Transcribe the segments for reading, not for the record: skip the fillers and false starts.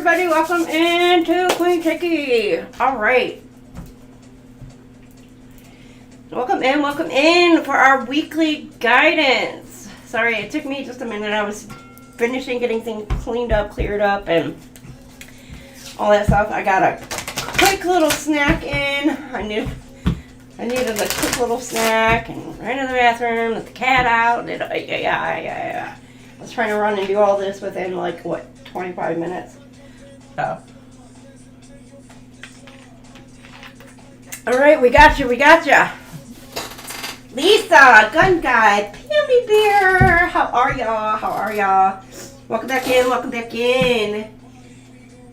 everybody, welcome into QueenTiki. Alright. Welcome in for our weekly guidance. Sorry, it took me just a minute. I was finishing getting things cleaned up, cleared up, and all that stuff. I got a quick little snack in. I needed a quick little snack and ran to the bathroom, let the cat out. Yeah. I was trying to run and do all this within like, what, 25 minutes? So. Alright, we got you. Lisa, Gun Guy, Pammy Bear, how are y'all? Welcome back in.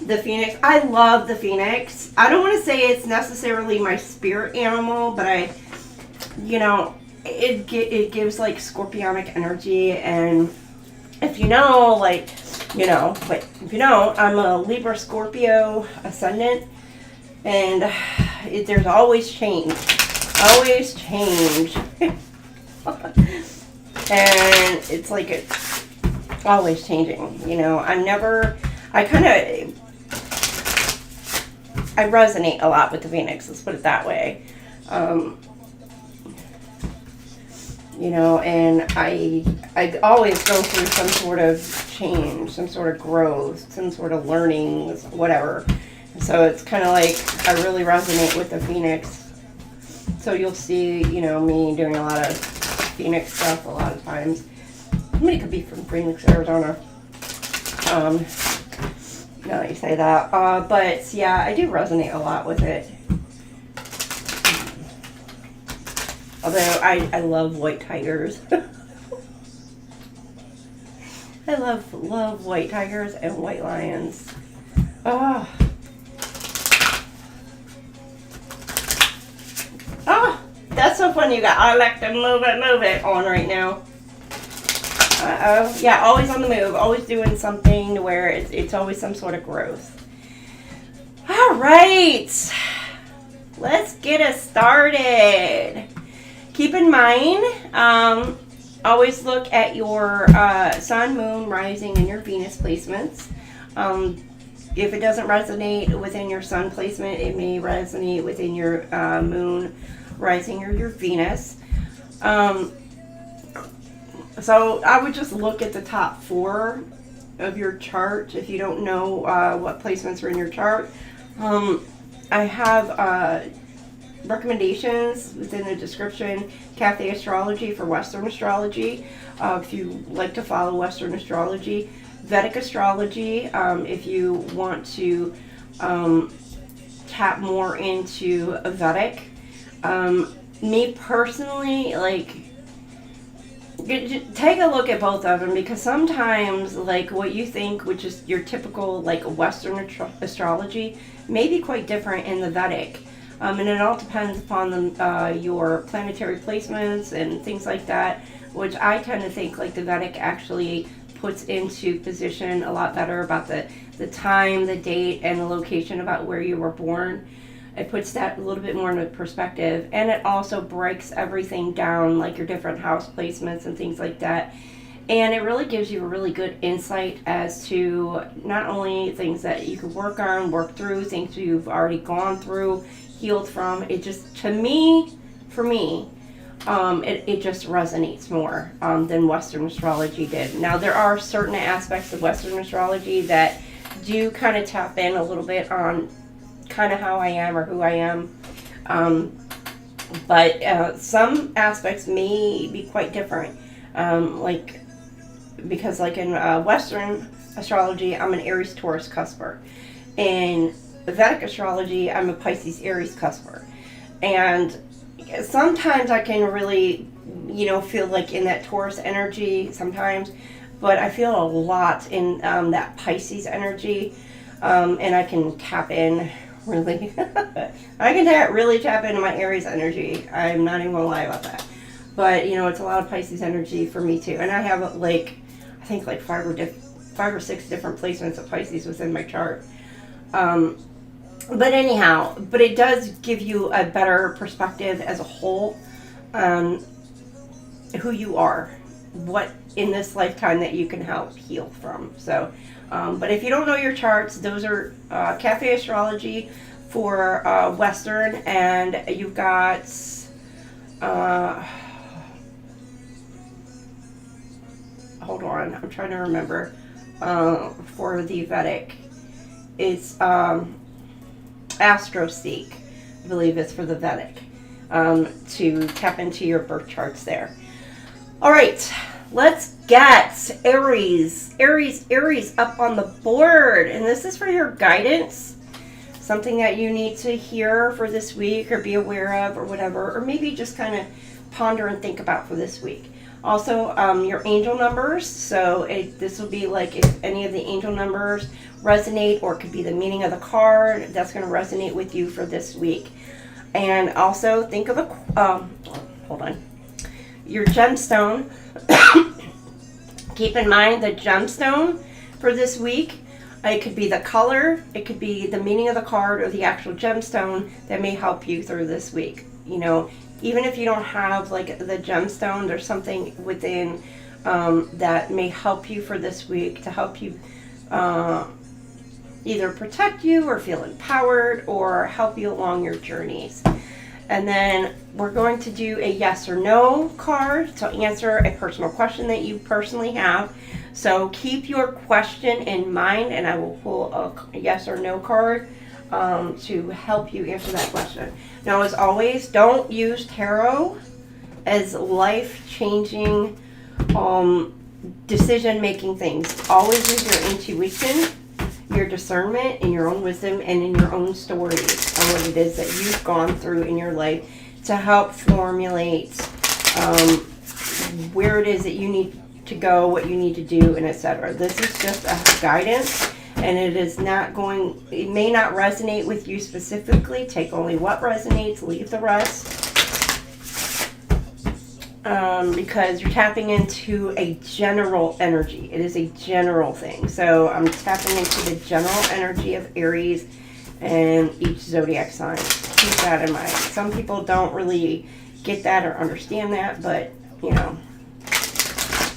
The Phoenix. I love the Phoenix. I don't want to say it's necessarily my spirit animal, but it gives like scorpionic energy. And if you know, but if you know, I'm a Libra Scorpio ascendant, and there's always change. And it's like it's always changing. I resonate a lot with the Phoenix, let's put it that way. And I always go through some sort of change, some sort of growth, some sort of learning, whatever. So it's kind of like I really resonate with the Phoenix. So you'll see, me doing a lot of Phoenix stuff a lot of times. Somebody could be from Phoenix, Arizona. Now that you say that. But yeah, I do resonate a lot with it. Although I love white tigers. I love white tigers and white lions. Oh, that's so funny, you got I like to move it on right now. Yeah, always on the move, always doing something to where it's always some sort of growth. All right, let's get us started. Keep in mind, always look at your sun, moon, rising, and your Venus placements. If it doesn't resonate within your sun placement, it may resonate within your moon, rising, or your Venus. So I would just look at the top 4 of your chart if you don't know what placements are in your chart. I have recommendations within the description. Cafe Astrology for Western astrology, if you like to follow Western astrology. Vedic astrology, if you want to tap more into a Vedic. Me personally, take a look at both of them, because sometimes what you think, which is your typical Western astrology, may be quite different in the Vedic. And it all depends upon your planetary placements and things like that, which I tend to think the Vedic actually puts into position a lot better about the time, the date, and the location about where you were born. It puts that a little bit more into perspective, and it also breaks everything down, your different house placements and things like that. And it really gives you a really good insight as to not only things that you could work on, work through, things you've already gone through, healed from. It just, for me, it just resonates more than Western astrology did. Now, there are certain aspects of Western astrology that do kind of tap in a little bit on kind of how I am or who I am. But some aspects may be quite different. Because in Western astrology, I'm an Aries Taurus cusper. In Vedic astrology, I'm a Pisces Aries cusper. And sometimes I can really, feel in that Taurus energy sometimes, but I feel a lot in that Pisces energy. And I can tap in really. I can really tap into my Aries energy. I'm not even gonna lie about that. But it's a lot of Pisces energy for me too. And I have I think 5 or 6 different placements of Pisces within my chart. But anyhow, it does give you a better perspective as a whole, who you are, what in this lifetime that you can help heal from. So But if you don't know your charts, those are Cafe Astrology for Western, and you've got hold on, I'm trying to remember, for the Vedic, it's Astroseek, I believe it's for the Vedic, to tap into your birth charts there. All right, let's get Aries up on the board, and this is for your guidance, something that you need to hear for this week or be aware of or whatever, or maybe just kind of ponder and think about for this week. Also, your angel numbers, so this will be like if any of the angel numbers resonate, or it could be the meaning of the card that's going to resonate with you for this week. And also think of hold on, your gemstone. Keep in mind the gemstone for this week. It could be the color, it could be the meaning of the card, or the actual gemstone that may help you through this week. You know, even if you don't have like the gemstone, there's something within that may help you for this week to help you either protect you or feel empowered or help you along your journeys. And then we're going to do a yes or no card to answer a personal question that you personally have. So keep your question in mind, and I will pull a yes or no card to help you answer that question. Now, as always, don't use tarot as life-changing decision-making things. Always use your intuition, your discernment, and your own wisdom, and in your own stories on what it is that you've gone through in your life to help formulate where it is that you need to go, what you need to do, and etc. This is just a guidance, and it may not resonate with you specifically. Take only what resonates, leave the rest. Because you're tapping into a general energy. It is a general thing. So I'm tapping into the general energy of Aries and each zodiac sign. Keep that in mind. Some people don't really get that or understand that, but you know,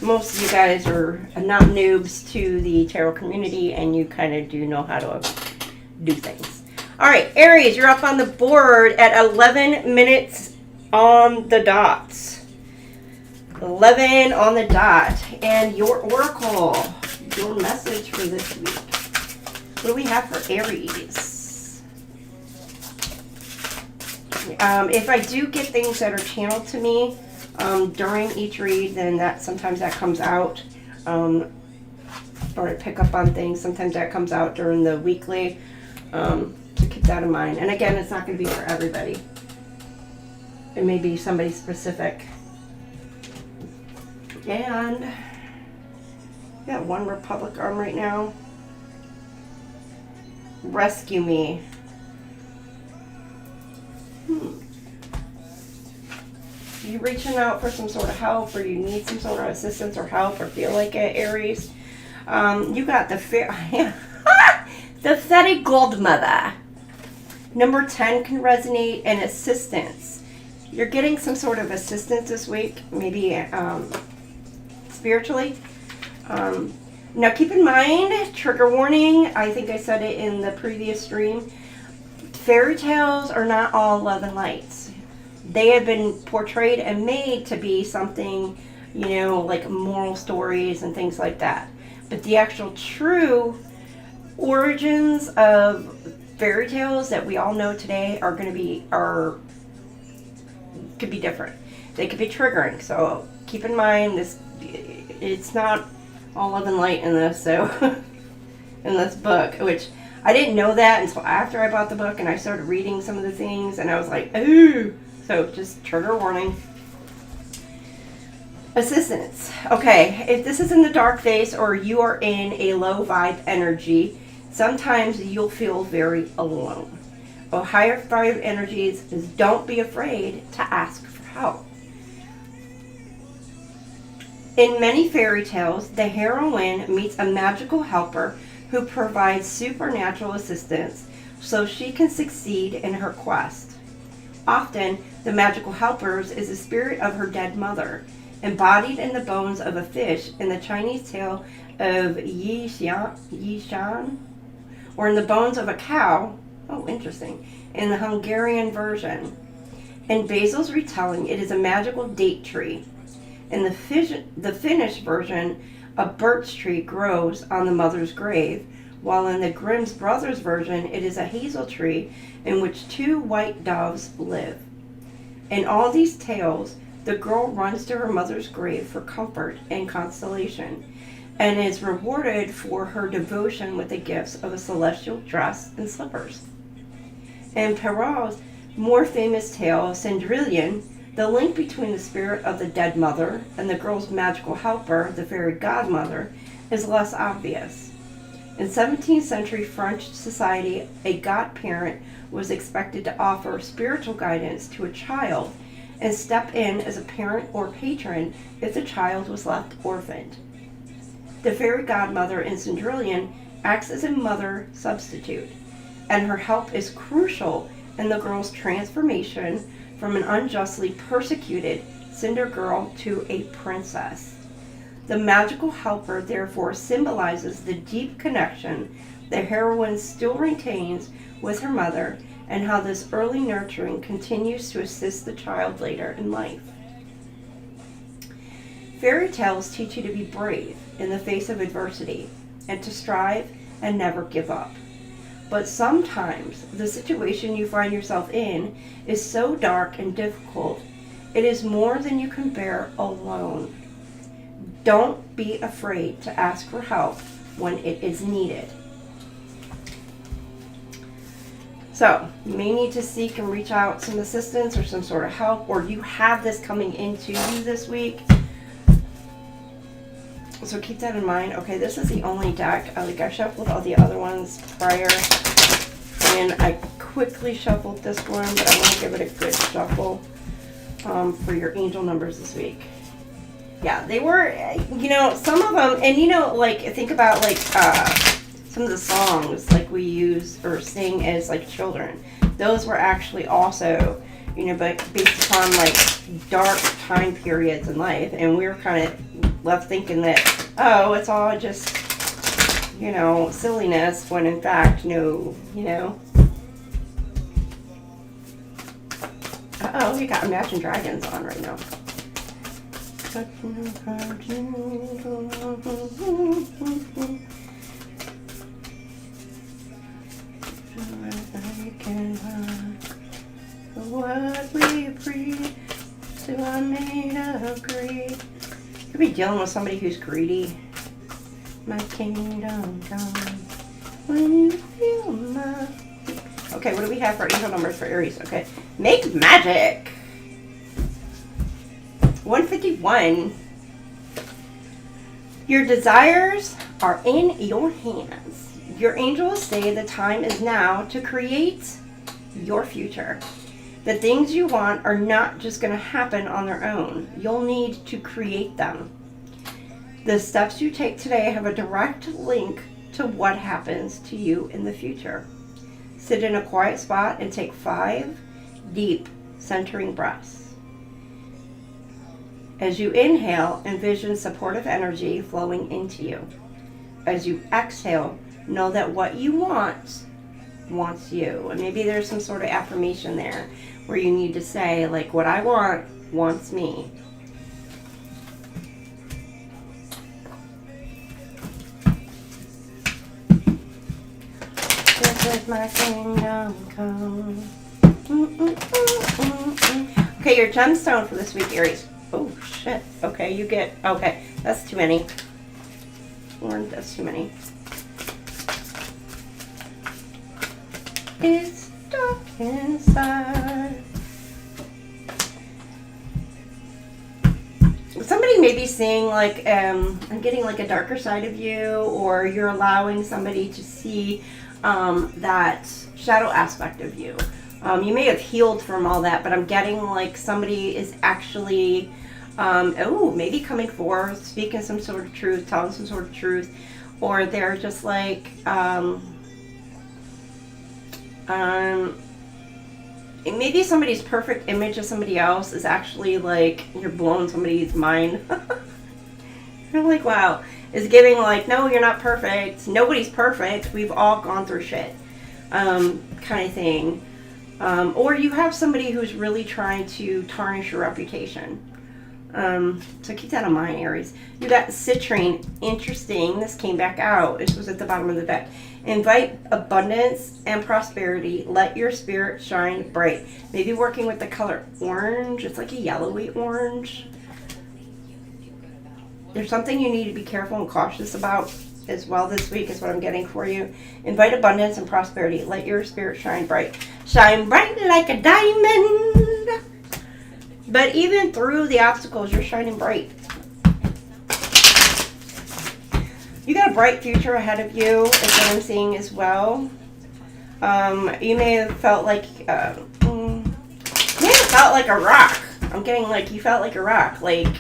most of you guys are not noobs to the tarot community, and you kind of do know how to do things. All right, Aries, you're up on the board at 11 minutes on the dot. 11 on the dot. And your oracle, your message for this week. What do we have for Aries? If I do get things that are channeled to me during each read, then sometimes that comes out, or I pick up on things. Sometimes that comes out during the weekly. So keep that in mind. And again, it's not going to be for everybody. It may be somebody specific. And we got one Republic arm right now. Rescue me. You reaching out for some sort of help, or you need some sort of assistance or help, or feel like it, Aries. You got the the fairy godmother. Number 10 can resonate, and assistance. You're getting some sort of assistance this week, maybe spiritually. Now keep in mind, trigger warning, I think I said it in the previous stream, fairy tales are not all love and lights. They have been portrayed and made to be something, you know, like moral stories and things like that. But the actual true origins of fairy tales that we all know today are going to be, could be different. They could be triggering. So keep in mind this, it's not all love and light in this, so in this book, which I didn't know that until after I bought the book and I started reading some of the things, and I was like, ooh. So just trigger warning. Assistance. Okay, if this is in the dark phase or you are in a low vibe energy, sometimes you'll feel very alone. Well, higher vibe energies is don't be afraid to ask for help. In many fairy tales, the heroine meets a magical helper who provides supernatural assistance so she can succeed in her quest. Often, the magical helper is the spirit of her dead mother, embodied in the bones of a fish in the Chinese tale of Yishan, or in the bones of a cow. Oh, interesting. In the Hungarian version. In Basil's retelling, it is a magical date tree. In the Finnish version, a birch tree grows on the mother's grave, while in the Grimm's Brothers version, it is a hazel tree in which 2 white doves live. In all these tales, the girl runs to her mother's grave for comfort and consolation, and is rewarded for her devotion with the gifts of a celestial dress and slippers. In Perrault's more famous tale, Cendrillon, the link between the spirit of the dead mother and the girl's magical helper, the fairy godmother, is less obvious. In 17th century French society, a godparent was expected to offer spiritual guidance to a child and step in as a parent or patron if the child was left orphaned. The fairy godmother in Cendrillon acts as a mother substitute, and her help is crucial in the girl's transformation from an unjustly persecuted cinder girl to a princess. The magical helper therefore symbolizes the deep connection the heroine still retains with her mother, and how this early nurturing continues to assist the child later in life. Fairy tales teach you to be brave in the face of adversity, and to strive and never give up. But sometimes the situation you find yourself in is so dark and difficult, it is more than you can bear alone. Don't be afraid to ask for help when it is needed. So, you may need to seek and reach out some assistance or some sort of help, or you have this coming into you this week. So keep that in mind. Okay, this is the only deck. I shuffled all the other ones prior, and I quickly shuffled this one, but I want to give it a good shuffle for your angel numbers this week. Yeah, they were, some of them, and think about some of the songs like we use or sing as like children. Those were actually also, but based upon like dark time periods in life, and we were kind of left thinking that, oh, it's all just, silliness, when in fact, no, Uh-oh, we got Imagine Dragons on right now. What we breathe, so I made of greed. Could be dealing with somebody who's greedy. My kingdom come when you feel my... Okay, what do we have for angel numbers for Aries? Okay, make magic. 151. Your desires are in your hands. Your angels say the time is now to create your future. The things you want are not just going to happen on their own. You'll need to create them. The steps you take today have a direct link to what happens to you in the future. Sit in a quiet spot and take 5 deep centering breaths. As you inhale, envision supportive energy flowing into you. As you exhale, know that what you want wants you. And maybe there's some sort of affirmation there where you need to say, like, what I want wants me. This is my kingdom come. Okay, your gemstone for this week, Aries. Oh, shit. Okay, you get... Okay, that's too many. That's too many. It's dark inside. Somebody may be seeing, like, I'm getting, like, a darker side of you, or you're allowing somebody to see that shadow aspect of you. You may have healed from all that, but I'm getting, like, somebody is actually... maybe coming forth, speaking some sort of truth, telling some sort of truth, or they're just like, maybe somebody's perfect image of somebody else is actually like, you're blowing somebody's mind. You're like, wow. is giving like, no, you're not perfect. Nobody's perfect. We've all gone through shit. Kind of thing. Or you have somebody who's really trying to tarnish your reputation. So keep that in mind, Aries. You got citrine. Interesting. This came back out. This was at the bottom of the deck. Invite abundance and prosperity. Let your spirit shine bright. Maybe working with the color orange. It's like a yellowy orange. There's something you need to be careful and cautious about as well this week is what I'm getting for you. Invite abundance and prosperity. Let your spirit shine bright. Shine bright like a diamond. But even through the obstacles, you're shining bright. You got a bright future ahead of you, is what I'm seeing as well. You may have felt like, a rock. I'm getting like you felt like a rock, like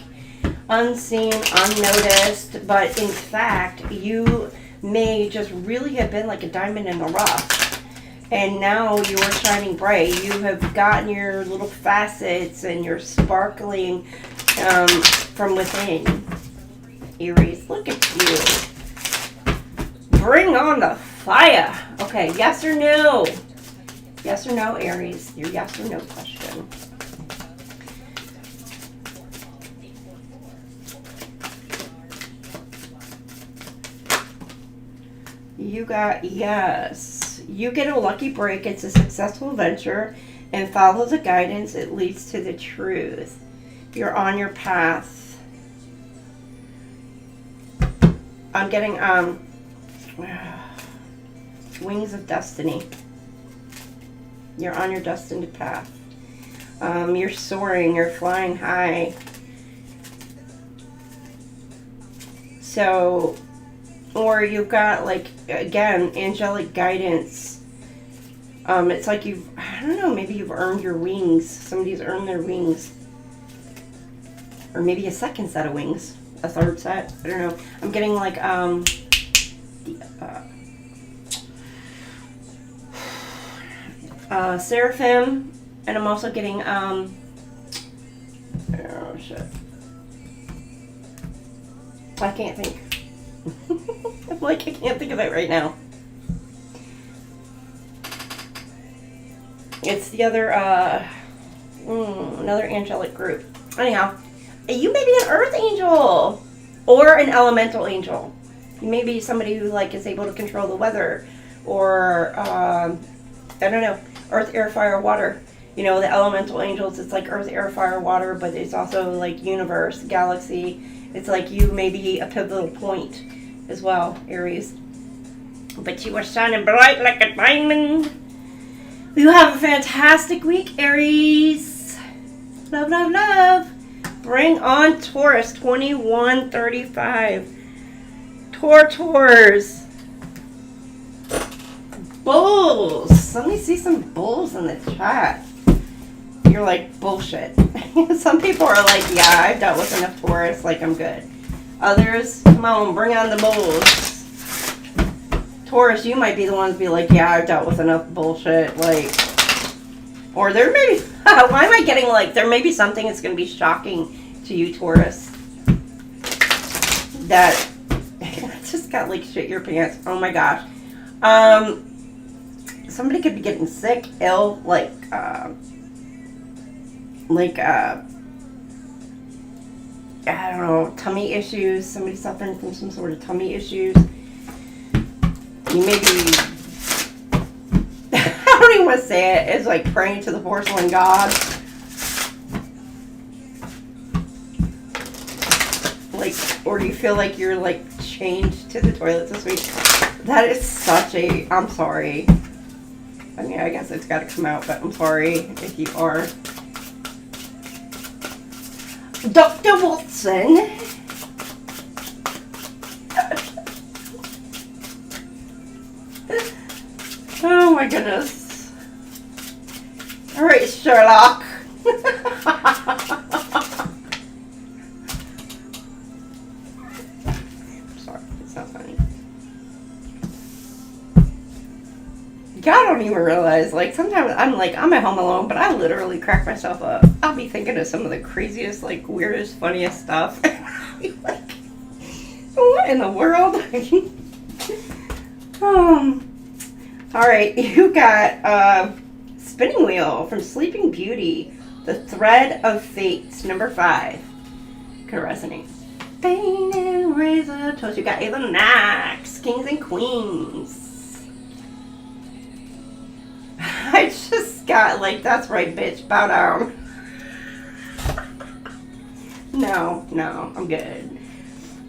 unseen, unnoticed. But in fact, you may just really have been like a diamond in the rough. And now you are shining bright. You have gotten your little facets and you're sparkling from within. Aries, look at you. Bring on the fire. Okay, yes or no? Yes or no, Aries? Your yes or no question. You got yes. You get a lucky break. It's a successful venture and follow the guidance. It leads to the truth. You're on your path. I'm getting wings of destiny. You're on your destined path. You're soaring. You're flying high. So, or you've got like, again, angelic guidance. It's like you've, I don't know, maybe you've earned your wings. Somebody's earned their wings. Or maybe a second set of wings. A third set. I don't know. I'm getting like, seraphim. And I'm also getting, oh shit. I can't think. I'm like, I can't think of it right now. It's the other, another angelic group. Anyhow, you may be an earth angel or an elemental angel. You may be somebody who like is able to control the weather or, I don't know, earth, air, fire, water. You know, the elemental angels, it's like earth, air, fire, water, but it's also like universe, galaxy. It's like you may be a pivotal point as well, Aries. But you are shining bright like a diamond. You have a fantastic week, Aries. Love, love, love. Bring on Taurus 2135. Taurus. Bulls. Let me see some bulls in the chat. You're like, bullshit. Some people are like, yeah, I've dealt with enough Taurus, like I'm good. Others, come on, bring on the bulls. Taurus, you might be the ones to be like, yeah, I've dealt with enough bullshit, like, or there may be, why am I getting like, there may be something that's going to be shocking to you, Taurus, that just got like shit your pants. Oh my gosh. Somebody could be getting sick, ill, like I don't know, tummy issues. Somebody suffering from some sort of tummy issues. You may be, I don't even want to say it, it's like praying to the porcelain god. Like, or do you feel like you're like chained to the toilet this week? That is such a, I'm sorry. I mean, I guess it's got to come out, but I'm sorry if you are. Dr. Watson. Oh my goodness. All right, Sherlock. Sorry, it's not funny. Y'all don't even realize, like, sometimes I'm at home alone, but I literally crack myself up. I'll be thinking of some of the craziest, like, weirdest, funniest stuff. Like, What in the world? Alright, you got Spinning Wheel from Sleeping Beauty. The Thread of Fate, number 5. Could resonate. Pain and razor toast. You got Ava Max, Kings and Queens. I just got like, that's right, bitch, bow down. No, I'm good.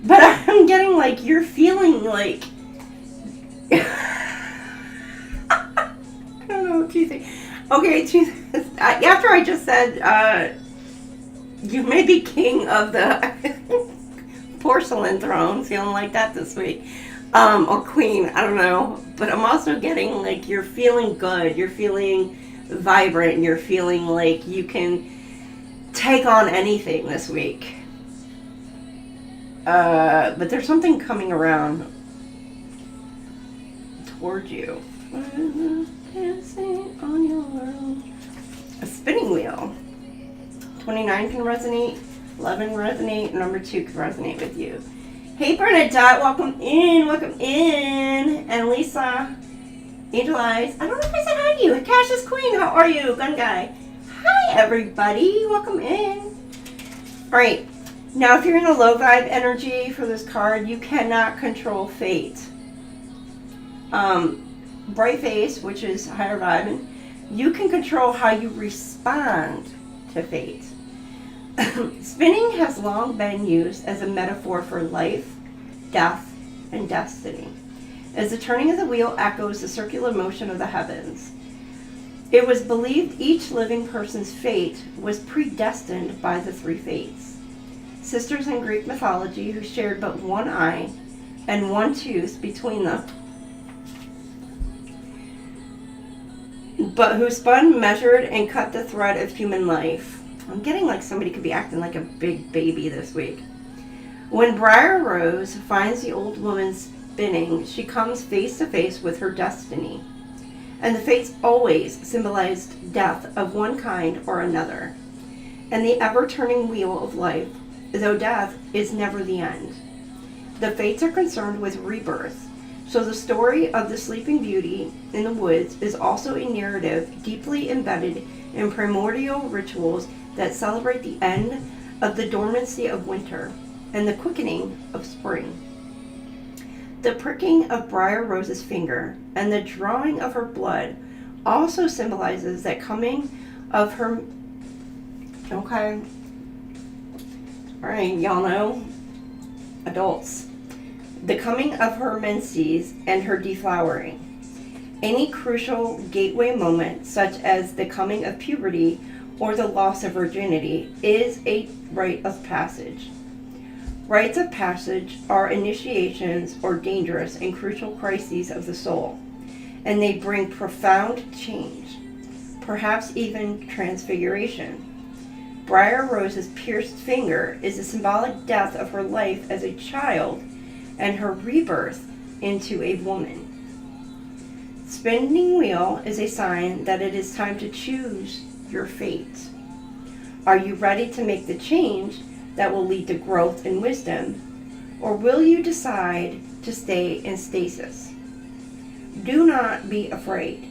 But I'm getting like, you're feeling like, I don't know what you think. Okay, after I just said, you may be king of the porcelain throne, feeling like that this week. Or queen, I don't know. But I'm also getting like, you're feeling good, you're feeling vibrant, you're feeling like you can take on anything this week. But there's something coming around towards you. Dancing on your world. A spinning wheel. 29 can resonate, 11 resonate, number 2 can resonate with you. Hey Bernadette, welcome in. And Lisa, Angel Eyes. I don't know if I said hi to you. Cassius Queen, how are you? Gun Guy. Hi everybody, welcome in. Alright, now if you're in a low vibe energy for this card, you cannot control fate. Bright face, which is higher vibe, you can control how you respond to fate. Spinning has long been used as a metaphor for life, death, and destiny, as the turning of the wheel echoes the circular motion of the heavens. It was believed each living person's fate was predestined by the 3 fates, sisters in Greek mythology who shared but one eye and one tooth between them, but who spun, measured, and cut the thread of human life. I'm getting like somebody could be acting like a big baby this week. When Briar Rose finds the old woman spinning, she comes face to face with her destiny. And the fates always symbolized death of one kind or another. And the ever-turning wheel of life, though death is never the end. The fates are concerned with rebirth. So the story of the Sleeping Beauty in the woods is also a narrative deeply embedded in primordial rituals that celebrate the end of the dormancy of winter and the quickening of spring. The pricking of Briar Rose's finger and the drawing of her blood also symbolizes that coming of her... Okay. Alright, y'all know. Adults. The coming of her menses and her deflowering. Any crucial gateway moment, such as the coming of puberty or the loss of virginity, is a rite of passage. Rites of passage are initiations or dangerous and crucial crises of the soul, and they bring profound change, perhaps even transfiguration. Briar Rose's pierced finger is the symbolic death of her life as a child and her rebirth into a woman. Spinning wheel is a sign that it is time to choose your fate. Are you ready to make the change that will lead to growth and wisdom, or will you decide to stay in stasis? Do not be afraid.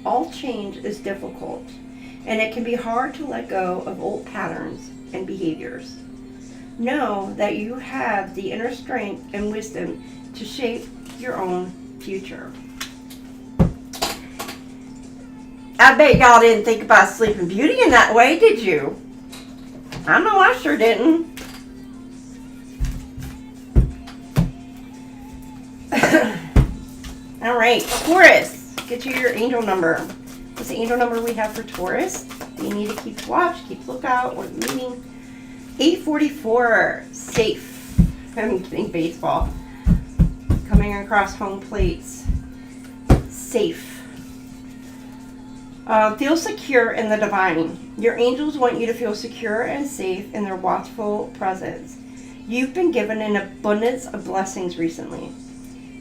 All change is difficult, and it can be hard to let go of old patterns and behaviors. Know that you have the inner strength and wisdom to shape your own future. I bet y'all didn't think about Sleeping Beauty in that way, did you? I know I sure didn't. All right, Taurus, get you your angel number. What's the angel number we have for Taurus? You need to keep watch, keep lookout. We're meeting 844. Safe. I'm getting baseball. Coming across home plates. Safe. Feel secure in the divine. Your angels want you to feel secure and safe in their watchful presence. You've been given an abundance of blessings recently.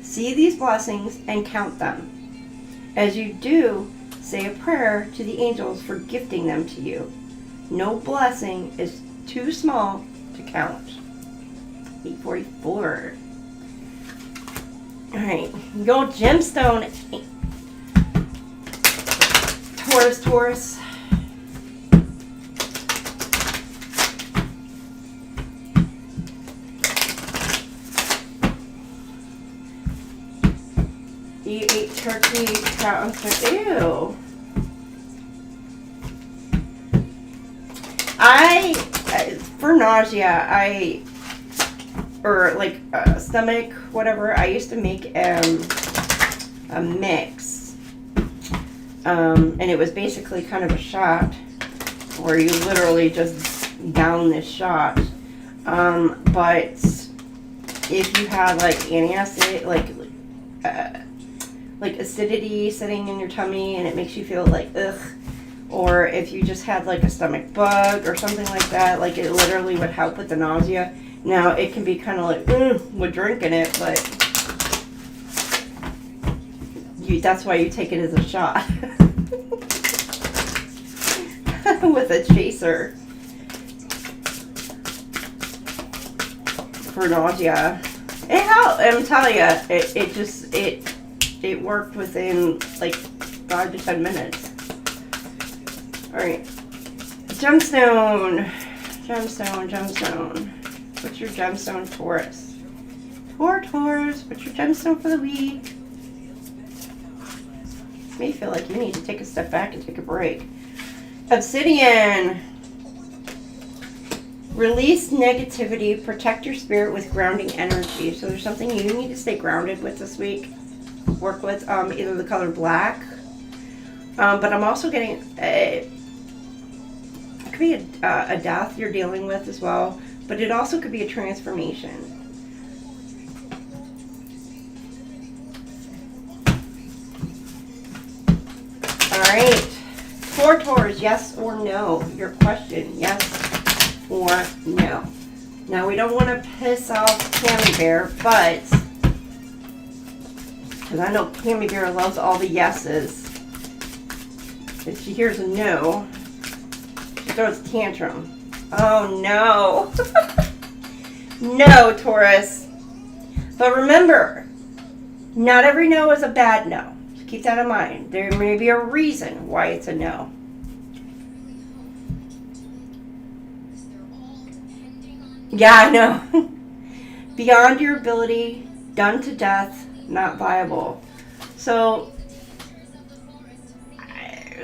See these blessings and count them. As you do, say a prayer to the angels for gifting them to you. No blessing is too small to count. 8:44. All right, go gemstone. Taurus. You ate turkey, trout, and ew. For nausea, or like stomach, whatever, I used to make a mix. And it was basically kind of a shot where you literally just down this shot. But if you have like antacid, like acidity sitting in your tummy and it makes you feel like ugh, or if you just had like a stomach bug or something like that, like it literally would help with the nausea. Now it can be kind of like with drinking it, but that's why you take it as a shot with a chaser for nausea. It helped. I'm telling you, it worked within like 5 to 10 minutes. All right, gemstone. What's your gemstone, Taurus? Taurus, what's your gemstone for the week? May feel like you need to take a step back and take a break. Obsidian. Release negativity, protect your spirit with grounding energy. So there's something you need to stay grounded with this week. Work with either the color black, but I'm also getting it could be a death you're dealing with as well, but it also could be a transformation. All right, for Taurus, yes or no? Your question, yes or no? Now we don't want to piss off Cammy Bear, but because I know Cammy Bear loves all the yeses. If she hears a no, she throws a tantrum. Oh no. No, Taurus. But remember, not every no is a bad no. So keep that in mind. There may be a reason why it's a no. Yeah, I know. Beyond your ability, done to death, not viable. So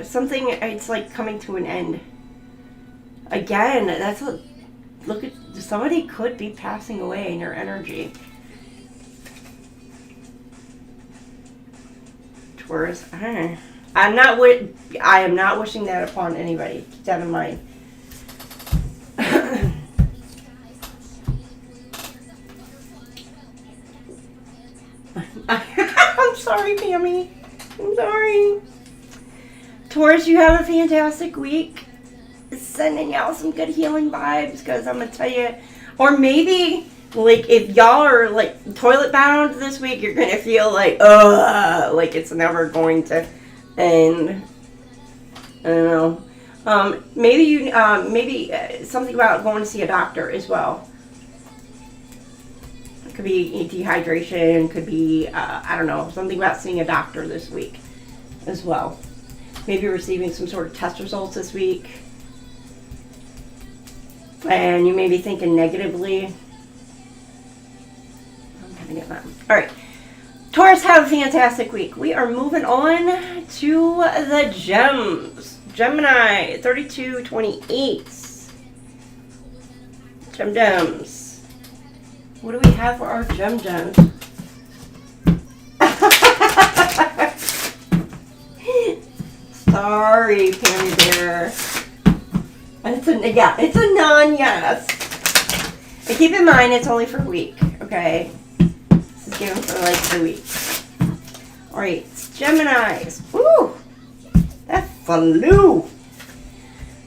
something, it's like coming to an end. Again, that's a look at, somebody could be passing away in your energy. Taurus, I am not wishing that upon anybody. Keep that in mind. I'm sorry, Pammy. I'm sorry. Taurus, you have a fantastic week. Sending y'all some good healing vibes, because I'm going to tell you, or maybe, like, if y'all are, like, toilet bound this week, you're going to feel like, like it's never going to end. I don't know. Maybe something about going to see a doctor as well. It could be dehydration, could be, I don't know, something about seeing a doctor this week as well. Maybe receiving some sort of test results this week. And you may be thinking negatively. I'm gonna get that. All right. Taurus, have a fantastic week. We are moving on to the gems. Gemini, 3228. Gems. What do we have for our gems? Sorry, Pammy Bear. It's a non-yes. And keep in mind, it's only for a week, okay? This is given for like the week. Alright, Geminis. Ooh, that flew.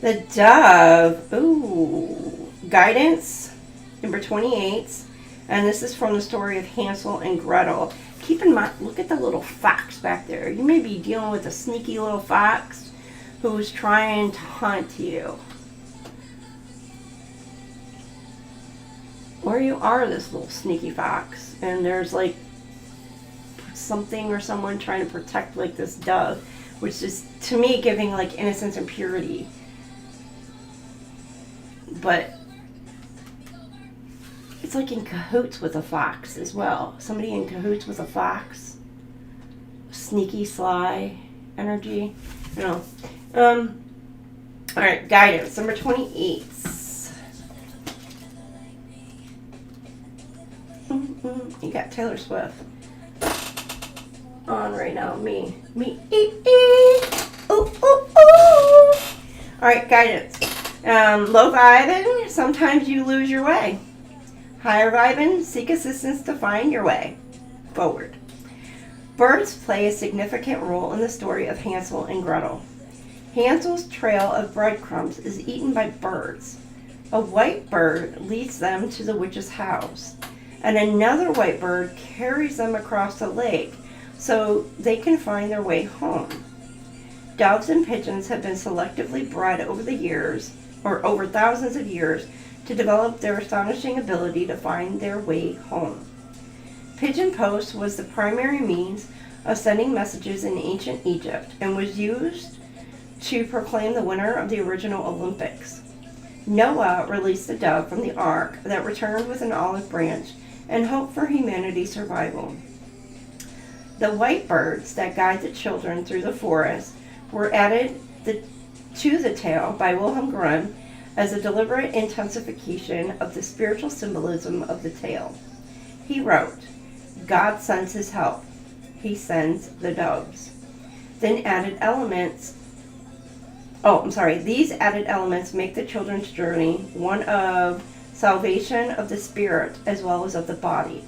The Dove. Ooh, guidance, number 28. And this is from the story of Hansel and Gretel. Keep in mind, look at the little fox back there. You may be dealing with a sneaky little fox who's trying to hunt you. Or you are this little sneaky fox, and there's like something or someone trying to protect like this dove, which is to me giving like innocence and purity. But it's like in cahoots with a fox as well. Somebody in cahoots with a fox. Sneaky, sly energy. You know. Alright, guidance. Number 28. You got Taylor Swift on right now. Me. Ooh, ooh, ooh. Alright, guidance. Low vibing, sometimes you lose your way. Higher vibing, seek assistance to find your way forward. Birds play a significant role in the story of Hansel and Gretel. Hansel's trail of breadcrumbs is eaten by birds. A white bird leads them to the witch's house, and another white bird carries them across the lake so they can find their way home. Doves and pigeons have been selectively bred over the years, or over thousands of years, to develop their astonishing ability to find their way home. Pigeon post was the primary means of sending messages in ancient Egypt and was used to proclaim the winner of the original Olympics. Noah released a dove from the ark that returned with an olive branch and hope for humanity's survival. The white birds that guide the children through the forest were added to the tale by Wilhelm Grimm as a deliberate intensification of the spiritual symbolism of the tale. He wrote, "God sends his help. He sends the doves." These added elements make the children's journey one of salvation of the spirit as well as of the body.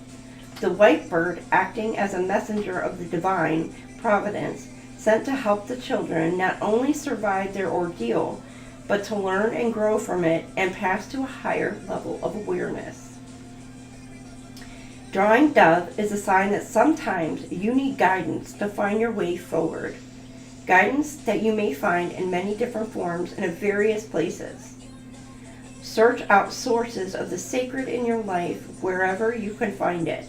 The white bird, acting as a messenger of the divine providence, sent to help the children not only survive their ordeal, but to learn and grow from it and pass to a higher level of awareness. Drawing dove is a sign that sometimes you need guidance to find your way forward. Guidance that you may find in many different forms and in various places. Search out sources of the sacred in your life wherever you can find it.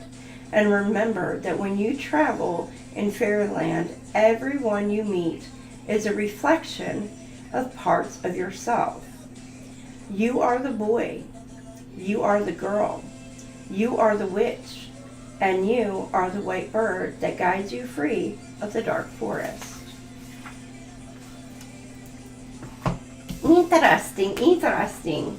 And remember that when you travel in fairyland, everyone you meet is a reflection of parts of yourself. You are the boy. You are the girl. You are the witch. And you are the white bird that guides you free of the dark forest. Interesting.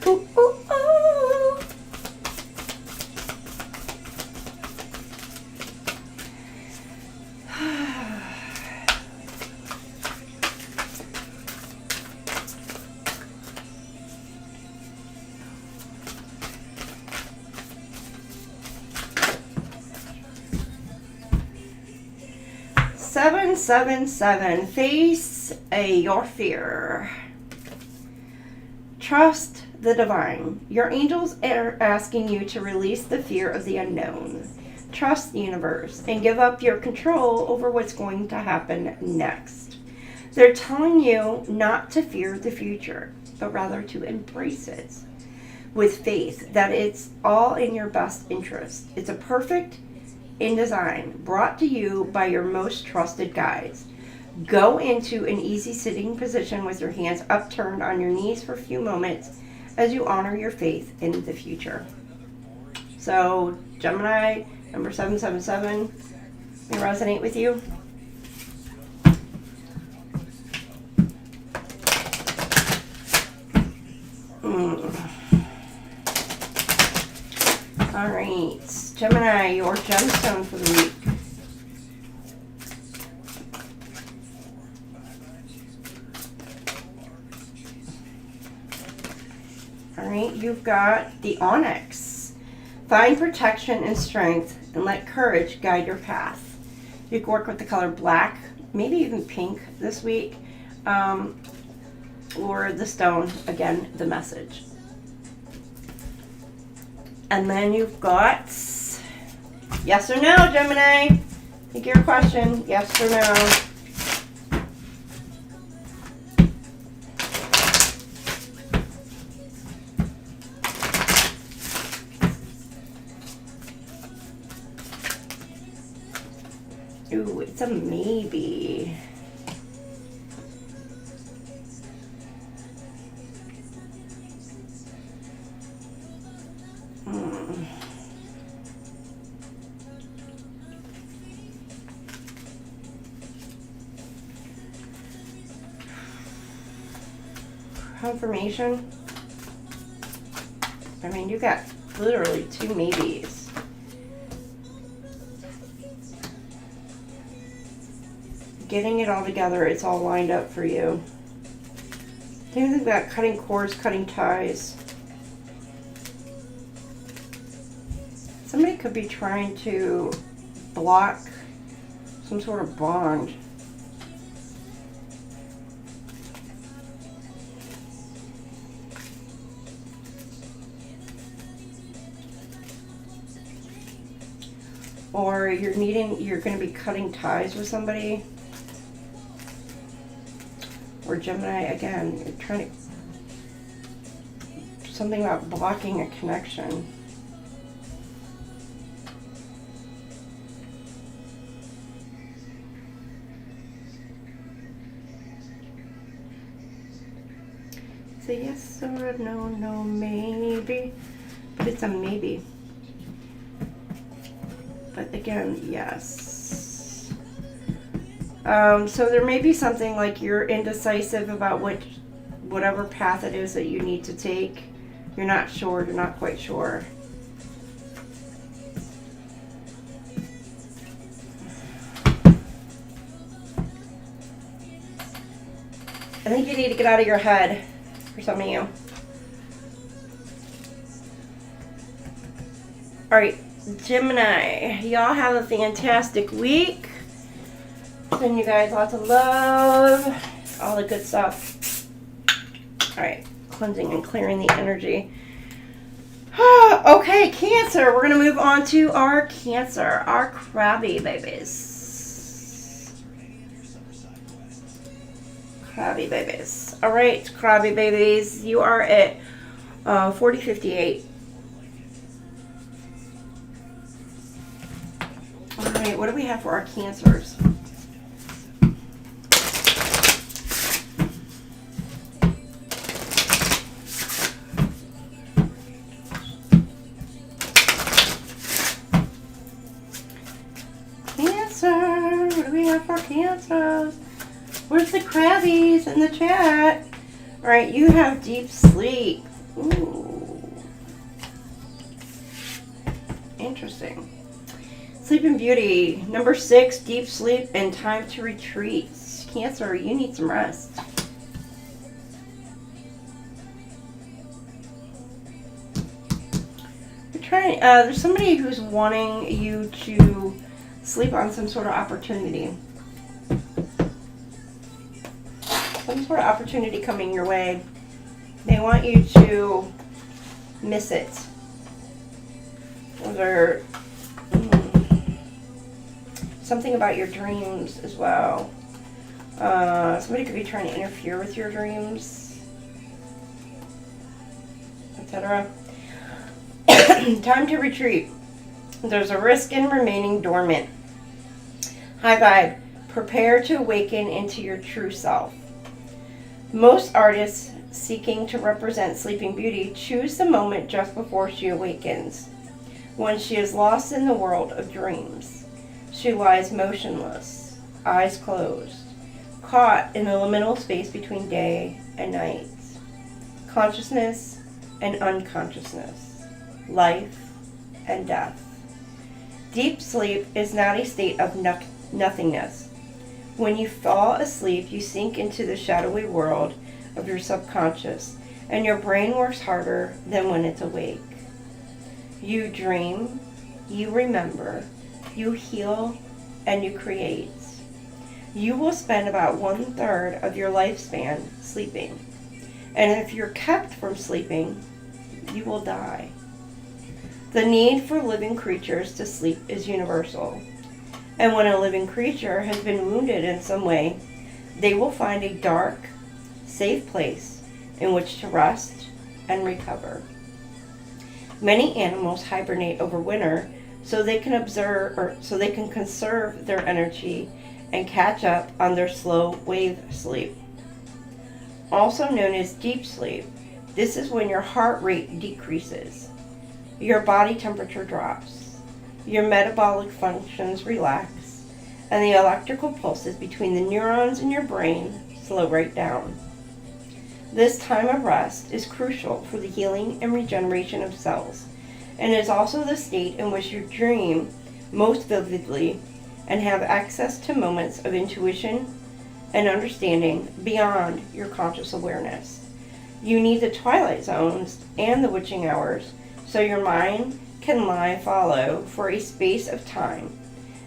Ooh, ooh, ooh. Seven. Face your fear. Trust the divine. Your angels are asking you to release the fear of the unknown. Trust the universe and give up your control over what's going to happen next. They're telling you not to fear the future, but rather to embrace it with faith that it's all in your best interest. It's a perfect in design, brought to you by your most trusted guides. Go into an easy sitting position with your hands upturned on your knees for a few moments as you honor your faith in the future. So, Gemini, number 777, may resonate with you. All right, Gemini, your gemstone for the week. All right, you've got the onyx. Find protection and strength and let courage guide your path. You can work with the color black, maybe even pink this week, or the stone, again, the message. And then you've got Yes or no, Gemini? Take your question. Yes or no? Ooh, it's a maybe. Confirmation. I mean, you got literally 2 maybes. Getting it all together, it's all lined up for you. Then you've got cutting cords, cutting ties. Somebody could be trying to block some sort of bond. Or you're going to be cutting ties with somebody. Or Gemini, again, you're trying to, something about blocking a connection. Say yes or no, no, maybe. But it's a maybe. But again, yes. So there may be something like you're indecisive about whatever path it is that you need to take. You're not sure, you're not quite sure. I think you need to get out of your head for some of you. All right. Gemini, y'all have a fantastic week. Send you guys lots of love, all the good stuff. All right, cleansing and clearing the energy. Okay, Cancer. We're going to move on to our Cancer, our crabby babies. Crabby babies. All right, crabby babies, you are at 4058. Alright, what do we have for our Cancers? Cancer, what do we have for Cancers? Where's the crabbies in the chat? Alright, you have deep sleep. Ooh. Interesting. Sleeping Beauty, number 6, deep sleep and time to retreat. Cancer, you need some rest. You're trying. There's somebody who's wanting you to sleep on some sort of opportunity. Some sort of opportunity coming your way. They want you to miss it. Those are something about your dreams as well. Somebody could be trying to interfere with your dreams, etc. Time to retreat. There's a risk in remaining dormant. High vibe. Prepare to awaken into your true self. Most artists seeking to represent Sleeping Beauty choose the moment just before she awakens, when she is lost in the world of dreams. She lies motionless, eyes closed, caught in the liminal space between day and night, consciousness and unconsciousness, life and death. Deep sleep is not a state of nothingness. When you fall asleep, you sink into the shadowy world of your subconscious, and your brain works harder than when it's awake. You dream, you remember, you heal, and you create. You will spend about 1/3 of your lifespan sleeping. And if you're kept from sleeping, you will die. The need for living creatures to sleep is universal. And when a living creature has been wounded in some way, they will find a dark, safe place in which to rest and recover. Many animals hibernate over winter so they can conserve their energy and catch up on their slow wave sleep. Also known as deep sleep, this is when your heart rate decreases, your body temperature drops, your metabolic functions relax, and the electrical pulses between the neurons in your brain slow right down. This time of rest is crucial for the healing and regeneration of cells, and is also the state in which you dream most vividly and have access to moments of intuition and understanding beyond your conscious awareness. You need the twilight zones and the witching hours so your mind can lie fallow for a space of time,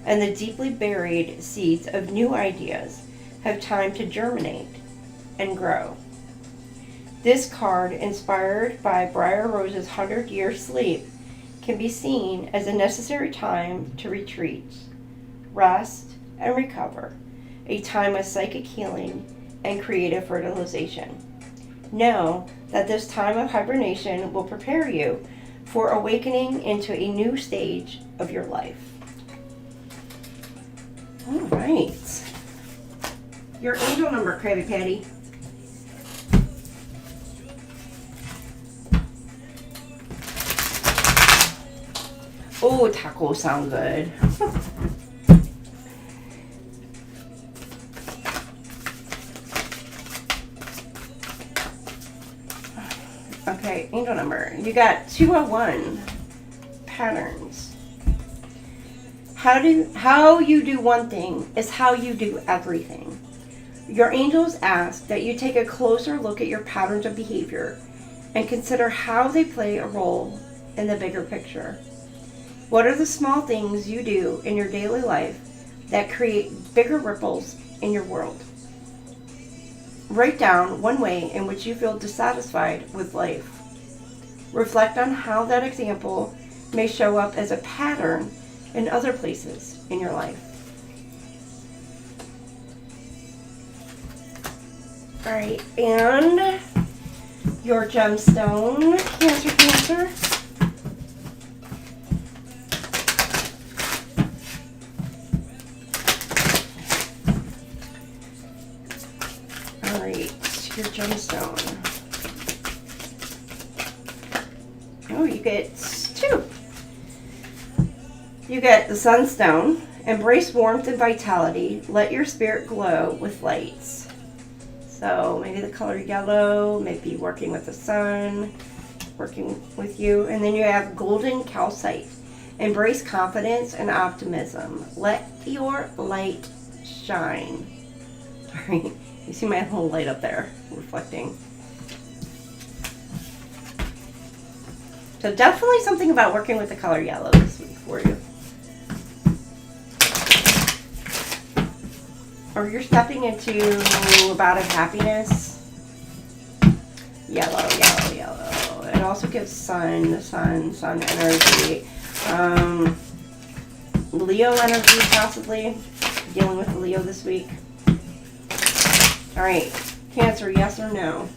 and the deeply buried seeds of new ideas have time to germinate and grow. This card, inspired by Briar Rose's 100-year sleep, can be seen as a necessary time to retreat, rest, and recover, a time of psychic healing and creative fertilization. Know that this time of hibernation will prepare you for awakening into a new stage of your life. All right. Your angel number, Krabby Patty. Oh, tacos sound good. Okay, angel number. You got 201. Patterns. How you do one thing is how you do everything. Your angels ask that you take a closer look at your patterns of behavior and consider how they play a role in the bigger picture. What are the small things you do in your daily life that create bigger ripples in your world? Write down one way in which you feel dissatisfied with life. Reflect on how that example may show up as a pattern in other places in your life. All right, and your gemstone, Cancer. Your gemstone. Oh, you get 2. You get the sunstone. Embrace warmth and vitality. Let your spirit glow with lights. So maybe the color yellow, maybe working with the sun, working with you. And then you have golden calcite. Embrace confidence and optimism. Let your light shine. All right. You see my little light up there reflecting. So definitely something about working with the color yellow this week for you. Or you're stepping into a bout of happiness. Yellow. It also gives sun energy. Leo energy possibly. Dealing with Leo this week. All right, Cancer, yes or no?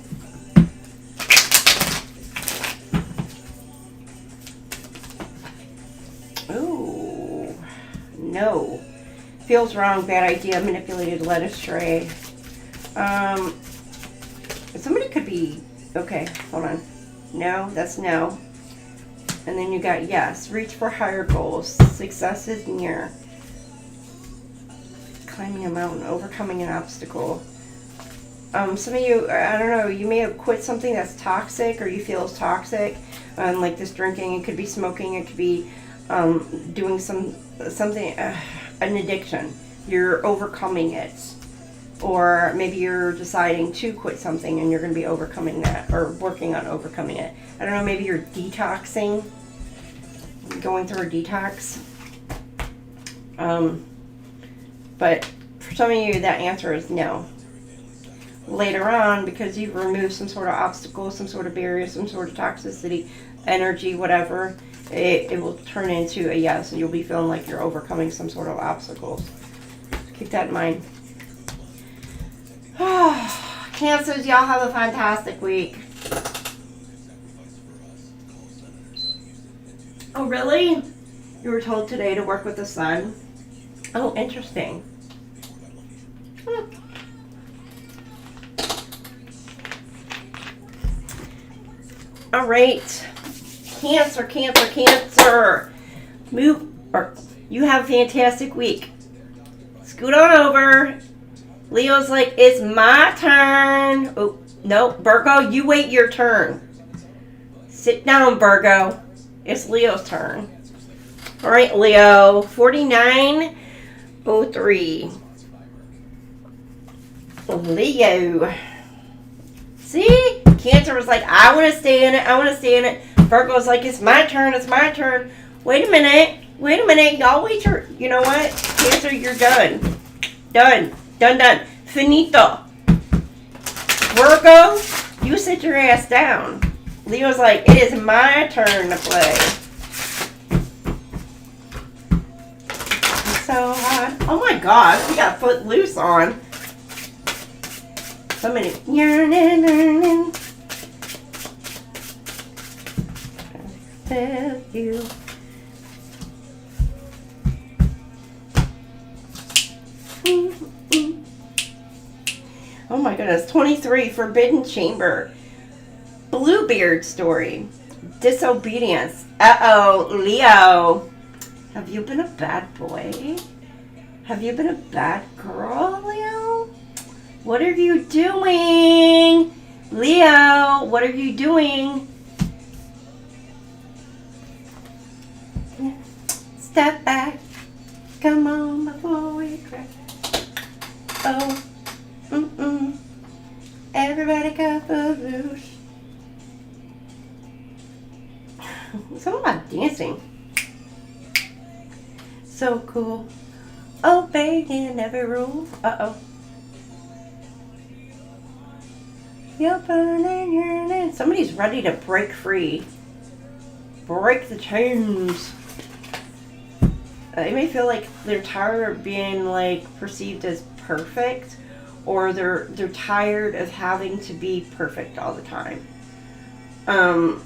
Ooh, no. Feels wrong, bad idea, manipulated, led astray. Somebody could be, okay, hold on. No, that's no. And then you got yes, reach for higher goals. Success is near. Climbing a mountain, overcoming an obstacle. Some of you, I don't know, you may have quit something that's toxic or you feel is toxic, like this drinking. It could be smoking. It could be doing something, an addiction. You're overcoming it. Or maybe you're deciding to quit something and you're going to be overcoming that or working on overcoming it. I don't know, maybe you're detoxing, going through a detox. But for some of you, that answer is no. Later on, because you've removed some sort of obstacle, some sort of barrier, some sort of toxicity, energy, whatever, it will turn into a yes, and you'll be feeling like you're overcoming some sort of obstacles. Keep that in mind. Cancers, y'all have a fantastic week. Oh, really? You were told today to work with the sun? Oh, interesting. All right. Cancer, Cancer, Cancer. You have a fantastic week. Scoot on over. Leo's like, it's my turn. Oh, no, Virgo, you wait your turn. Sit down, Virgo. It's Leo's turn. All right, Leo, 4903. Leo. See? Cancer was like, I want to stay in it. I want to stay in it. Virgo's like, it's my turn. It's my turn. Wait a minute. Wait a minute. Y'all wait your... You know what? Cancer, you're done. Done. Done, done. Finito. Virgo, you sit your ass down. Leo's like, it is my turn to play. So hot. Oh my gosh, we got Footloose on. Somebody. Tell you. Oh my goodness. 23, Forbidden Chamber. Bluebeard story. Disobedience. Uh-oh, Leo. Have you been a bad boy? Have you been a bad girl, Leo? What are you doing? Leo, what are you doing? Step back. Come on before we crack. Oh. Everybody got the blues. Something about dancing. So cool. Obeying every rule. Uh-oh. You're burning, yearning. Somebody's ready to break free. Break the chains. They may feel like they're tired of being like perceived as perfect, or they're tired of having to be perfect all the time. And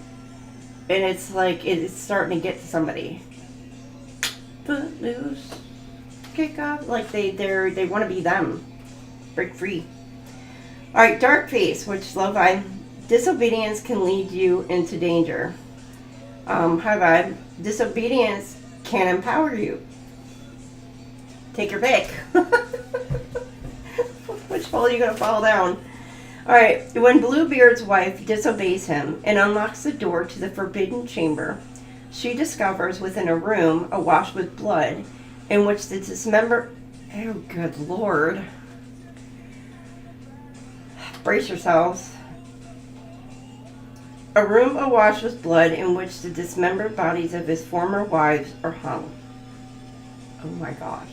it's like it's starting to get to somebody. Footloose, kick off, like they want to be them. Break free. All right, dark face, which love vibe. Disobedience can lead you into danger. High vibe. Disobedience can empower you. Take your pick. Which hole are you gonna fall down? All right. When Bluebeard's wife disobeys him and unlocks the door to the forbidden chamber, she discovers within a room awash with blood, in which the dismembered... Oh, good Lord. Brace yourselves. A room awash with blood in which the dismembered bodies of his former wives are hung. Oh my gosh.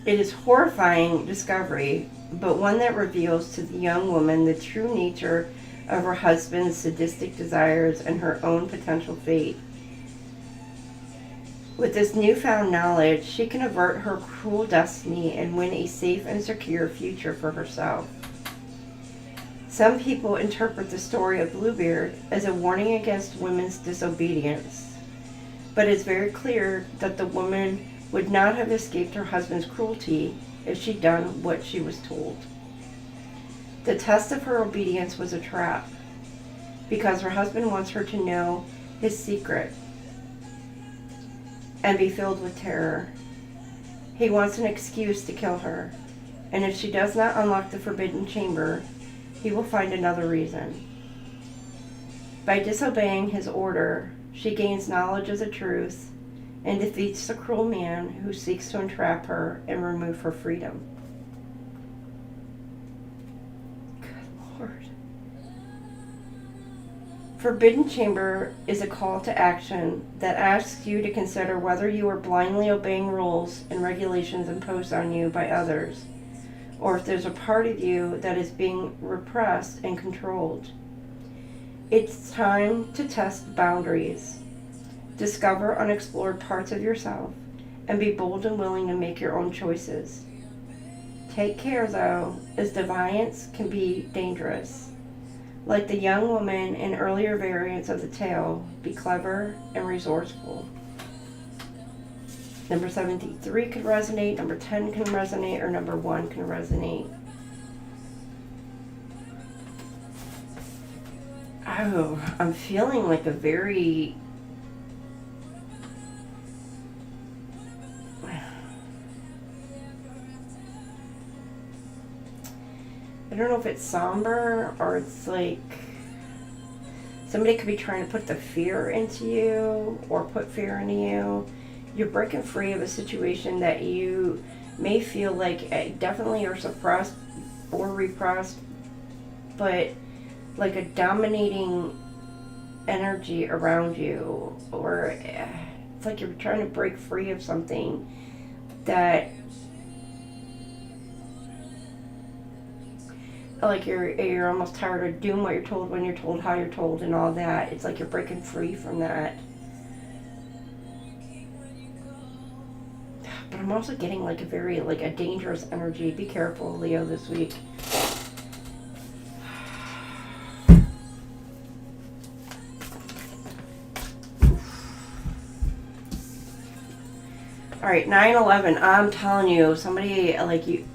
It is horrifying discovery, but one that reveals to the young woman the true nature of her husband's sadistic desires and her own potential fate. With this newfound knowledge, she can avert her cruel destiny and win a safe and secure future for herself. Some people interpret the story of Bluebeard as a warning against women's disobedience, but it's very clear that the woman would not have escaped her husband's cruelty if she'd done what she was told. The test of her obedience was a trap, because her husband wants her to know his secret and be filled with terror. He wants an excuse to kill her, and if she does not unlock the forbidden chamber, he will find another reason. By disobeying his order, she gains knowledge of the truth and defeats the cruel man who seeks to entrap her and remove her freedom. Good Lord. Forbidden Chamber is a call to action that asks you to consider whether you are blindly obeying rules and regulations imposed on you by others, or if there's a part of you that is being repressed and controlled. It's time to test boundaries, discover unexplored parts of yourself, and be bold and willing to make your own choices. Take care, though, as defiance can be dangerous. Like the young woman in earlier variants of the tale, be clever and resourceful. Number 73 can resonate, number 10 can resonate, or number 1 can resonate. Oh, I'm feeling like a very... I don't know if it's somber or it's like somebody could be trying to put the fear into you or put fear into you. You're breaking free of a situation that you may feel like definitely are suppressed or repressed, but like a dominating energy around you, or it's like you're trying to break free of something that like you're almost tired of doing what you're told, when you're told, how you're told, and all that. It's like you're breaking free from that. But I'm also getting like a very a dangerous energy. Be careful, Leo, this week. All right, 9/11. I'm telling you, somebody like you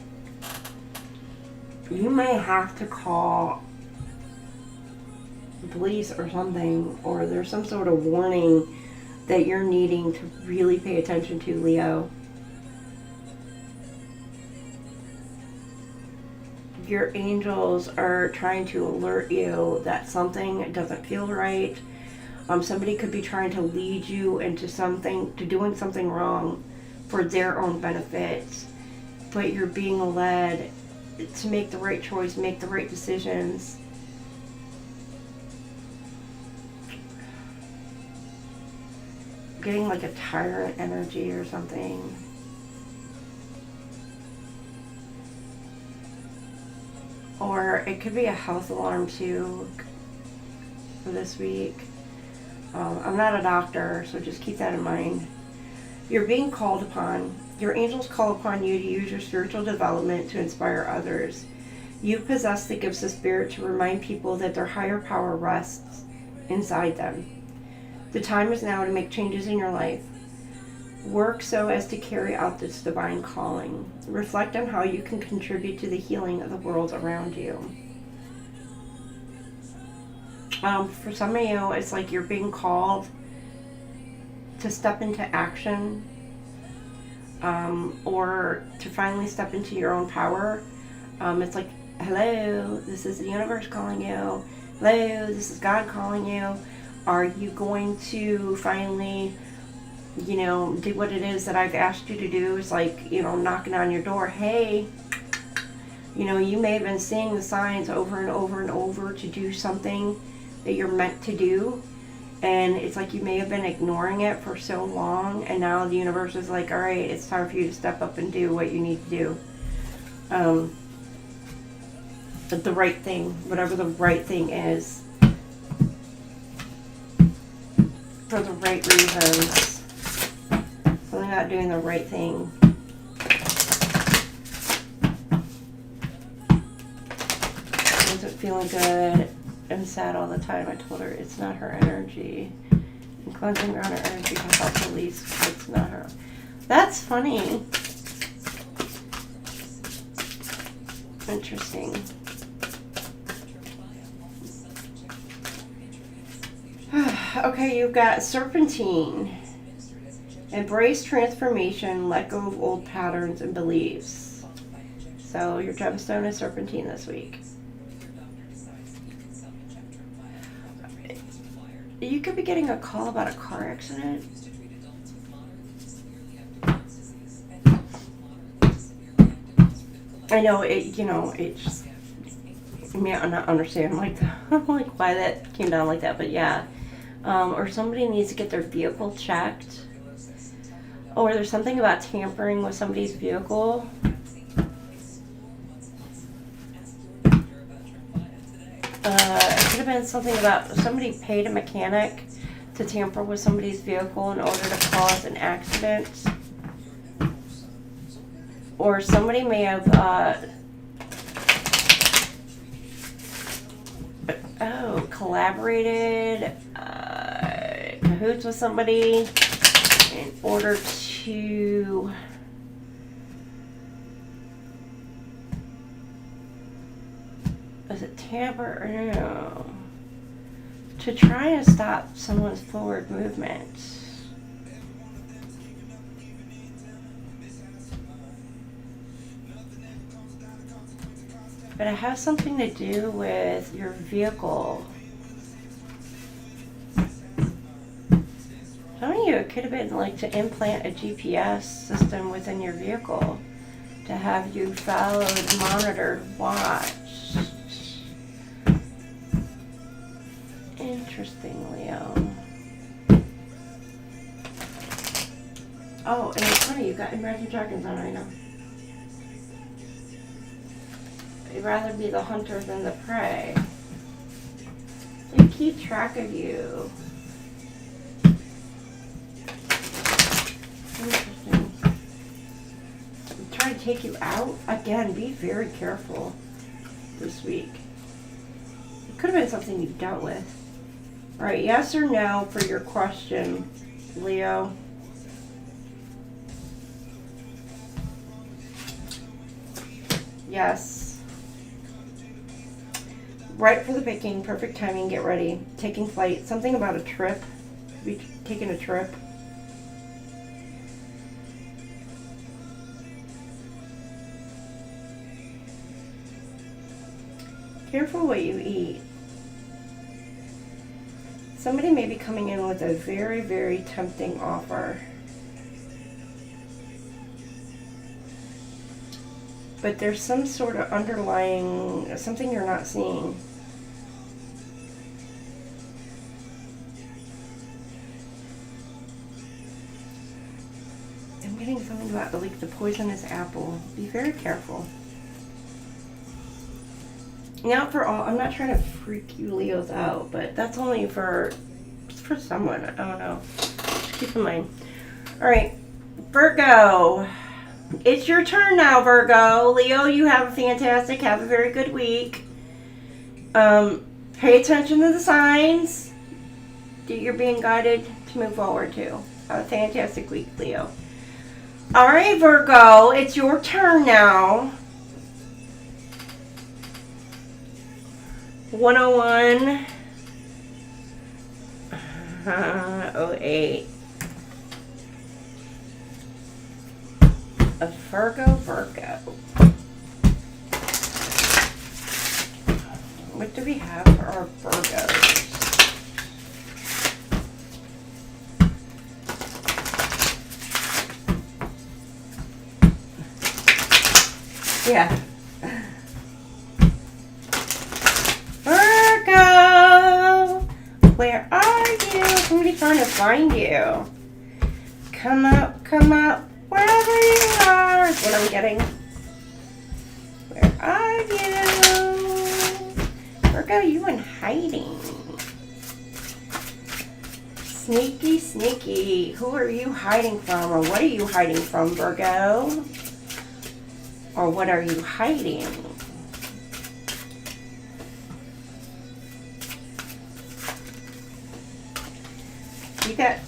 may have to call the police or something, or there's some sort of warning that you're needing to really pay attention to, Leo. Your angels are trying to alert you that something doesn't feel right. Somebody could be trying to lead you into doing something wrong for their own benefit, but you're being led to make the right choice, make the right decisions. Getting like a tyrant energy or something. Or it could be a health alarm too for this week. I'm not a doctor, so just keep that in mind. You're being called upon. Your angels call upon you to use your spiritual development to inspire others. You possess the gifts of spirit to remind people that their higher power rests inside them. The time is now to make changes in your life. Work so as to carry out this divine calling. Reflect on how you can contribute to the healing of the world around you. For some of you, it's like you're being called to step into action, or to finally step into your own power. It's like, hello, this is the universe calling you. Hello, this is God calling you. Are you going to finally, do what it is that I've asked you to do? It's like, knocking on your door. Hey, you may have been seeing the signs over and over and over to do something that you're meant to do. And it's like you may have been ignoring it for so long, and now the universe is like, all right, it's time for you to step up and do what you need to do. But the right thing, whatever the right thing is, for the right reasons. Something about doing the right thing. I wasn't feeling good and sad all the time. I told her it's not her energy. And cleansing around her energy can help release, but it's not her. That's funny. Interesting. Okay, you've got Serpentine. Embrace transformation, let go of old patterns and beliefs. So your gemstone is Serpentine this week. You could be getting a call about a car accident. I know it just, I may not understand like why that came down like that, but yeah. Or somebody needs to get their vehicle checked. Or there's something about tampering with somebody's vehicle. It could have have been something about somebody paid a mechanic to tamper with somebody's vehicle in order to cause an accident. Or somebody may have, collaborated, cahoots with somebody in order to is it tamper or no? To try and stop someone's forward movement. But it has something to do with your vehicle. Some of you, it could have been like to implant a GPS system within your vehicle to have you followed, monitored, watched. Interesting, Leo. Oh, and it's funny, you got Imagine Dragons on right now. You'd rather be the hunter than the prey. They keep track of you. Interesting. Try to take you out. Again, be very careful this week. It could have been something you dealt with. Alright, yes or no for your question, Leo. Yes. Right for the picking, perfect timing, get ready. Taking flight, something about a trip. Be taking a trip. Careful what you eat. Somebody may be coming in with a very, very tempting offer. But there's some sort of underlying, something you're not seeing. I'm getting something about like the poisonous apple. Be very careful. Now for all, I'm not trying to freak you Leos out, but that's only for someone. I don't know. Just keep in mind. All right, Virgo. It's your turn now, Virgo. Leo, you have a very good week. Pay attention to the signs that you're being guided to move forward to. Have a fantastic week, Leo. All right, Virgo, it's your turn now. 101 08 a Virgo. What do we have for our Virgos? Yeah. Virgo! Where are you? Somebody's trying to find you. Come up, wherever you are, is what I'm getting. Where are you? Virgo, you in hiding. Sneaky, sneaky. Who are you hiding from, or what are you hiding from, Virgo? Or what are you hiding? You got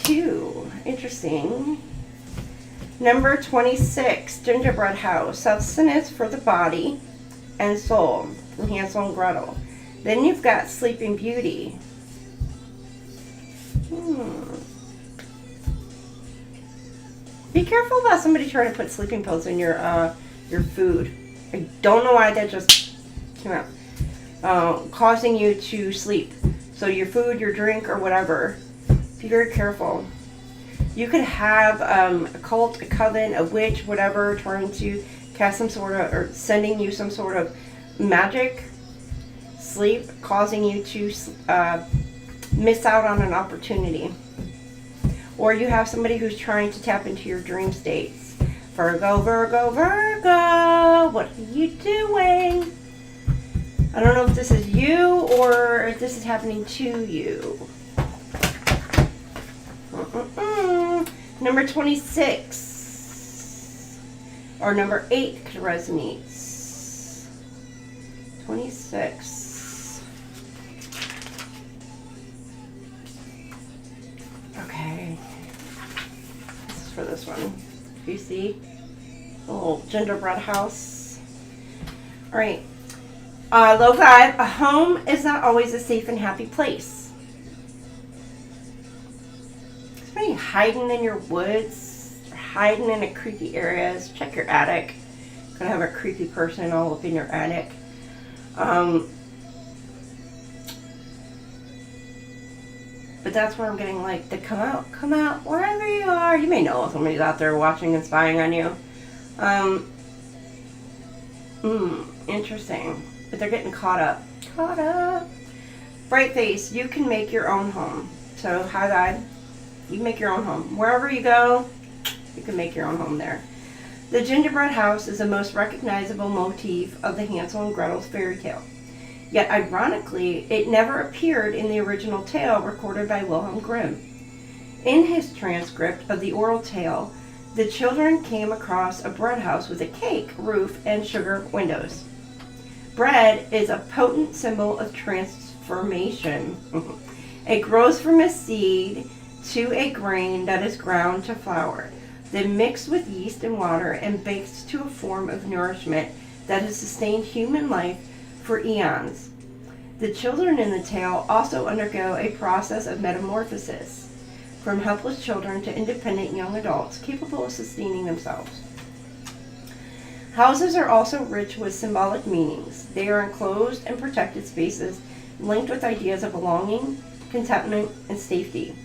two. Interesting. Number 26, Gingerbread House. Substance for the body and soul. From Hansel and Gretel. Then you've got Sleeping Beauty. Be careful about somebody trying to put sleeping pills in your food. I don't know why that just came out. Causing you to sleep. So your food, your drink, or whatever. Be very careful. You could have a cult, a coven, a witch, whatever, trying to cast some sort of, or sending you some sort of magic, sleep, causing you to miss out on an opportunity. Or you have somebody who's trying to tap into your dream states. Virgo, what are you doing? I don't know if this is you or if this is happening to you. Number 26 or number 8 could resonate. 26. Okay. This is for this one. You see? A little gingerbread house. Alright. Low vibe. A home is not always a safe and happy place. Somebody hiding in your woods, or hiding in a creepy areas. Check your attic. Gonna have a creepy person all up in your attic. But that's where I'm getting like to come out, wherever you are. You may know if somebody's out there watching and spying on you. Interesting. But they're getting caught up. Bright face, you can make your own home. So, high vibe, you can make your own home. Wherever you go, you can make your own home there. The gingerbread house is the most recognizable motif of the Hansel and Gretel's fairy tale. Yet, ironically, it never appeared in the original tale recorded by Wilhelm Grimm. In his transcript of the oral tale, the children came across a bread house with a cake roof and sugar windows. Bread is a potent symbol of transformation. It grows from a seed to a grain that is ground to flour, then mixed with yeast and water and baked to a form of nourishment that has sustained human life for eons. The children in the tale also undergo a process of metamorphosis, from helpless children to independent young adults capable of sustaining themselves. Houses are also rich with symbolic meanings. They are enclosed and protected spaces linked with ideas of belonging, contentment, and safety.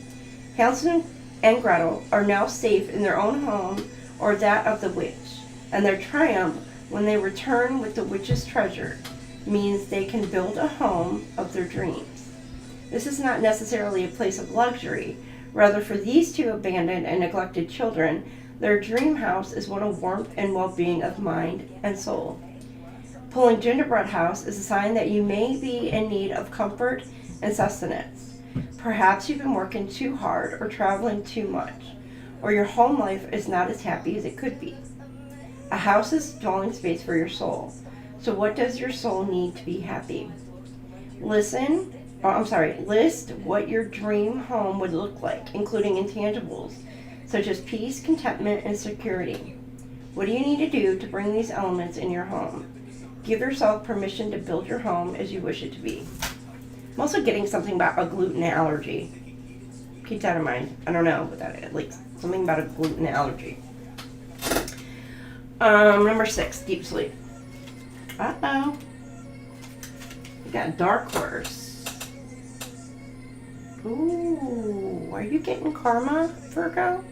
Hansel and Gretel are now safe in their own home or that of the witch, and their triumph when they return with the witch's treasure means they can build a home of their dreams. This is not necessarily a place of luxury. Rather, for these two abandoned and neglected children, their dream house is one of warmth and well-being of mind and soul. Pulling gingerbread house is a sign that you may be in need of comfort and sustenance. Perhaps you've been working too hard or traveling too much, or your home life is not as happy as it could be. A house is dwelling space for your soul. So what does your soul need to be happy? List what your dream home would look like, including intangibles, such as peace, contentment, and security. What do you need to do to bring these elements in your home? Give yourself permission to build your home as you wish it to be. I'm also getting something about a gluten allergy. Keep that in mind. I don't know what that is. Like something about a gluten allergy. Number 6, deep sleep. Uh-oh. We got dark horse. Ooh, are you getting karma, Virgo?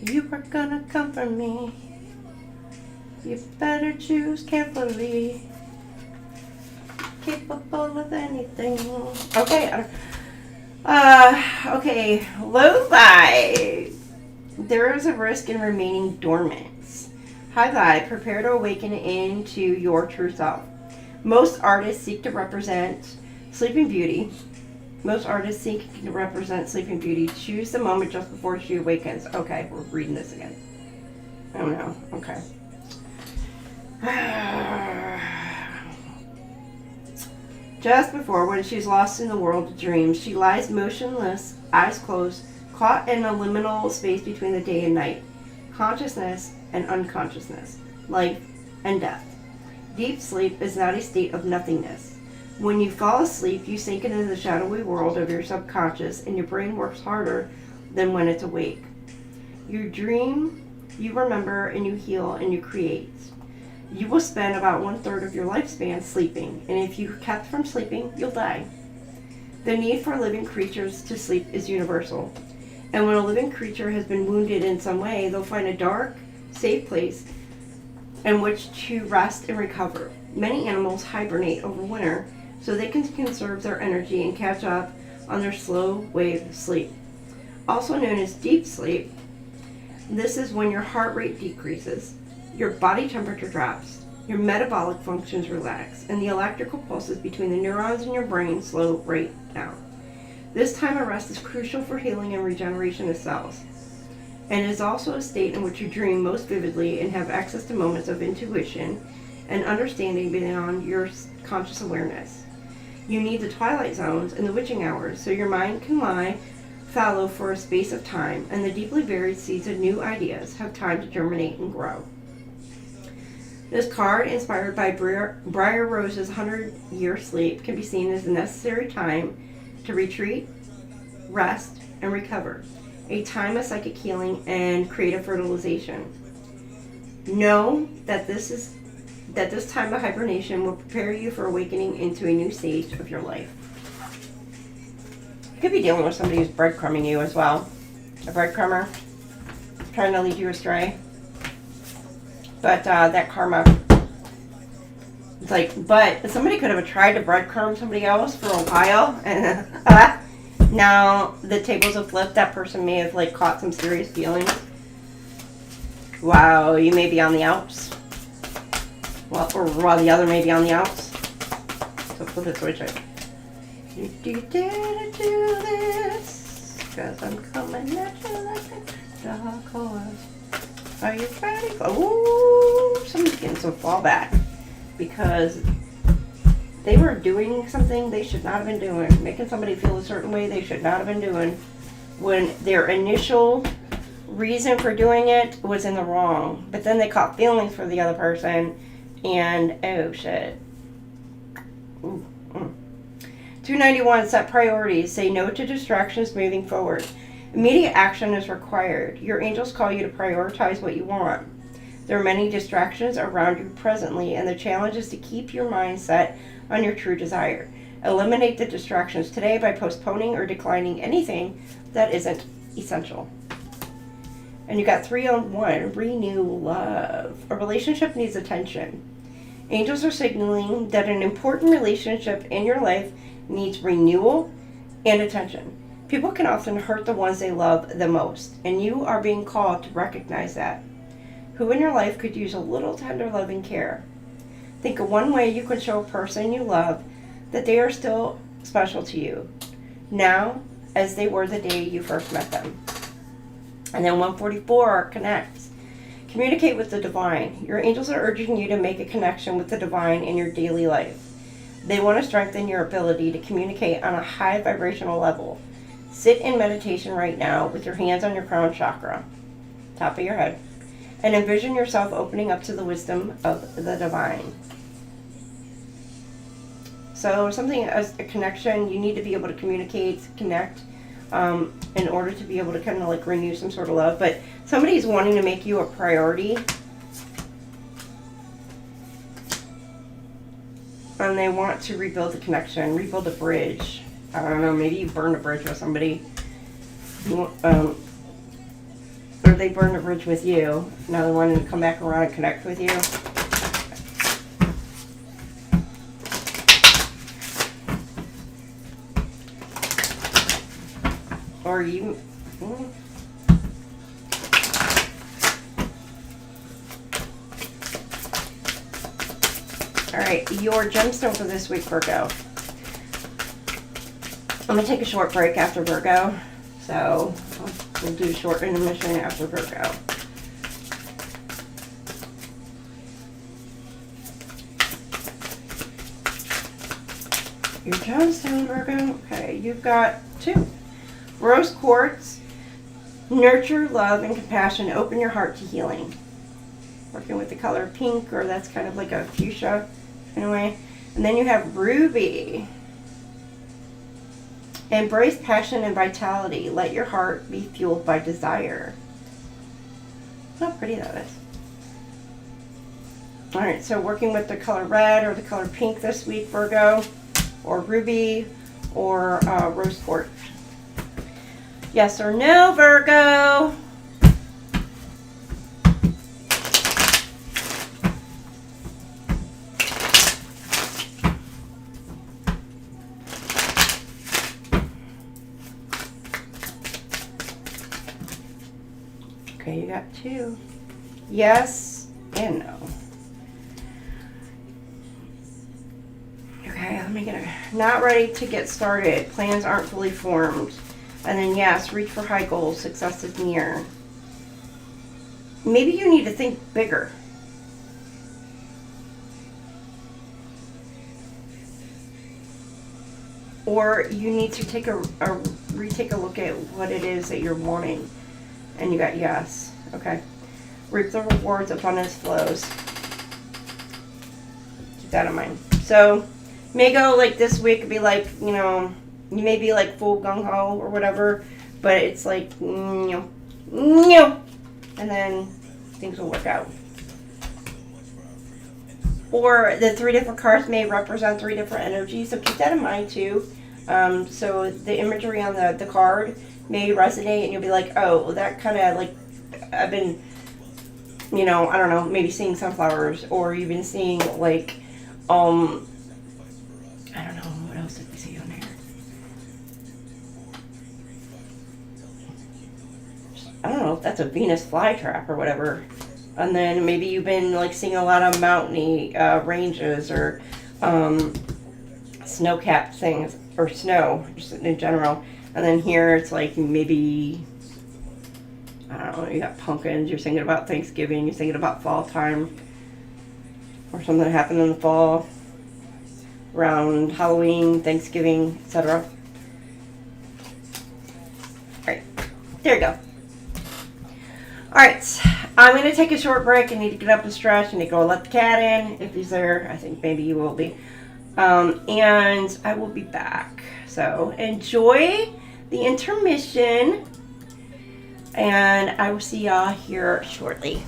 You are gonna come for me. You better choose carefully. Capable of anything. Okay. Okay. Low vibe. There is a risk in remaining dormant. High vibe. Prepare to awaken into your true self. Most artists seek to represent Sleeping Beauty. Choose the moment just before she awakens. Okay, we're reading this again. Oh no. Okay. Just before, when she's lost in the world of dreams, she lies motionless, eyes closed, caught in a liminal space between the day and night, consciousness and unconsciousness, life and death. Deep sleep is not a state of nothingness. When you fall asleep, you sink into the shadowy world of your subconscious, and your brain works harder than when it's awake. You dream, you remember, and you heal, and you create. You will spend about 1/3 of your lifespan sleeping, and if you kept from sleeping, you'll die. The need for living creatures to sleep is universal, and when a living creature has been wounded in some way, they'll find a dark, safe place in which to rest and recover. Many animals hibernate over winter so they can conserve their energy and catch up on their slow wave of sleep. Also known as deep sleep, This is when your heart rate decreases, your body temperature drops, your metabolic functions relax, and the electrical pulses between the neurons in your brain slow right down. This time of rest is crucial for healing and regeneration of cells, and is also a state in which you dream most vividly and have access to moments of intuition and understanding beyond your conscious awareness. You need the twilight zones and the witching hours so your mind can lie fallow for a space of time, and the deeply buried seeds of new ideas have time to germinate and grow. This card, inspired by Briar Rose's 100-year sleep, can be seen as the necessary time to retreat, rest, and recover. A time of psychic healing and creative fertilization. Know that this time of hibernation will prepare you for awakening into a new stage of your life. You could be dealing with somebody who's breadcrumbing you as well. A breadcrumber, trying to lead you astray. But that karma, it's like, but somebody could have tried to breadcrumb somebody else for a while, and now the tables have flipped. That person may have like caught some serious feelings. Wow, you may be on the outs. Well, or while the other may be on the outs. So flip it, switch it. You dare to do this, 'cause I'm coming at you like a dark horse. Are you ready for... Ooh, somebody's getting some fallback. Because they were doing something they should not have been doing. Making somebody feel a certain way they should not have been doing. When their initial reason for doing it was in the wrong. But then they caught feelings for the other person. And, oh shit. Ooh. 291, set priorities. Say no to distractions moving forward. Immediate action is required. Your angels call you to prioritize what you want. There are many distractions around you presently, and the challenge is to keep your mind set on your true desire. Eliminate the distractions today by postponing or declining anything that isn't essential. And you got 301, renew love. A relationship needs attention. Angels are signaling that an important relationship in your life needs renewal and attention. People can often hurt the ones they love the most, and you are being called to recognize that. Who in your life could use a little tender loving care? Think of one way you can show a person you love that they are still special to you, now as they were the day you first met them. And then 144, connects. Communicate with the divine. Your angels are urging you to make a connection with the divine in your daily life. They want to strengthen your ability to communicate on a high vibrational level. Sit in meditation right now with your hands on your crown chakra, top of your head, and envision yourself opening up to the wisdom of the divine. So something as a connection, you need to be able to communicate, connect, in order to be able to kind of like renew some sort of love. But somebody's wanting to make you a priority. And they want to rebuild the connection, rebuild a bridge. I don't know, maybe you burned a bridge with somebody. Or they burned a bridge with you. Now they want to come back around and connect with you. Or you... Alright, your gemstone for this week, Virgo. I'm going to take a short break after Virgo. So, we'll do a short intermission after Virgo. Your gemstone, Virgo. Okay, you've got 2. Rose quartz. Nurture, love, and compassion. Open your heart to healing. Working with the color pink, or that's kind of like a fuchsia in a way. And then you have ruby. Embrace passion and vitality. Let your heart be fueled by desire. Look how pretty that is. Alright, so working with the color red or the color pink this week, Virgo, or ruby, or rose quartz. Yes or no, Virgo? Okay, Okay, you got 2. Yes and no. Okay, let me get it. Not ready to get started. Plans aren't fully formed. And then yes, reach for high goals. Success is near. Maybe you need to think bigger. Or you need to take retake a look at what it is that you're wanting. And you got yes. Okay. Reap the rewards, abundance flows. Keep that in mind. So, may go like this week, be like, you know, you may be like full gung-ho or whatever, but it's like, and then things will work out. Or the 3 different cards may represent 3 different energies, so keep that in mind too. So the imagery on the card may resonate, and you'll be like, oh, that kind of like, I've been, you know, I don't know, maybe seeing sunflowers, or you've been seeing like, I don't know, what else did we see on there? I don't know if that's a Venus flytrap or whatever. And then maybe you've been like seeing a lot of mountainy ranges or snow-capped things, or snow, just in general. And then here it's like maybe, I don't know, you got pumpkins, you're thinking about Thanksgiving, you're thinking about fall time, or something that happened in the fall, around Halloween, Thanksgiving, etc. Alright, there you go. Alright, I'm going to take a short break. I need to get up and stretch. I need to go let the cat in. If he's there, I think maybe he will be. And I will be back. So enjoy the intermission. And I will see y'all here shortly.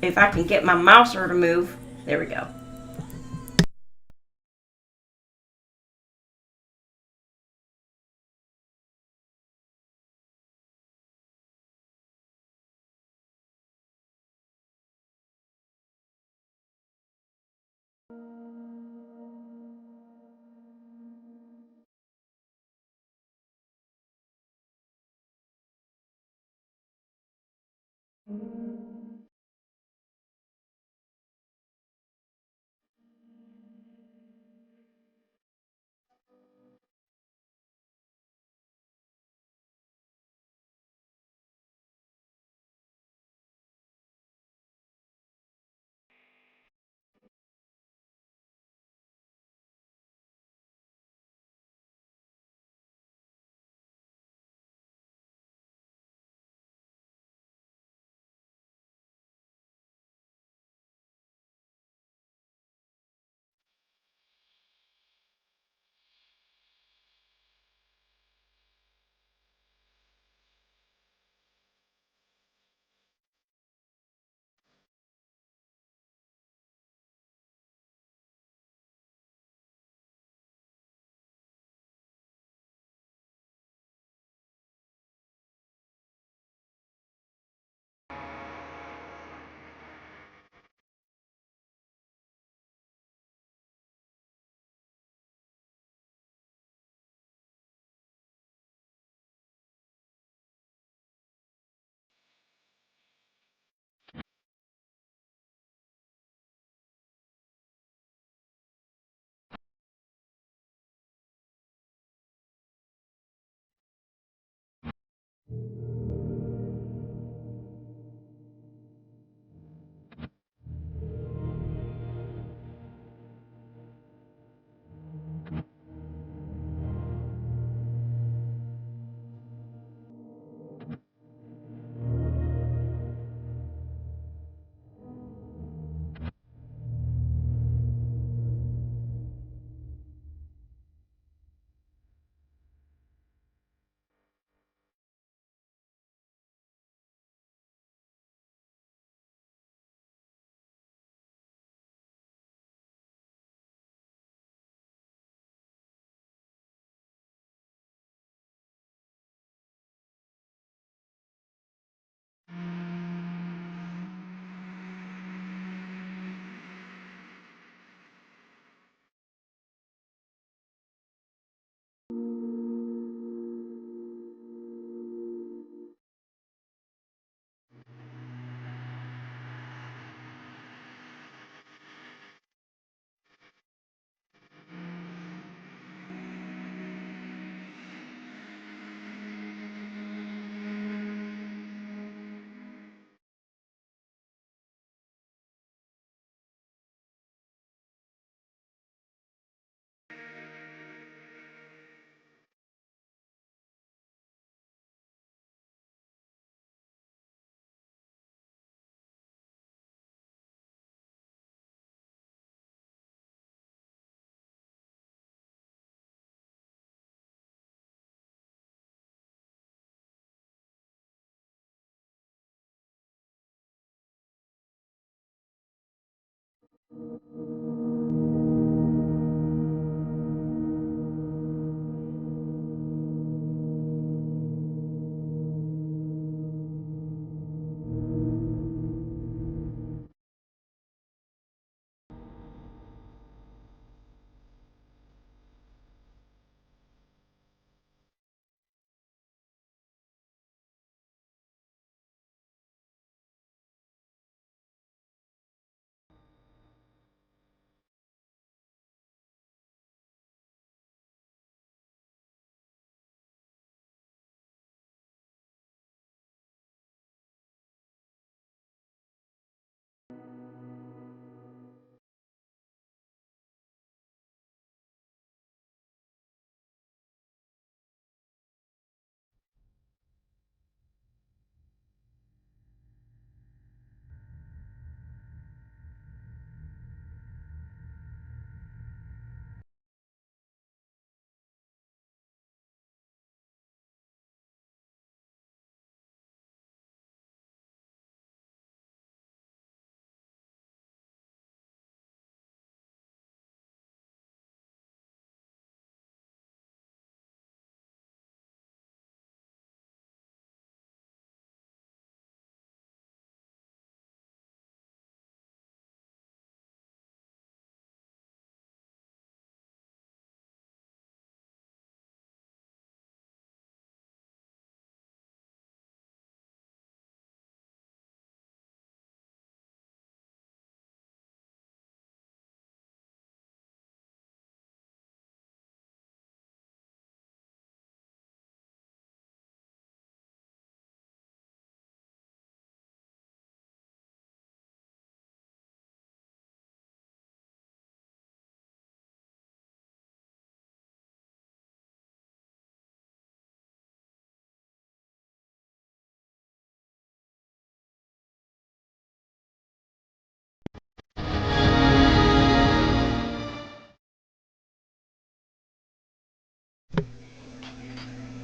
If I can get my mouser to move. There we go.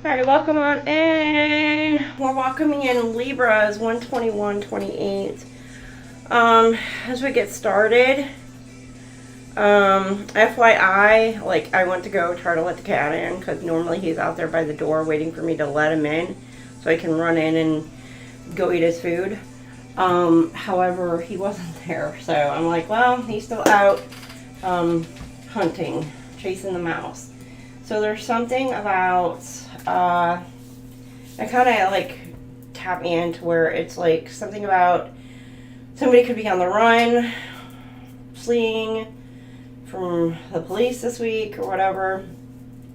Alright, welcome on in. We're welcoming in Libras 121-28. As we get started, FYI, like, I went to go try to let the cat in because normally he's out there by the door waiting for me to let him in so I can run in and go eat his food. However, he wasn't there, so I'm like, well, he's still out hunting, chasing the mouse. So there's something about I kind of like tap into where it's like something about somebody could be on the run, fleeing from the police this week or whatever.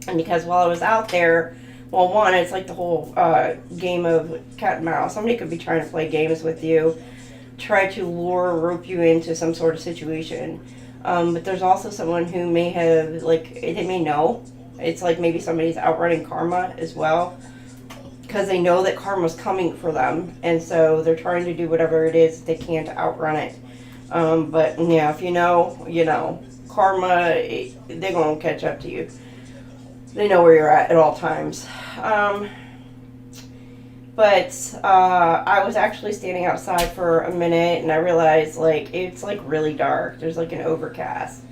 And because while I was out there, well, one, it's like the whole game of cat and mouse. Somebody could be trying to play games with you, try to lure or rope you into some sort of situation. But there's also someone who may have, like, they may know. It's like maybe somebody's outrunning karma as well, because they know that karma's coming for them, and so they're trying to do whatever it is they can to outrun it. But yeah, if you know, you know. Karma, they're going to catch up to you. They know where you're at all times. But I was actually standing outside for a minute, and I realized, like, it's like really dark. There's like an overcast.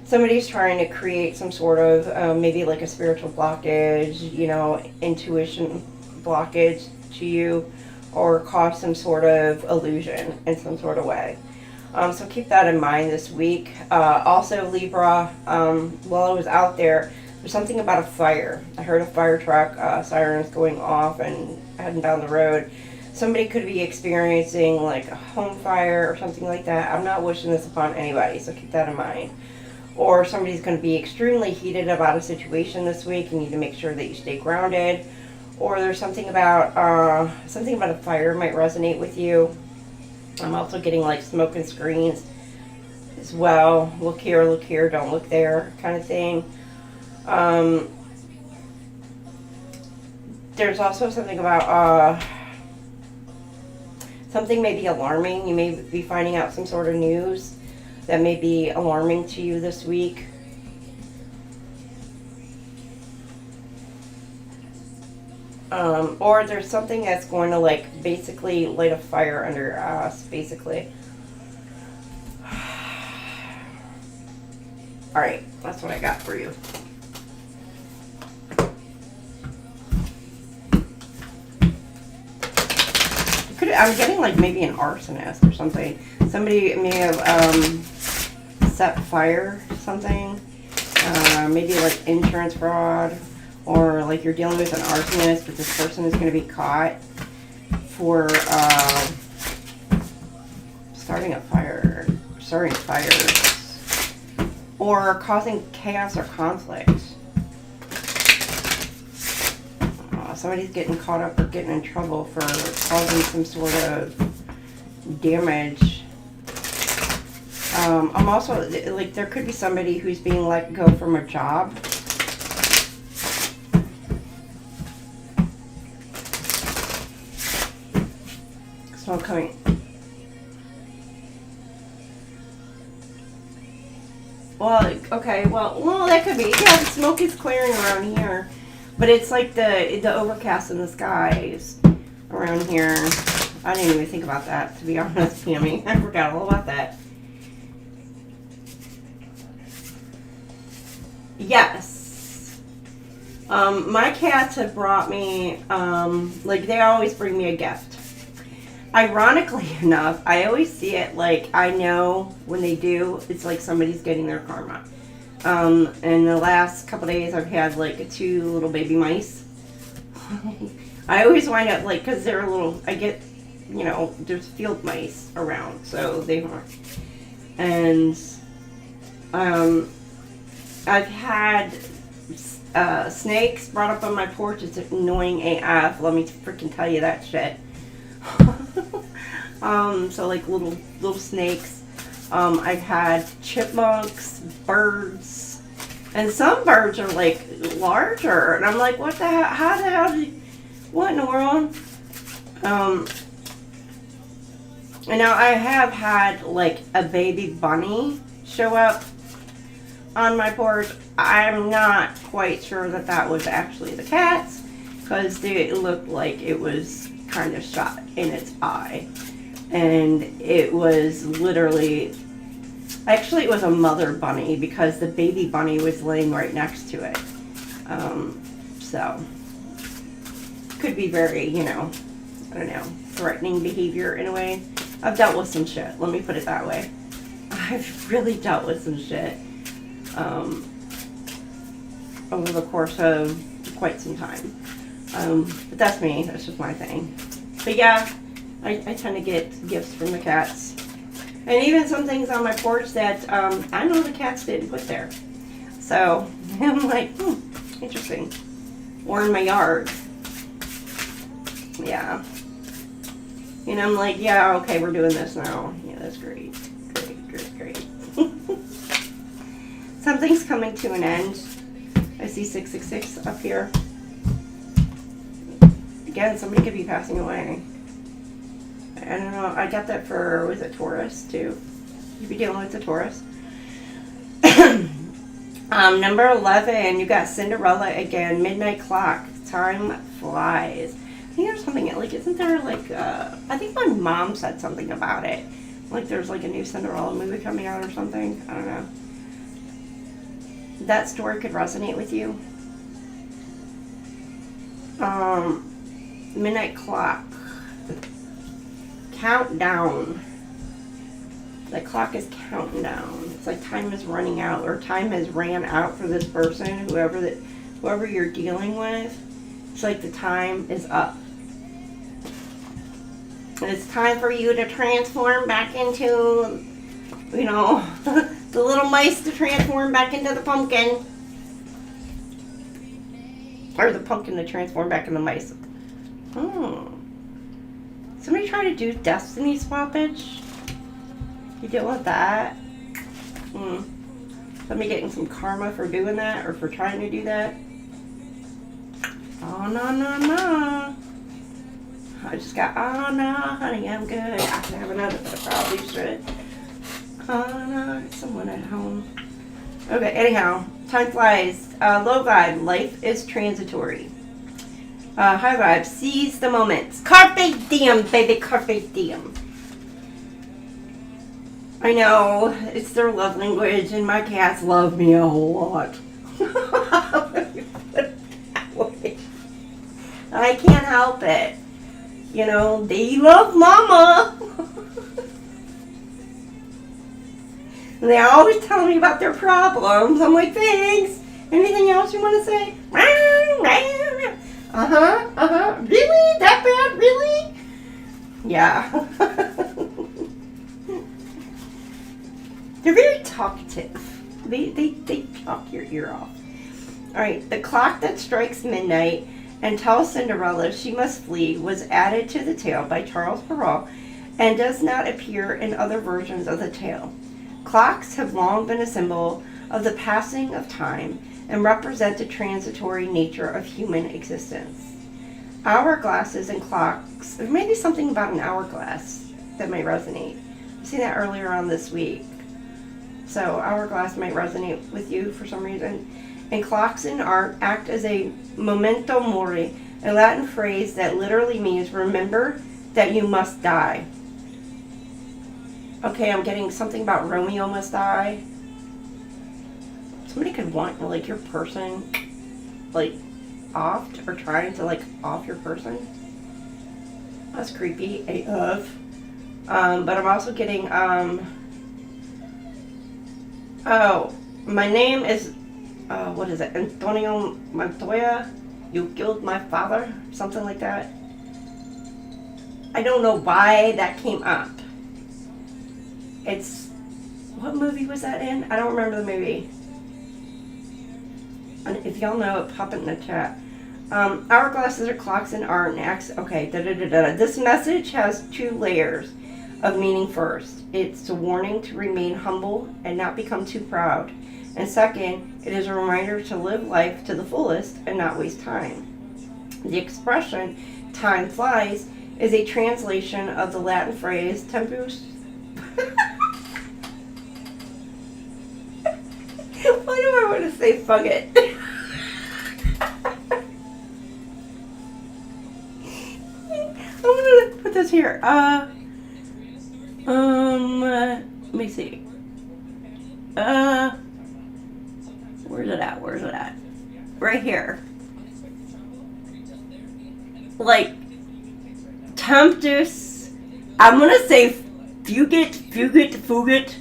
Somebody's trying to create some sort of maybe like a spiritual blockage, you know, intuition blockage to you, or cause some sort of illusion in some sort of way. So keep that in mind this week. Also, Libra, while I was out there, there's something about a fire. I heard a fire truck sirens going off and heading down the road. Somebody could be experiencing like a home fire or something like that. I'm not wishing this upon anybody, so keep that in mind. Or somebody's going to be extremely heated about a situation this week. You need to make sure that you stay grounded. Or there's something about a fire might resonate with you. I'm also getting like smoke and screens as well. Look here, don't look there kind of thing. There's also something about something may be alarming. You may be finding out some sort of news that may be alarming to you this week. Or there's something that's going to like basically light a fire under your ass, basically. Alright, that's what I got for you. I'm getting like maybe an arsonist or something. Somebody may have set fire to something. Maybe like insurance fraud, or like you're dealing with an arsonist, but this person is going to be caught for starting fires, or causing chaos or conflict. Somebody's getting caught up or getting in trouble for causing some sort of damage. I'm also, like, there could be somebody who's being let go from a job. So I'm coming. Well, okay, well, that could be. Yeah, the smoke is clearing around here. But it's like the overcast in the skies around here. I didn't even think about that, to be honest, Tammy. I forgot all about that. Yes. My cats have brought me, like, they always bring me a gift. Ironically enough, I always see it like, I know when they do, it's like somebody's getting their karma. In the last couple days, I've had like 2 little baby mice. I always wind up like, because they're little, I get, you know, there's field mice around, so they aren't. And I've had snakes brought up on my porch. It's annoying AF. Let me freaking tell you that shit. So like little snakes. I've had chipmunks, birds, and some birds are like larger, and I'm like, what the hell? How the hell did you, what in the world? And now I have had like a baby bunny show up on my porch. I'm not quite sure that that was actually the cat's, because it looked like it was kind of shot in its eye. And it was literally, actually it was a mother bunny, because the baby bunny was laying right next to it. So, could be very, you know, I don't know, threatening behavior in a way. I've dealt with some shit, let me put it that way. I've really dealt with some shit over the course of quite some time. But that's me, that's just my thing. But yeah, I tend to get gifts from the cats. And even some things on my porch that I know the cats didn't put there. So I'm like, interesting. Or in my yard. Yeah. And I'm like, yeah, okay, we're doing this now. Yeah, that's great. Great. Something's coming to an end. I see 666 up here. Again, somebody could be passing away. I don't know. I got that for, was it Taurus too? You'd be dealing with the Taurus. Number 11, you got Cinderella again. Midnight Clock. Time flies. I think there's something, like, isn't there like, I think my mom said something about it. Like there's like a new Cinderella movie coming out or something. I don't know. That story could resonate with you. Midnight Clock. Countdown. The clock is counting down. It's like time is running out, or time has ran out for this person, whoever you're dealing with. It's like the time is up. And it's time for you to transform back into, you know, the little mice to transform back into the pumpkin. Or the pumpkin to transform back into mice. Somebody trying to do destiny swappage? You deal with that? Somebody getting some karma for doing that, or for trying to do that? Oh, no. I just got, oh no, honey, I'm good. I can have another, but I probably should. Oh no, it's someone at home. Okay, anyhow, time flies. Low vibe, life is transitory. High vibe, seize the moment. Carpe diem, baby, carpe diem. I know, it's their love language, and my cats love me a whole lot. Let me put it that way. I can't help it. You know, they love mama. And they always tell me about their problems. I'm like, thanks. Anything else you want to say? Really? That bad? Really? Yeah. They're very talkative. They talk your ear off. Alright, the clock that strikes midnight and tells Cinderella she must flee was added to the tale by Charles Perrault and does not appear in other versions of the tale. Clocks have long been a symbol of the passing of time and represent the transitory nature of human existence. Hourglasses and clocks, there may be something about an hourglass that might resonate. I've seen that earlier on this week. So hourglass might resonate with you for some reason. And clocks in art act as a memento mori, a Latin phrase that literally means remember that you must die. Okay, I'm getting something about Romeo must die. Somebody could want, like, your person, like, offed or trying to, like, off your person. That's creepy, AF. But I'm also getting, oh, my name is, what is it? Antonio Montoya. You killed my father? Something like that. I don't know why that came up. It's, what movie was that in? I don't remember the movie. And if y'all know it, pop it in the chat. Hourglasses are clocks in art and acts. Okay, This message has 2 layers of meaning. First, it's a warning to remain humble and not become too proud. And second, it is a reminder to live life to the fullest and not waste time. The expression, time flies, is a translation of the Latin phrase tempus. Why do I want to say fuck it? I'm gonna put this here. Let me see. Where's it at? Where's it at? Right here. Like, temptus. I'm gonna say fugit,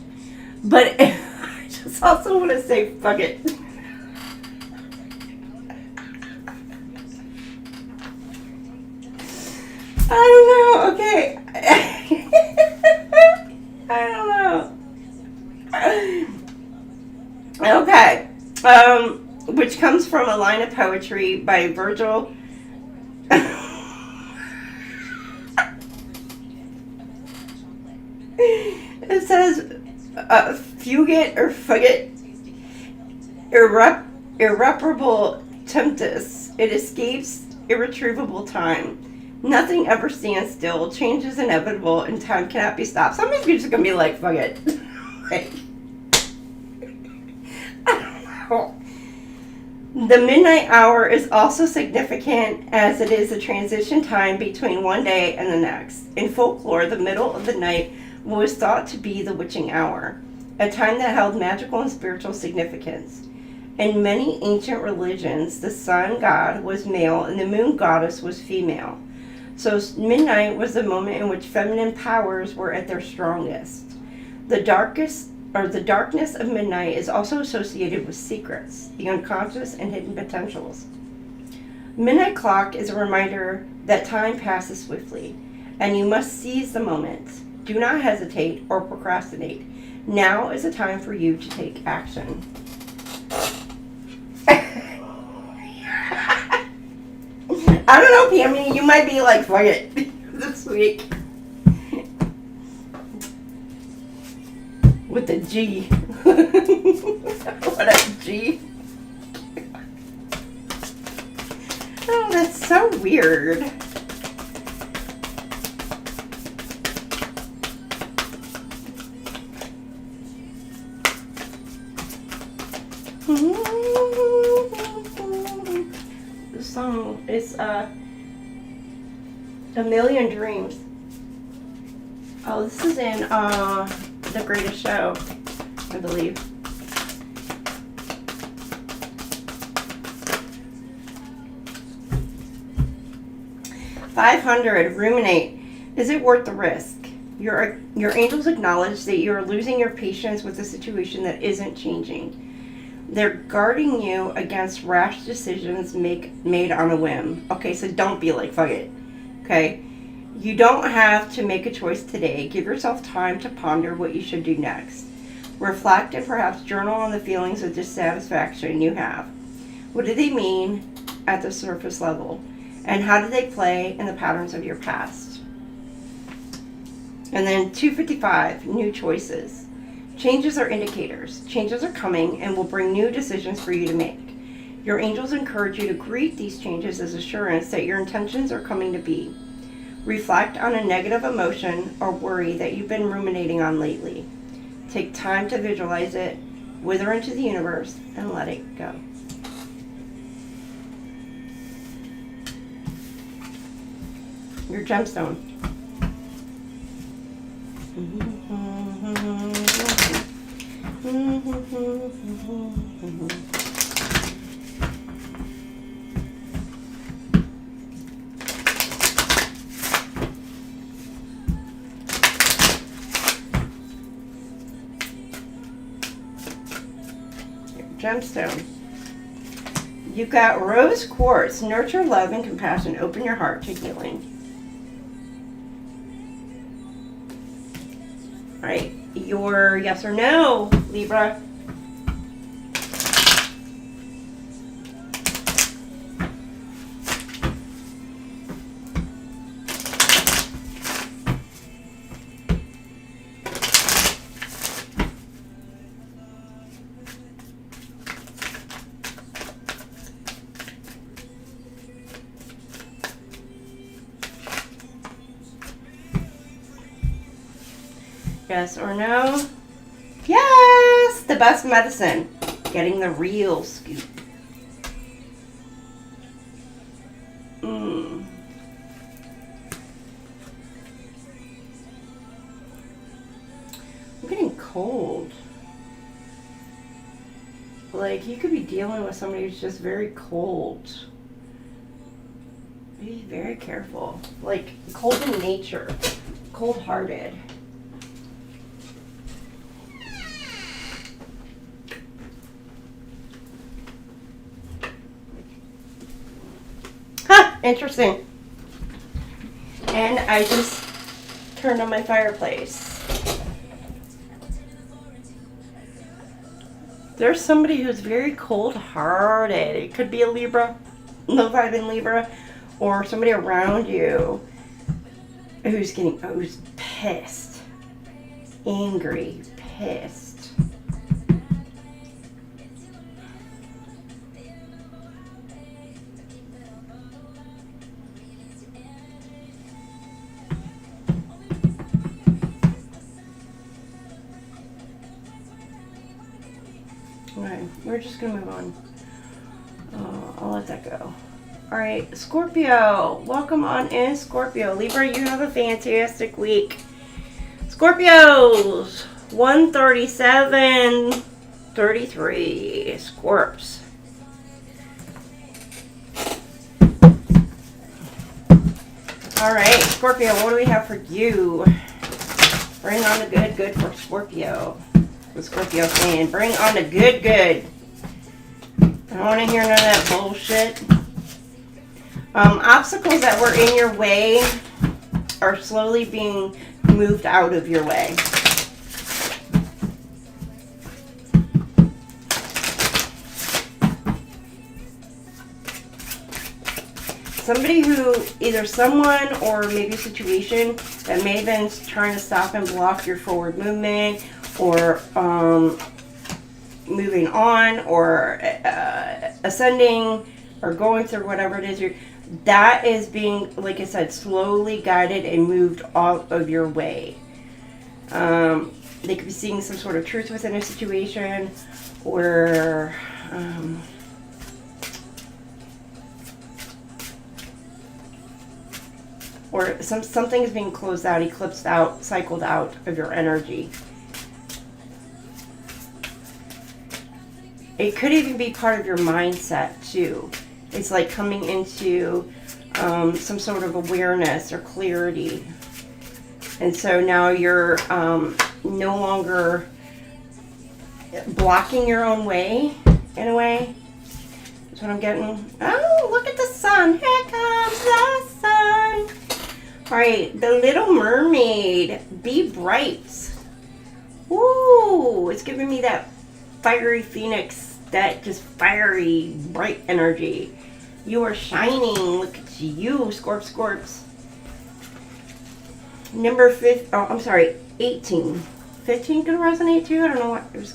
but I just also want to say fuck it. I don't know. Okay. I don't know. Okay. Which comes from a line of poetry by Virgil. It says, fugit or fugit, irreparable temptus. It escapes irretrievable time. Nothing ever stands still. Change is inevitable, and time cannot be stopped. Some of you just gonna be like, fuck it. Like, I don't know. The midnight hour is also significant as it is a transition time between one day and the next. In folklore, the middle of the night was thought to be the witching hour, a time that held magical and spiritual significance. In many ancient religions, the sun god was male and the moon goddess was female. So midnight was the moment in which feminine powers were at their strongest. The darkness of midnight is also associated with secrets, the unconscious, and hidden potentials. Midnight clock is a reminder that time passes swiftly, and you must seize the moment. Do not hesitate or procrastinate. Now is the time for you to take action. I don't know, Pammy, you might be like, fuck it, this week. With the G. What a G. Oh, that's so weird. This song is A Million Dreams. Oh, this is in The Greatest Show, I believe. $500, ruminate. Is it worth the risk? Your angels acknowledge that you're losing your patience with a situation that isn't changing. They're guarding you against rash decisions made on a whim. Okay, so don't be like, fuck it. Okay? You don't have to make a choice today. Give yourself time to ponder what you should do next. Reflect and perhaps journal on the feelings of dissatisfaction you have. What do they mean at the surface level? And how do they play in the patterns of your past? And then 255, new choices. Changes are indicators. Changes are coming and will bring new decisions for you to make. Your angels encourage you to greet these changes as assurance that your intentions are coming to be. Reflect on a negative emotion or worry that you've been ruminating on lately. Take time to visualize it, wither into the universe, and let it go. Your gemstone. Gemstone. You've got rose quartz. Nurture, love, and compassion. Open your heart to healing. All right, your yes or no, Libra. Yes or no? Yes! The best medicine. Getting the real scoop. I'm getting cold. Like, you could be dealing with somebody who's just very cold. Be very careful. Like, cold in nature. Cold-hearted. Interesting. And I just turned on my fireplace. There's somebody who's very cold-hearted. It could be a Libra, low vibe in Libra, or somebody around you who's pissed, angry, pissed. Alright, we're just going to move on. I'll let that go. Alright, Scorpio. Welcome on in, Scorpio. Libra, you have a fantastic week. Scorpios. 137.33. Scorps. Alright, Scorpio, what do we have for you? Bring on the good for Scorpio. What Scorpio saying? Bring on the good. I don't want to hear none of that bullshit. Obstacles that were in your way are slowly being moved out of your way. Someone or maybe a situation that may have been trying to stop and block your forward movement, or moving on, or ascending, or going through whatever it is that is being, like I said, slowly guided and moved out of your way. They could be seeing some sort of truth within a situation, or something is being closed out, eclipsed out, cycled out of your energy. it could even be part of your mindset too. It's like coming into some sort of awareness or clarity. And so now you're no longer blocking your own way, in a way. That's what I'm getting. Oh, look at the sun. Here comes the sun. All right, the Little Mermaid. Be bright. Ooh, it's giving me that fiery phoenix, that just fiery, bright energy. You are shining. Look at you, Scorps. Number 18. 15 gonna resonate too? I don't know what, it was,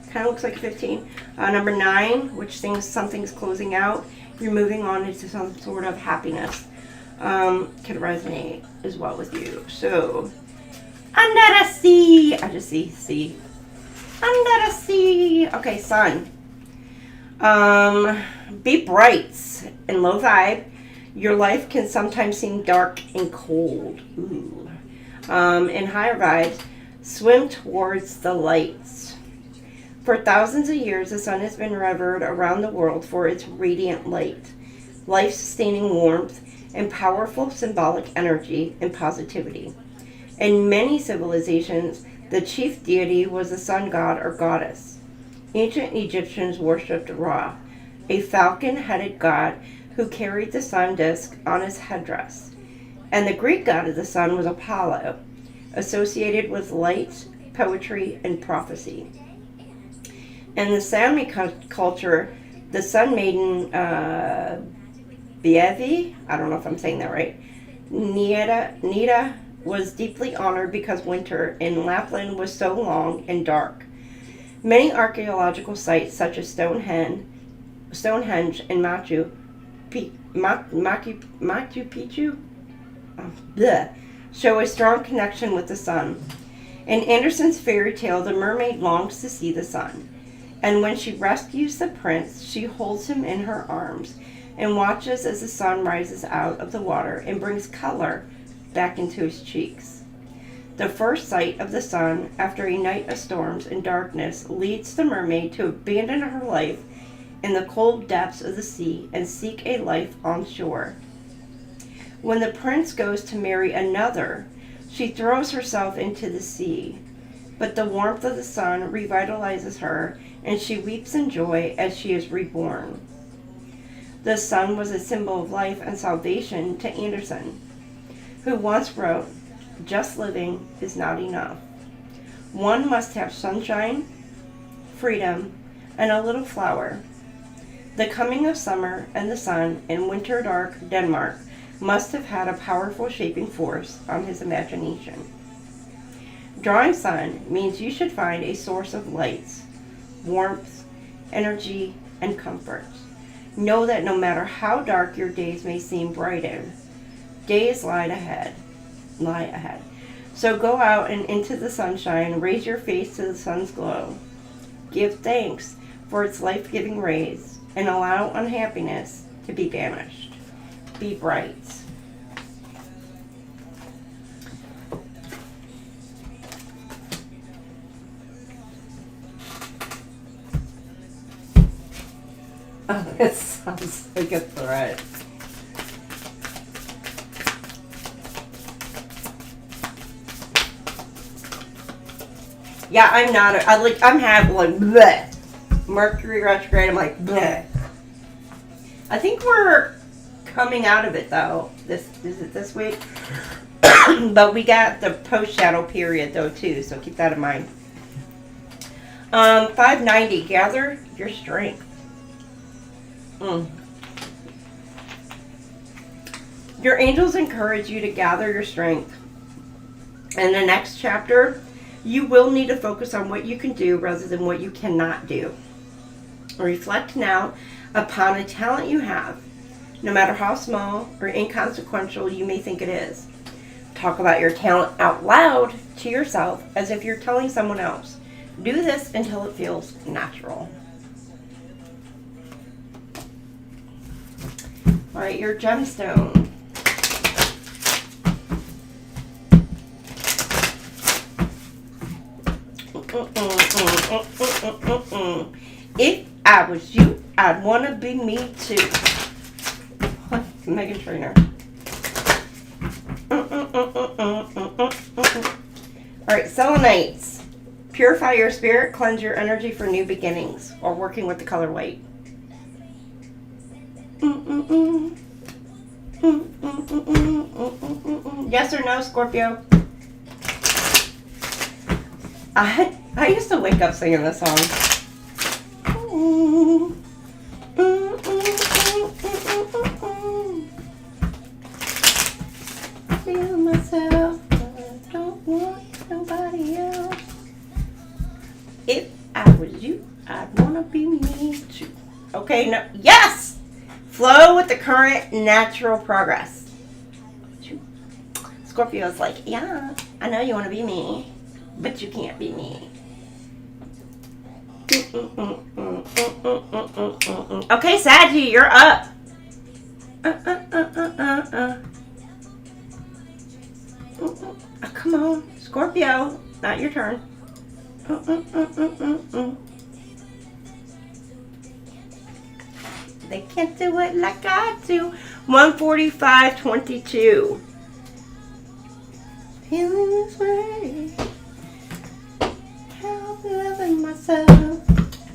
kind of looks like 15. Number 9, which something's closing out. You're moving on into some sort of happiness. Could resonate as well with you. So, under the sea. I just see sea. Under the sea. Okay, sun. Be bright and low vibe. Your life can sometimes seem dark and cold. Ooh. In higher vibes, swim towards the lights. For thousands of years, the sun has been revered around the world for its radiant light, life-sustaining warmth, and powerful symbolic energy and positivity. In many civilizations, the chief deity was the sun god or goddess. Ancient Egyptians worshipped Ra, a falcon-headed god who carried the sun disk on his headdress. And the Greek god of the sun was Apollo, associated with light, poetry, and prophecy. In the Sami culture, the sun maiden Bievi, I don't know if I'm saying that right, Nida was deeply honored because winter in Lapland was so long and dark. Many archaeological sites such as Stonehenge and Machu Picchu show a strong connection with the sun. In Andersen's fairy tale, the mermaid longs to see the sun, and when she rescues the prince, she holds him in her arms and watches as the sun rises out of the water and brings color back into his cheeks. The first sight of the sun after a night of storms and darkness leads the mermaid to abandon her life in the cold depths of the sea and seek a life on shore. When the prince goes to marry another, she throws herself into the sea, but the warmth of the sun revitalizes her, and she weeps in joy as she is reborn. The sun was a symbol of life and salvation to Andersen, who once wrote, "Just living is not enough. One must have sunshine, freedom, and a little flower." The coming of summer and the sun in winter dark Denmark must have had a powerful shaping force on his imagination. Drawing sun means you should find a source of lights, warmth, energy, and comfort. Know that no matter how dark your days may seem brighten, days lie ahead. So go out and into the sunshine, raise your face to the sun's glow. Give thanks for its life-giving rays, and allow unhappiness to be banished. Be bright. Oh, it sounds like a threat. Yeah, I'm not. I'm having like bleh. Mercury retrograde. I'm like bleh. I think we're coming out of it though. Is it this week? But we got the post shadow period though too, so keep that in mind. 590. Gather your strength. Your angels encourage you to gather your strength. In the next chapter, you will need to focus on what you can do rather than what you cannot do. Reflect now upon a talent you have, no matter how small or inconsequential you may think it is. Talk about your talent out loud to yourself as if you're telling someone else. Do this until it feels natural. All right, your gemstone. If I was you, I'd want to be me too. Megan Trainor. Alright, Selenites. Purify your spirit, cleanse your energy for new beginnings, or working with the color white. Yes or no, Scorpio? I used to wake up singing this song. Feel myself, I don't want nobody else. If I was you, I'd want to be me too. Okay, no, yes! Flow with the current natural progress. Scorpio's like, yeah, I know you want to be me, but you can't be me. Okay, Saggy, you're up. Come on, Scorpio, not your turn. They can't do it like I do. 145.22. Feeling this way. I'm loving myself.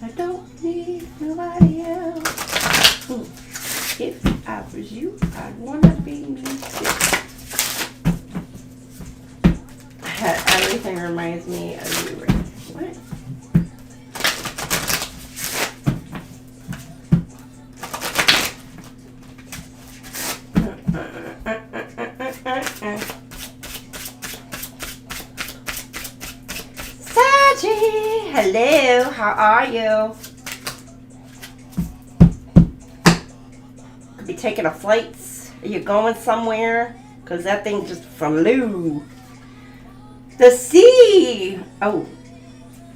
I don't need nobody else. If I was you, I'd want to be me too. Everything reminds me of you, right? What? Sachi, hello, how are you? Could be taking a flight. Are you going somewhere? Because that thing just flew. The sea. Oh,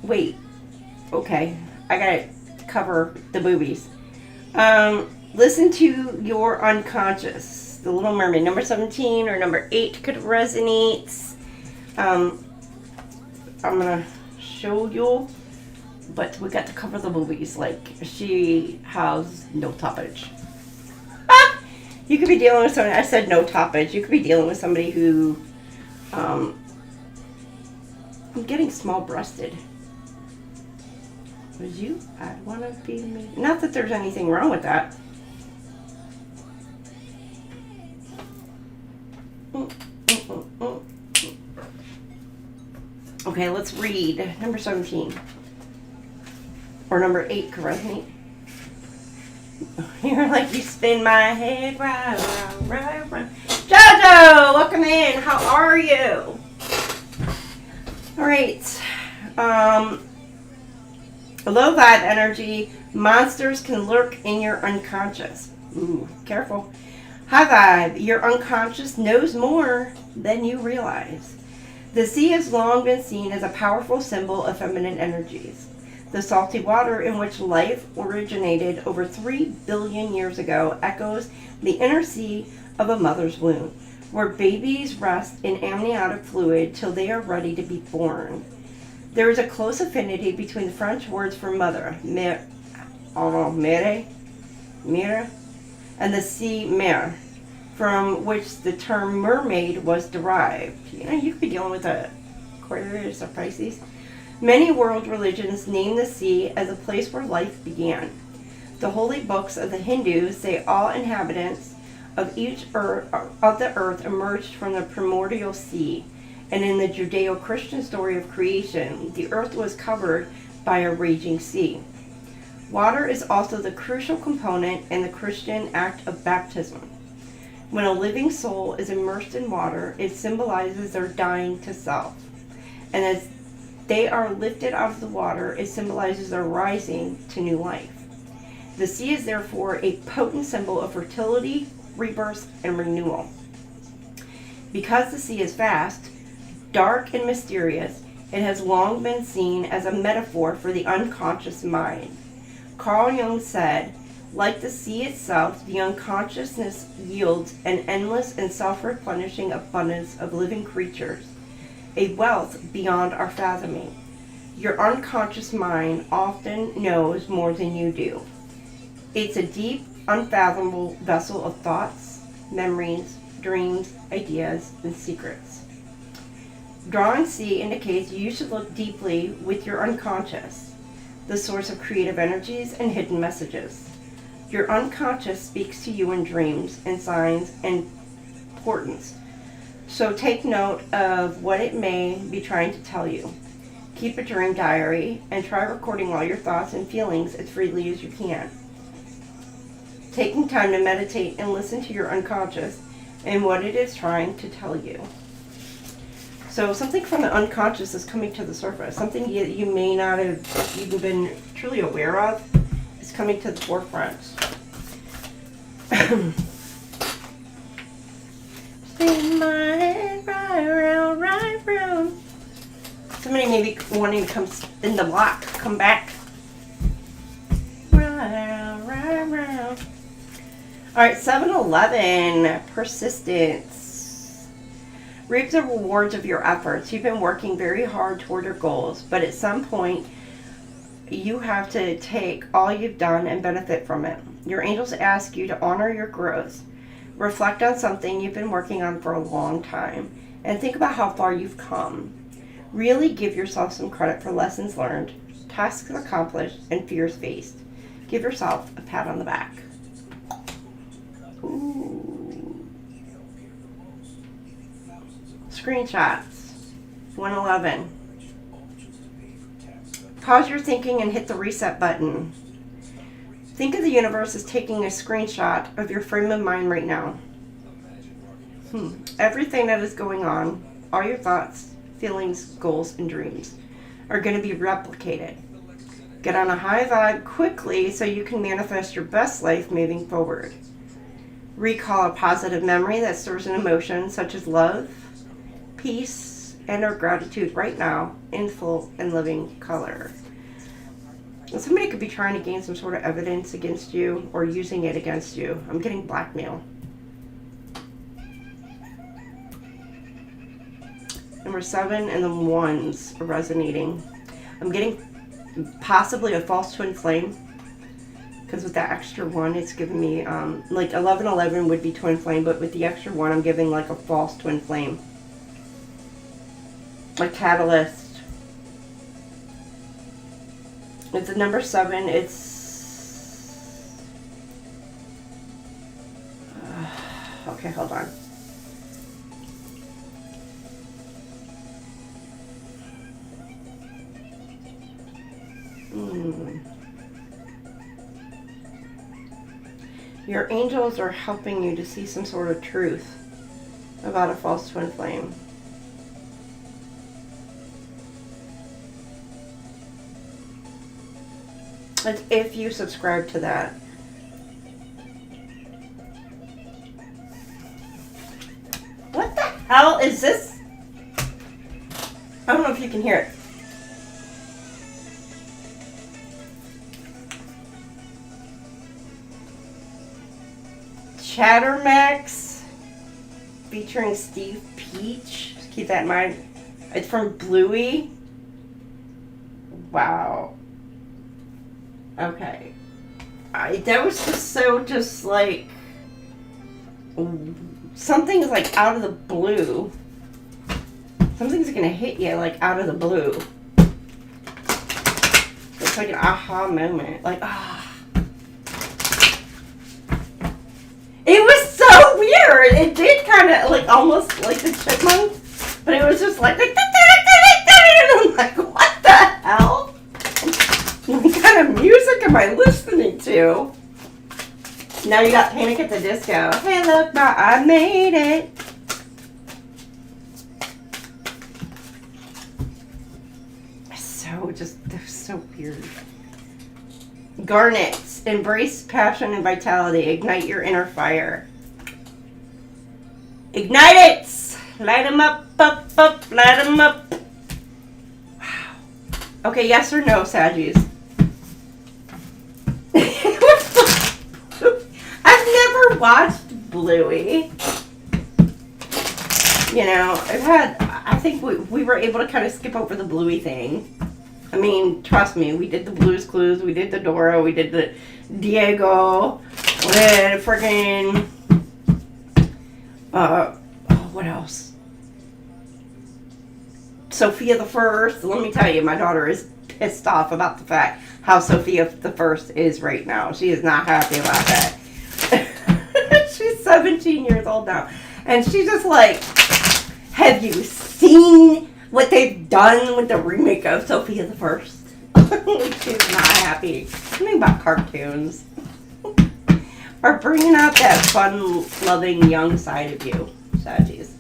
wait. Okay, I gotta cover the boobies. Listen to your unconscious. The Little Mermaid, number 17 or number 8 could resonate. I'm gonna show you, but we got to cover the movies. Like, she has no toppage. You could be dealing with somebody. I said no toppage. You could be dealing with somebody who, I'm getting small-breasted. Was you? I'd want to be me. Not that there's anything wrong with that. Okay, let's read number 17. Or number 8 could resonate. You're like, you spin my head right. Jojo, welcome in. How are you? Alright. Low vibe energy. Monsters can lurk in your unconscious. Ooh, careful. High vibe. Your unconscious knows more than you realize. The sea has long been seen as a powerful symbol of feminine energies. The salty water in which life originated over 3 billion years ago echoes the inner sea of a mother's womb, where babies rest in amniotic fluid till they are ready to be born. There is a close affinity between the French words for mother, mere, and the sea mer, from which the term mermaid was derived. You know, you could be dealing with a Aquarius or Pisces. Many world religions name the sea as a place where life began. The holy books of the Hindus say all inhabitants of the earth emerged from the primordial sea, and in the Judeo-Christian story of creation, the earth was covered by a raging sea. Water is also the crucial component in the Christian act of baptism. When a living soul is immersed in water, it symbolizes their dying to self. And as they are lifted out of the water, it symbolizes their rising to new life. The sea is therefore a potent symbol of fertility, rebirth, and renewal. Because the sea is vast, dark, and mysterious, it has long been seen as a metaphor for the unconscious mind. Carl Jung said, like the sea itself, the unconsciousness yields an endless and self-replenishing abundance of living creatures, a wealth beyond our fathoming. Your unconscious mind often knows more than you do. It's a deep, unfathomable vessel of thoughts, memories, dreams, ideas, and secrets. Drawing C indicates you should look deeply with your unconscious, the source of creative energies and hidden messages. Your unconscious speaks to you in dreams and signs and portents. So take note of what it may be trying to tell you. Keep a dream diary and try recording all your thoughts and feelings as freely as you can. Taking time to meditate and listen to your unconscious and what it is trying to tell you. So something from the unconscious is coming to the surface. Something you may not have even been truly aware of is coming to the forefront. Spin my head right around, right round. Somebody may be wanting to come spin the block, come back. Right round. Alright, 7-11, persistence. Reap the rewards of your efforts. You've been working very hard toward your goals, but at some point, you have to take all you've done and benefit from it. Your angels ask you to honor your growth. Reflect on something you've been working on for a long time, and think about how far you've come. Really give yourself some credit for lessons learned, tasks accomplished, and fears faced. Give yourself a pat on the back. Ooh. Screenshots. 111. Pause your thinking and hit the reset button. Think of the universe as taking a screenshot of your frame of mind right now. Everything that is going on, all your thoughts, feelings, goals, and dreams are going to be replicated. Get on a high vibe quickly so you can manifest your best life moving forward. Recall a positive memory that stirs an emotion such as love, peace, and or gratitude right now in full and living color. Somebody could be trying to gain some sort of evidence against you or using it against you. I'm getting blackmail. Number 7 and the ones are resonating. I'm getting possibly a false twin flame. Because with that extra 1, it's giving me, like 1111 would be twin flame, but with the extra 1, I'm giving like a false twin flame. A catalyst. It's a number 7. It's... okay, hold on. Your angels are helping you to see some sort of truth about a false twin flame. That's if you subscribe to that. What the hell is this? I don't know if you can hear it. Chattermax featuring Steve Peach. Just keep that in mind. It's from Bluey. Wow. Okay. That was just so just like something's like out of the blue. Something's gonna hit you like out of the blue. It's like an aha moment. Like, ah. It was so weird. It did kind of like almost like the chipmunk, but it was just like, and I'm like, what the hell? What kind of music am I listening to? Now you got Panic at the Disco. Hey, look, now I made it. They're so weird. Garnets, embrace passion and vitality. Ignite your inner fire. Ignite it! Light them up, light them up. Wow. Okay, yes or no, Saggies? I've never watched Bluey. You know, I think we were able to kind of skip over the Bluey thing. I mean, trust me, we did the Blue's Clues, we did the Dora, we did the Diego, we did freaking, what else? Sophia the First. Let me tell you, my daughter is pissed off about the fact how Sophia the First is right now. She is not happy about that. She's 17 years old now. And she's just like, have you seen what they've done with the remake of Sophia the First? She's not happy. Something about cartoons. Or bringing out that fun-loving young side of you, Saggies.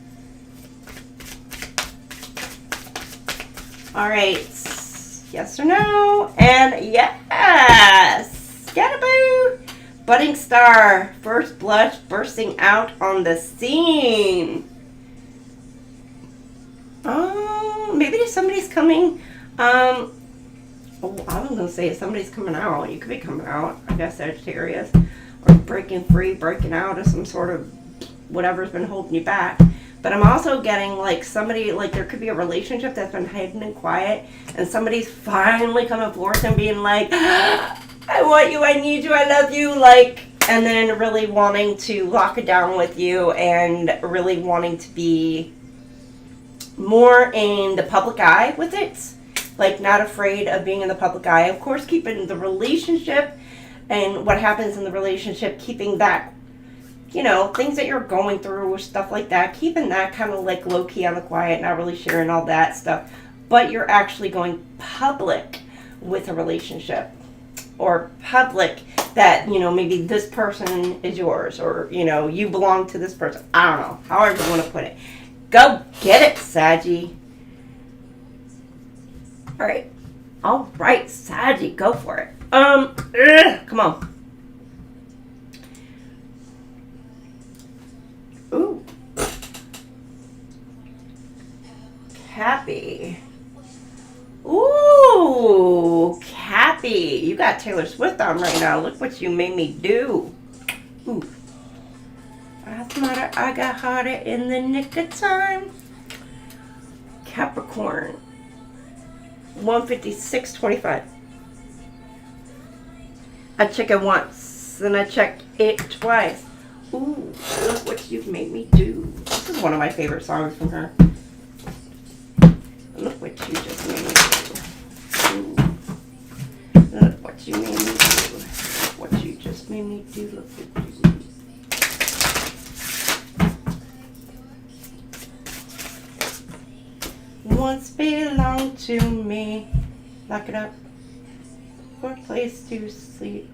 All right. Yes or no? And yes! Get a boo! Budding star. First blush bursting out on the scene. Maybe somebody's coming. I was going to say somebody's coming out. You could be coming out, I guess, Sagittarius. Or breaking free, breaking out of some sort of whatever's been holding you back. But I'm also getting like somebody, like there could be a relationship that's been hidden and quiet, and somebody's finally coming forth and being like, I want you, I need you, I love you, like, and then really wanting to lock it down with you and really wanting to be more in the public eye with it. Like not afraid of being in the public eye. Of course, keeping the relationship and what happens in the relationship, keeping that, you know, things that you're going through or stuff like that, keeping that kind of like low-key on the quiet, not really sharing all that stuff, but you're actually going public with a relationship, or public that, you know, maybe this person is yours, or, you know, you belong to this person. I don't know, however you want to put it. Go get it, Saggy. All right, Saggy, go for it. Come on. Ooh. Cappy. Ooh, Cappy. You got Taylor Swift on right now. Look what you made me do. Ooh. I got hotter in the nick of time. Capricorn. 156.25. I check it once, then I check it twice. Ooh, look what you've made me do. This is one of my favorite songs from her. Look what you just made me do. Ooh. Look what you made me do. What you just made me do. Look what you made me do. Once belonged to me. Lock it up. For a place to sleep.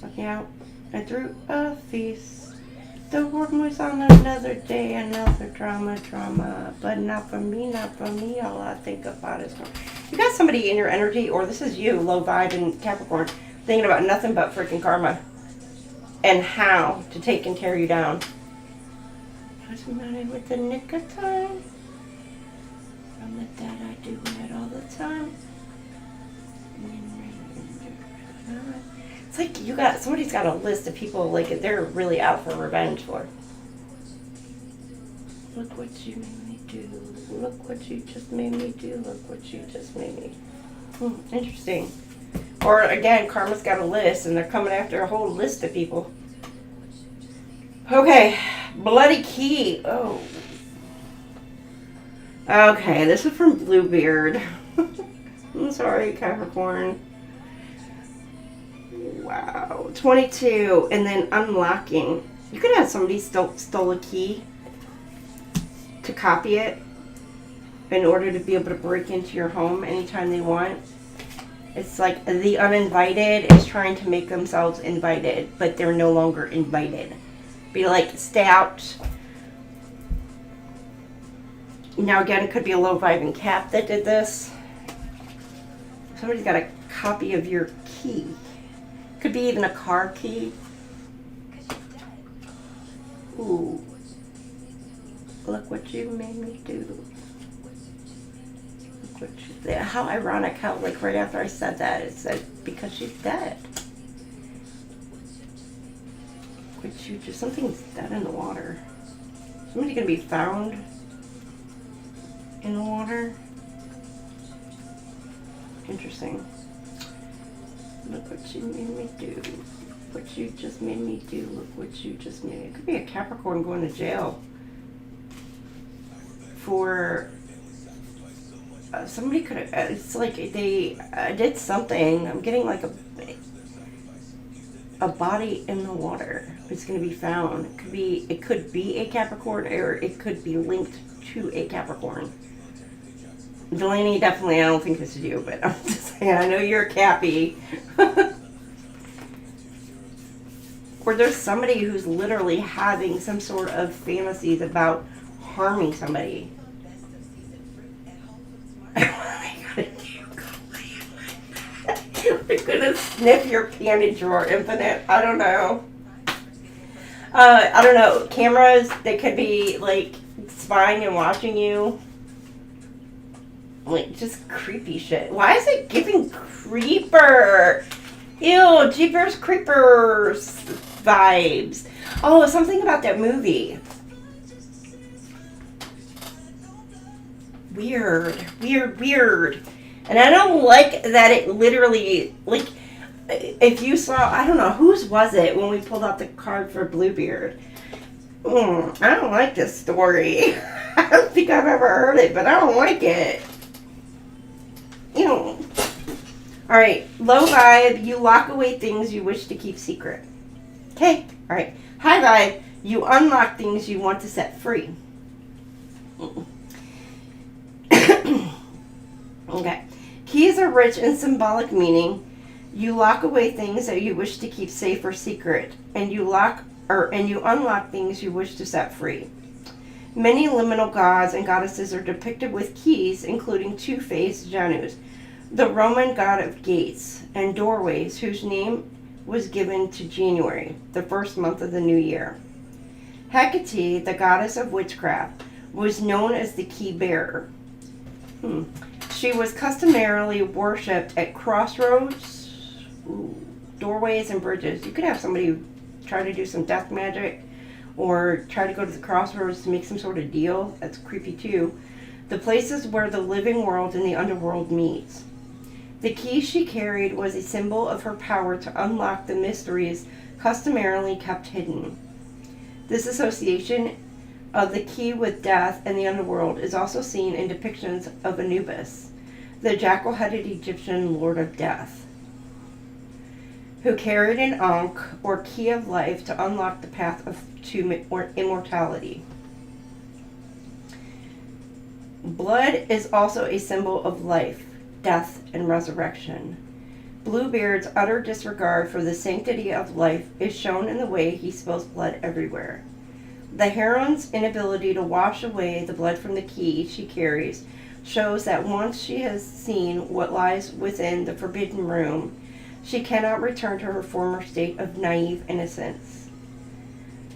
Looking out and through a feast. The world moves on another day, another drama. But not for me, all I think about is karma. You got somebody in your energy, or this is you, low vibe in Capricorn, thinking about nothing but freaking karma. And how to take and tear you down. What's the matter with the nick of time? From the that I do it all the time. It's like you got, somebody's got a list of people like they're really out for revenge for. Look what you made me do. Look what you just made me do. Look what you just made me. Interesting. Or again, karma's got a list and they're coming after a whole list of people. Okay, Bloody Key. Oh. Okay, this is from Bluebeard. I'm sorry, Capricorn. Wow, 22, and then unlocking. You could have somebody stole a key to copy it in order to be able to break into your home anytime they want. It's like the uninvited is trying to make themselves invited, but they're no longer invited. Be like, stay out. Now again, it could be a low vibing Cap that did this. Somebody's got a copy of your key. Could be even a car key. Ooh. Look what you made me do. Look what you, how ironic how like right after I said that it said because she's dead. Which you just, something's dead in the water. Somebody's gonna be found in the water. Interesting. Look what you made me do. What you just made me do. Look what you just made. It could be a Capricorn going to jail for somebody could have. It's like they did something. I'm getting like a body in the water. It's going to be found. It could be a Capricorn, or it could be linked to a Capricorn. Delaney, definitely, I don't think this is you, but I'm just saying, I know you're a Cappy. Or there's somebody who's literally having some sort of fantasies about harming somebody. They're gonna sniff your panty drawer, Infinite. I don't know. I don't know. Cameras, they could be like spying and watching you. Like just creepy shit. Why is it giving creeper? Ew, Jeepers Creepers vibes. Oh, something about that movie. Weird. And I don't like that it literally, like, if you saw, I don't know, whose was it when we pulled out the card for Bluebeard? I don't like this story. I don't think I've ever heard it, but I don't like it. Ew. Alright, low vibe, you lock away things you wish to keep secret. Okay, alright. High vibe, you unlock things you want to set free. Okay. Keys are rich in symbolic meaning. You lock away things that you wish to keep safe or secret, and you unlock things you wish to set free. Many liminal gods and goddesses are depicted with keys, including two-faced Janus, the Roman god of gates and doorways, whose name was given to January, the first month of the new year. Hecate, the goddess of witchcraft, was known as the key bearer. She was customarily worshipped at crossroads, doorways, and bridges. You could have somebody try to do some death magic or try to go to the crossroads to make some sort of deal. That's creepy too. The places where the living world and the underworld meets. The key she carried was a symbol of her power to unlock the mysteries customarily kept hidden. This association of the key with death and the underworld is also seen in depictions of Anubis, the jackal-headed Egyptian lord of death, who carried an ankh, or key of life, to unlock the path to immortality. Blood is also a symbol of life, death, and resurrection. Bluebeard's utter disregard for the sanctity of life is shown in the way he spills blood everywhere. The heroine's inability to wash away the blood from the key she carries shows that once she has seen what lies within the forbidden room, she cannot return to her former state of naive innocence.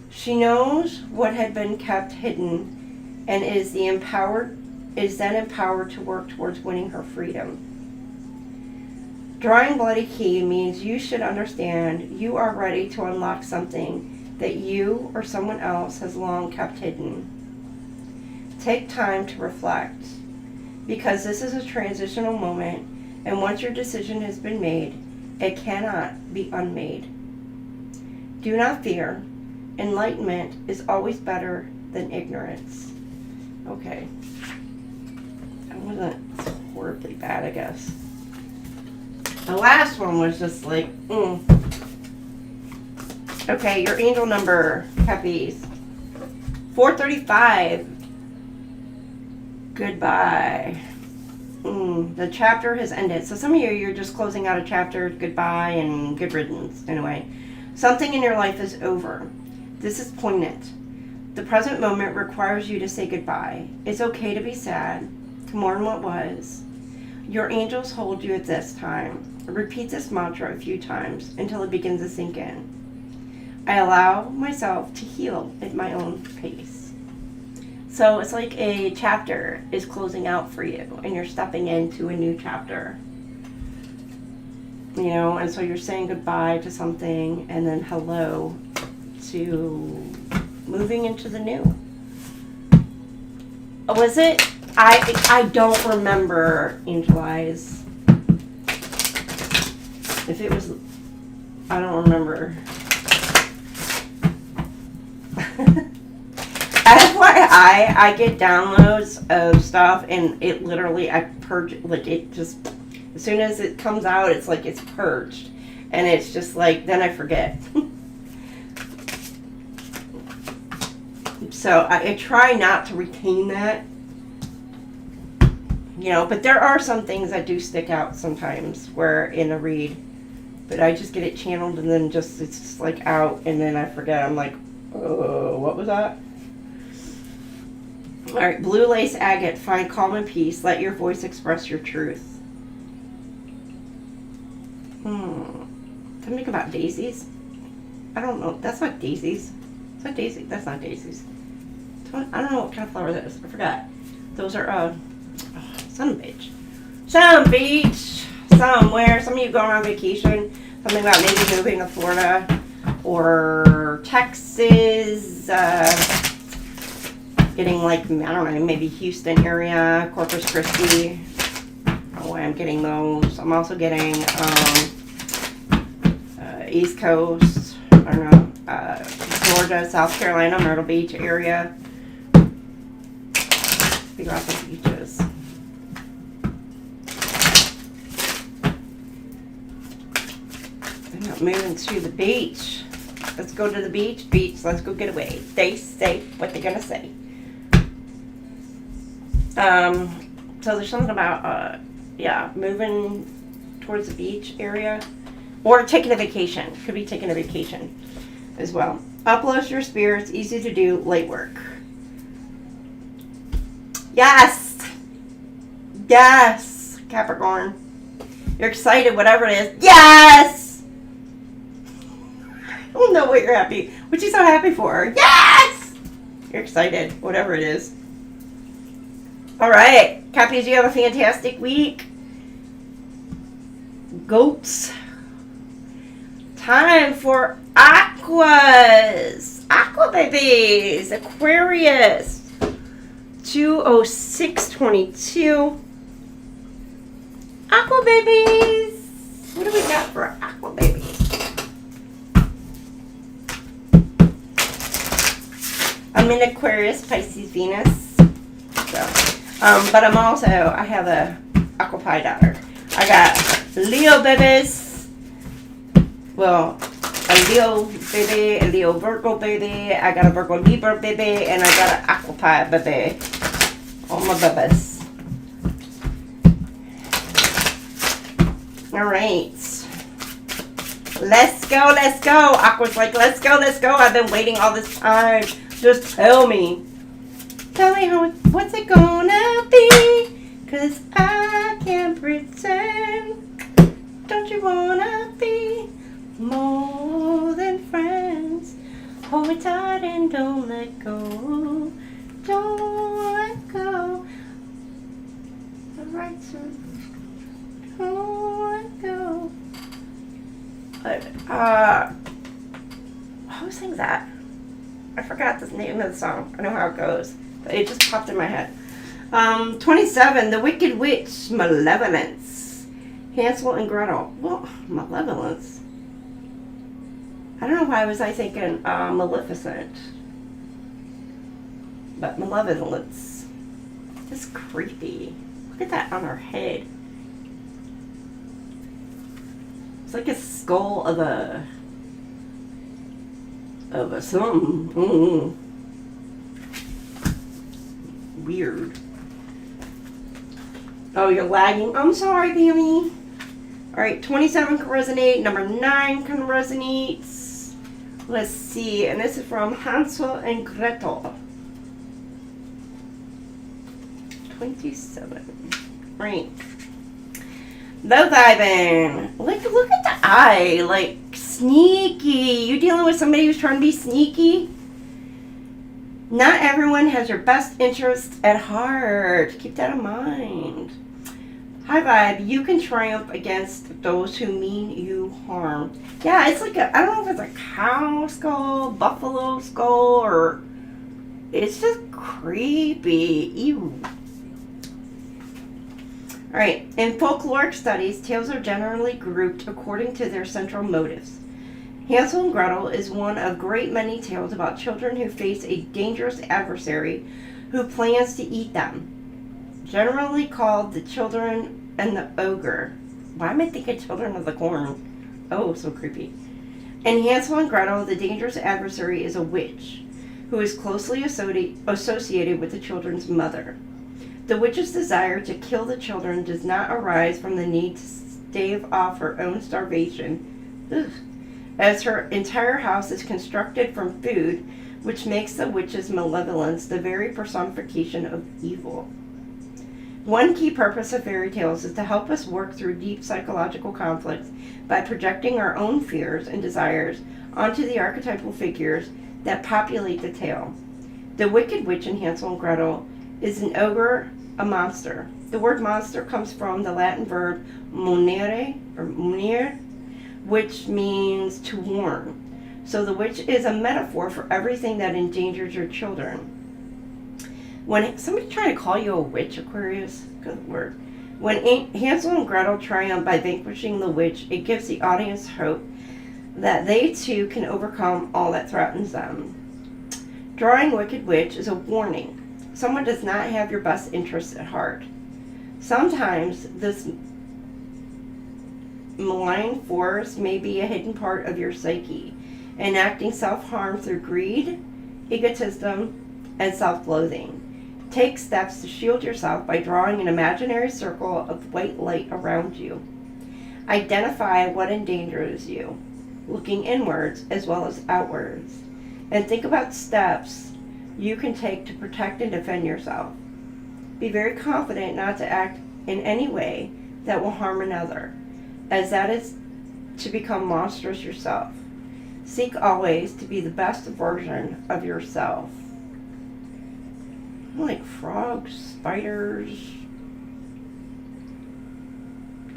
She knows what had been kept hidden and is then empowered to work towards winning her freedom. Drawing bloody key means you should understand you are ready to unlock something that you or someone else has long kept hidden. Take time to reflect, because this is a transitional moment, and once your decision has been made, it cannot be unmade. Do not fear. Enlightenment is always better than ignorance. Okay. That wasn't horribly bad, I guess. The last one was just like, Okay, your angel number, Cappies. 435. Goodbye. The chapter has ended. So some of you're just closing out a chapter, goodbye, and good riddance. Anyway, something in your life is over. This is poignant. The present moment requires you to say goodbye. It's okay to be sad, to mourn what was. Your angels hold you at this time. Repeat this mantra a few times until it begins to sink in. I allow myself to heal at my own pace. So it's like a chapter is closing out for you, and you're stepping into a new chapter. You know, and so you're saying goodbye to something, and then hello to moving into the new. Was it? I don't remember, Angel Eyes. If it was, I don't remember. FYI, I get downloads of stuff and it literally, I purge, like it just, as soon as it comes out, it's like it's purged. And it's just like, then I forget. So I try not to retain that. You know, but there are some things that do stick out sometimes where in a read. But I just get it channeled and then just, it's just like out and then I forget. I'm like, oh, what was that? Alright, blue lace agate, find calm and peace. Let your voice express your truth. Something about daisies? I don't know. That's not daisies. Is that daisy? That's not daisies. I don't know what kind of flower that is. I forgot. Those are, Sun Beach. Sun Beach! Somewhere. Some of you going on vacation. Something about maybe moving to Florida or Texas. Getting like, I don't know, maybe Houston area, Corpus Christi. Oh, I'm getting those. I'm also getting East Coast. I don't know, Georgia, South Carolina, Myrtle Beach area. Figure out the beaches. I'm not moving to the beach. Let's go to the beach. Beach, let's go get away. Stay safe. What they gonna say? So there's something about, yeah, moving towards the beach area. Or taking a vacation. Could be taking a vacation as well. Uplift your spirits. Easy to do. Light work. Yes! Yes! Capricorn. You're excited, whatever it is. Yes! I don't know what you're happy. What you so happy for? Yes! You're excited, whatever it is. Alright. Cappies, you have a fantastic week. Goats. Time for Aquas. Aqua babies. Aquarius. 20622. Aqua babies. What do we got for Aqua babies? I'm in Aquarius, Pisces, Venus. So, but I'm also, I have a Aqua Pie daughter. I got Leo babies. Well, a Leo baby, a Leo Virgo baby, I got a Virgo Libra baby, and I got an Aqua Pie baby. All my babies. Alright. Let's go, let's go. Aqua's like, let's go, let's go. I've been waiting all this time. Just tell me. Tell me what's it gonna be? 'Cause I can't pretend. Don't you wanna be more than friends? Hold me tight and don't let go. Don't let go. The right to don't let go. Who sings that? I forgot the name of the song. I know how it goes, but it just popped in my head. 27, The Wicked Witch, Malevolence. Hansel and Gretel. Well, Malevolence. I don't know why was I thinking Maleficent. But Malevolence. That's creepy. Look at that on her head. It's like a skull of a something. Weird. Oh, you're lagging. I'm sorry, Pammy. Alright, 27 can resonate. Number 9 can resonate. Let's see. And this is from Hansel and Gretel. 27. Right. Low vibing. Look at the eye. Like, sneaky. You dealing with somebody who's trying to be sneaky? Not everyone has your best interest at heart. Keep that in mind. High vibe. You can triumph against those who mean you harm. Yeah, it's like I don't know if it's a cow skull, buffalo skull, or it's just creepy. Ew. All right, in folkloric studies, tales are generally grouped according to their central motives. Hansel and Gretel is one of great many tales about children who face a dangerous adversary who plans to eat them. Generally called the Children and the Ogre. Why am I thinking Children of the Corn? Oh, so creepy. In Hansel and Gretel, the dangerous adversary is a witch, who is closely associated with the children's mother. The witch's desire to kill the children does not arise from the need to stave off her own starvation. Ugh. As her entire house is constructed from food, which makes the witch's malevolence the very personification of evil. One key purpose of fairy tales is to help us work through deep psychological conflicts by projecting our own fears and desires onto the archetypal figures that populate the tale. The Wicked Witch in Hansel and Gretel is an ogre, a monster. The word monster comes from the Latin verb monere, or munere, which means to warn. So the witch is a metaphor for everything that endangers your children. When somebody trying to call you a witch, Aquarius, good word. When Hansel and Gretel triumph by vanquishing the witch, it gives the audience hope that they too can overcome all that threatens them. Drawing Wicked Witch is a warning. Someone does not have your best interests at heart. Sometimes this malign force may be a hidden part of your psyche, enacting self-harm through greed, egotism, and self-loathing. Take steps to shield yourself by drawing an imaginary circle of white light around you. Identify what endangers you, looking inwards as well as outwards, and think about steps you can take to protect and defend yourself. Be very confident not to act in any way that will harm another, as that is to become monstrous yourself. Seek always to be the best version of yourself. Like frogs, spiders.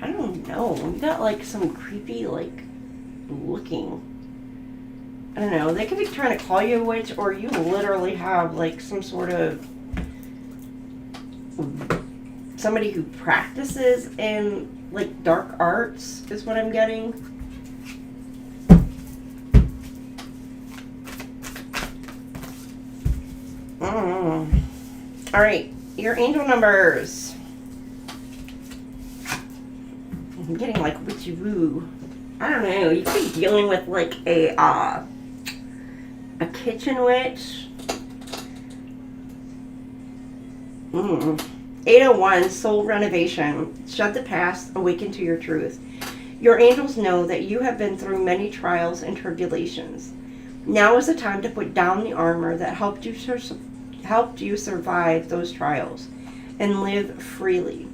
I don't know. We got like some creepy, like, looking. I don't know. They could be trying to call you a witch, or you literally have like some sort of somebody who practices in like dark arts is what I'm getting. All right, your angel numbers. I'm getting like witchy woo. I don't know. You could be dealing with like a kitchen witch. 801, soul renovation. Shed the past, awaken to your truth. Your angels know that you have been through many trials and tribulations. Now is the time to put down the armor that helped you survive those trials and live freely.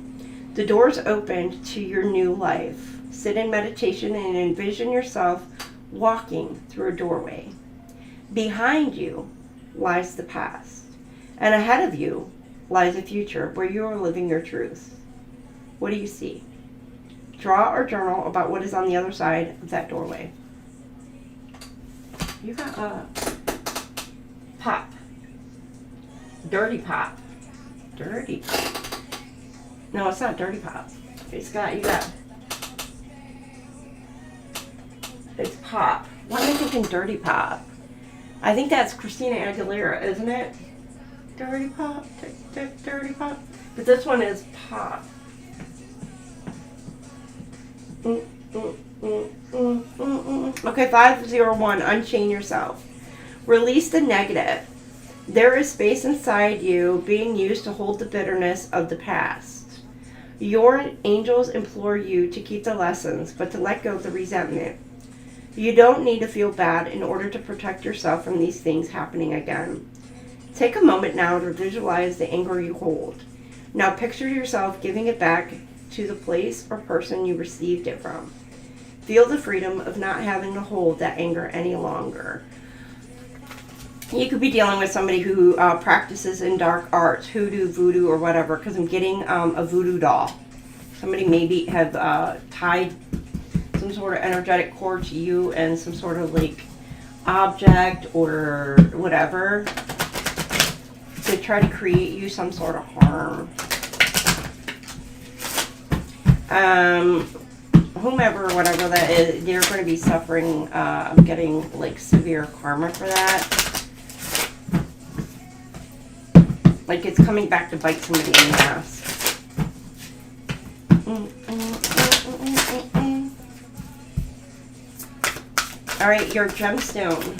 The doors opened to your new life. Sit in meditation and envision yourself walking through a doorway. Behind you lies the past, and ahead of you lies a future where you are living your truth. What do you see? Draw or journal about what is on the other side of that doorway. You got pop. Dirty pop. Dirty pop. No, it's not dirty pop. It's pop. Why am I thinking dirty pop? I think that's Christina Aguilera, isn't it? Dirty pop, dirty pop. But this one is pop. Okay, 501, unchain yourself. Release the negative. There is space inside you being used to hold the bitterness of the past. Your angels implore you to keep the lessons, but to let go of the resentment. You don't need to feel bad in order to protect yourself from these things happening again. Take a moment now to visualize the anger you hold. Now picture yourself giving it back to the place or person you received it from. Feel the freedom of not having to hold that anger any longer. You could be dealing with somebody who practices in dark arts, hoodoo, voodoo, or whatever, because I'm getting a voodoo doll. Somebody maybe have tied some sort of energetic cord to you and some sort of like object or whatever to try to create you some sort of harm. whomever, whatever that is, they're going to be suffering, getting like severe karma for that. Like it's coming back to bite somebody in the ass. All right, your gemstone.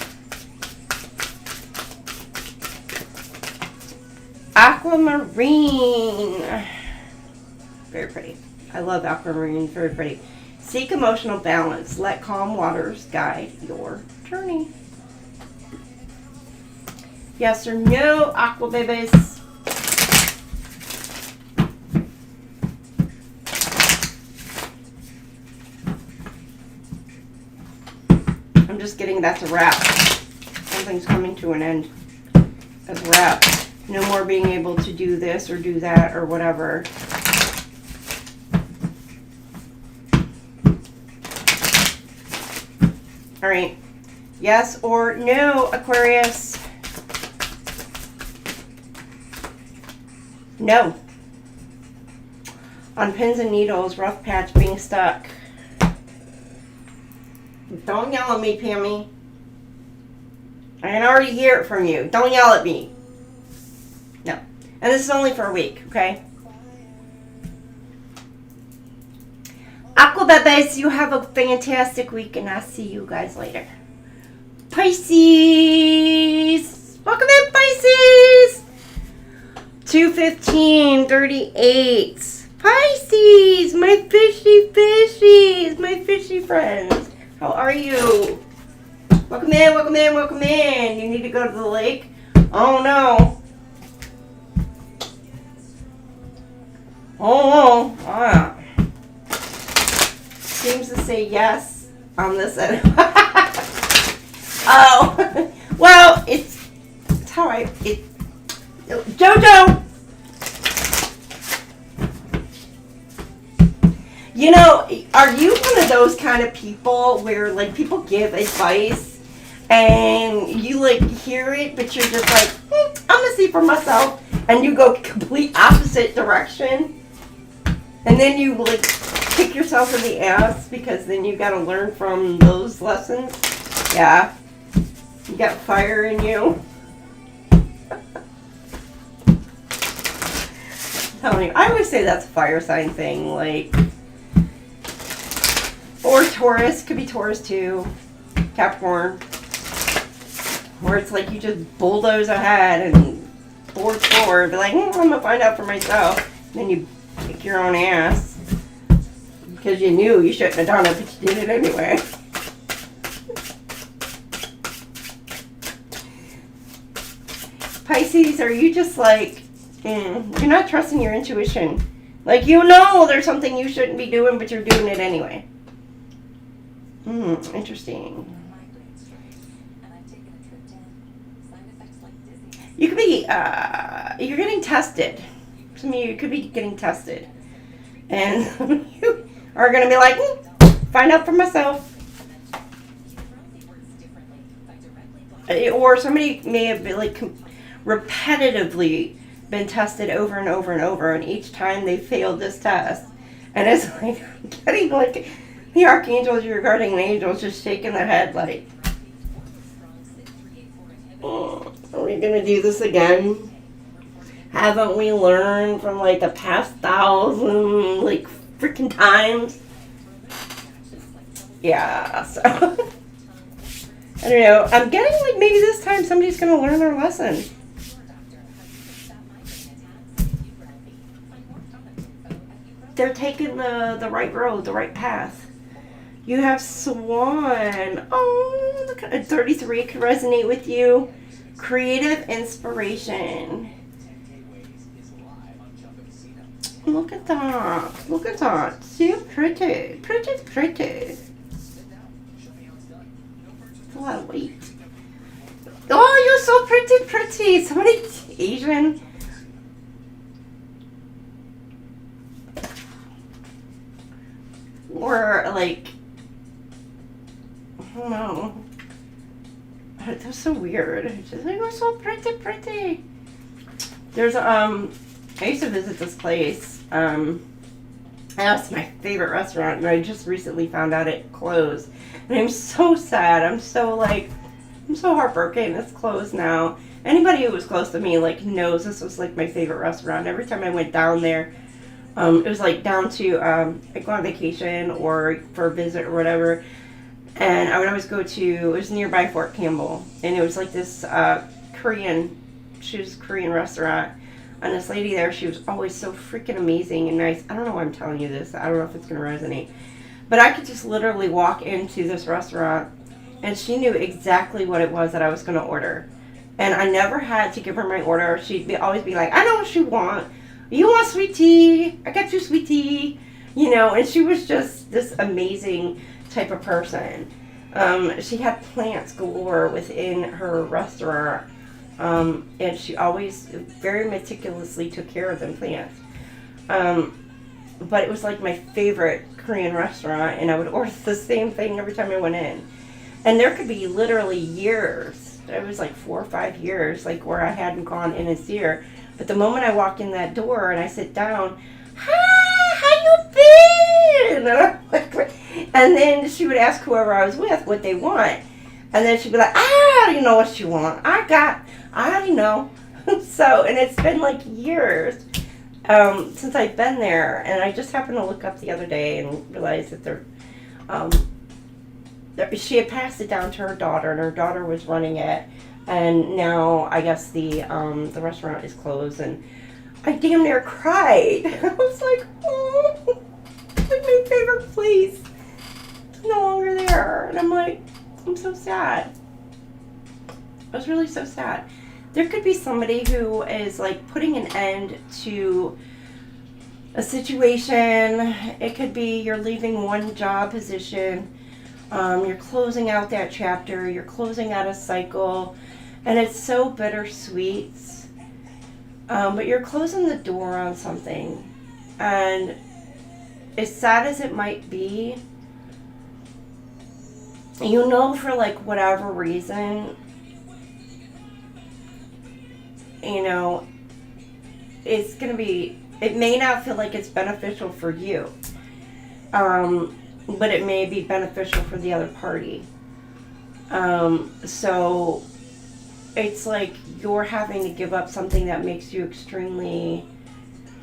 Aquamarine. Very pretty. I love aquamarine. Very pretty. Seek emotional balance. Let calm waters guide your journey. Yes or no, aqua babies? I'm just getting that's a wrap. Something's coming to an end. That's a wrap. No more being able to do this or do that or whatever. All right. Yes or no, Aquarius? No. On pins and needles, rough patch, being stuck. Don't yell at me, Pammy. I can already hear it from you. Don't yell at me. No. And this is only for a week, okay? Aqua Bebes, you have a fantastic week, and I'll see you guys later. Pisces! Welcome in, Pisces! 215-38. Pisces! My fishy fishies! My fishy friends. How are you? Welcome in, welcome in, welcome in. You need to go to the lake? Oh no. Oh, ah. Seems to say yes on this end. Oh, well, it's how Jojo. You know, are you one of those kind of people where like people give advice and you like hear it, but you're just like, I'm gonna see for myself, and you go complete opposite direction, and then you like kick yourself in the ass because then you got to learn from those lessons? Yeah, you got fire in you. Tell me, I always say that's a fire sign thing, like, or Taurus, could be Taurus too, Capricorn, where it's like you just bulldoze ahead and forward, be like, I'm gonna find out for myself. And then you kick your own ass because you knew you shouldn't have done it, but you did it anyway. Pisces, are you just like, you're not trusting your intuition? Like, you know there's something you shouldn't be doing, but you're doing it anyway. Interesting. You could be, you're getting tested. Some of you could be getting tested. And you are going to be like, find out for myself. Or somebody may have been like repetitively been tested over and over and over, and each time they failed this test. And it's like getting like the archangels, your guardian angels, just shaking their head like, are we gonna do this again? Haven't we learned from like the past 1,000 like freaking times? Yeah, so I don't know. I'm getting like maybe this time somebody's gonna learn their lesson. They're taking the right road, the right path. You have Swan. Oh, look at 33 could resonate with you. Creative inspiration. Look at that. Look at that. So pretty. Pretty, pretty. It's a lot of weight. Oh, you're so pretty, pretty. Somebody Asian. Or like, I don't know. That's so weird. It's just like, oh, so pretty, pretty. There's I used to visit this place. That's my favorite restaurant, and I just recently found out it closed. And I'm so sad. I'm so heartbroken. It's closed now. Anybody who was close to me like knows this was like my favorite restaurant. Every time I went down there, it was like down to I go on vacation or for a visit or whatever, and I would always go to, it was nearby Fort Campbell, and it was like this Korean restaurant. And this lady there, she was always so freaking amazing and nice. I don't know why I'm telling you this. I don't know if it's going to resonate. But I could just literally walk into this restaurant and she knew exactly what it was that I was going to order. And I never had to give her my order. She'd always be like, I know what you want. You want sweet tea? I got you sweet tea. You know, and she was just this amazing type of person. She had plants galore within her restaurant. And she always very meticulously took care of them plants. But it was like my favorite Korean restaurant, and I would order the same thing every time I went in. And there could be literally years. It was like 4 or 5 years, like where I hadn't gone in and see her. But the moment I walk in that door and I sit down, hi, how you been? And then she would ask whoever I was with what they want. And then she'd be like, I already know what you want. I already know. So, and it's been like years since I've been there. And I just happened to look up the other day and realize that she had passed it down to her daughter, and her daughter was running it. And now I guess the restaurant is closed, and I damn near cried. I was like, oh, it's like my favorite place. It's no longer there. And I'm like, I'm so sad. I was really so sad. There could be somebody who is like putting an end to a situation. It could be you're leaving one job position. You're closing out that chapter. You're closing out a cycle. And it's so bittersweet. But you're closing the door on something. And as sad as it might be, you know, for like whatever reason, you know, it's going to be, it may not feel like it's beneficial for you, but it may be beneficial for the other party. So it's like you're having to give up something that makes you extremely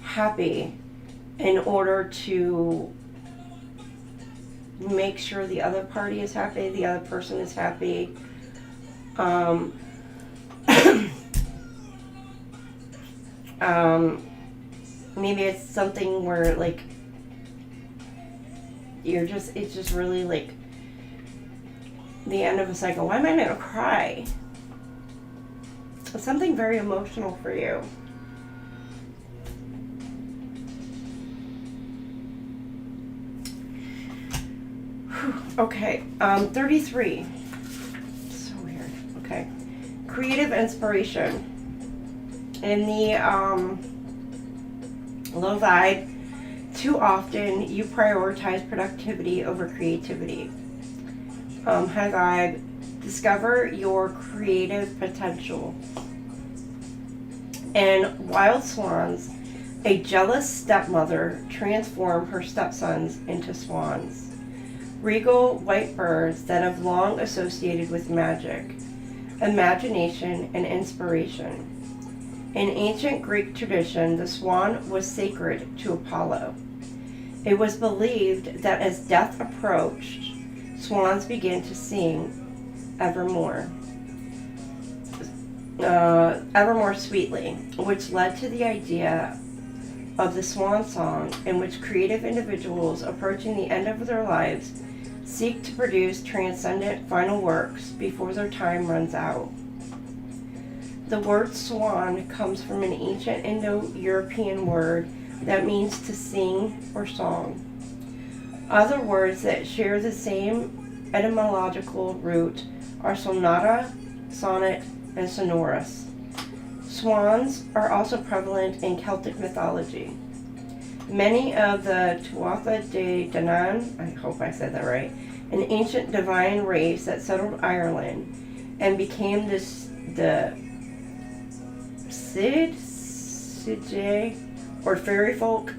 happy in order to make sure the other party is happy, the other person is happy. Maybe it's something where like it's just really like the end of a cycle. Why am I gonna cry? It's something very emotional for you. Okay, 33. So weird. Okay. Creative inspiration. In the low vibe, too often you prioritize productivity over creativity. High vibe, discover your creative potential. And wild swans, a jealous stepmother transformed her stepsons into swans. Regal white birds that have long associated with magic, imagination, and inspiration. In ancient Greek tradition, the swan was sacred to Apollo. It was believed that as death approached, swans began to sing evermore sweetly, which led to the idea of the swan song, in which creative individuals approaching the end of their lives seek to produce transcendent final works before their time runs out. The word swan comes from an ancient Indo-European word that means to sing or song. Other words that share the same etymological root are sonata, sonnet, and sonorous. Swans are also prevalent in Celtic mythology. Many of the Tuatha De Danann, I hope I said that right, an ancient divine race that settled Ireland and became the Sidje, or fairy folk,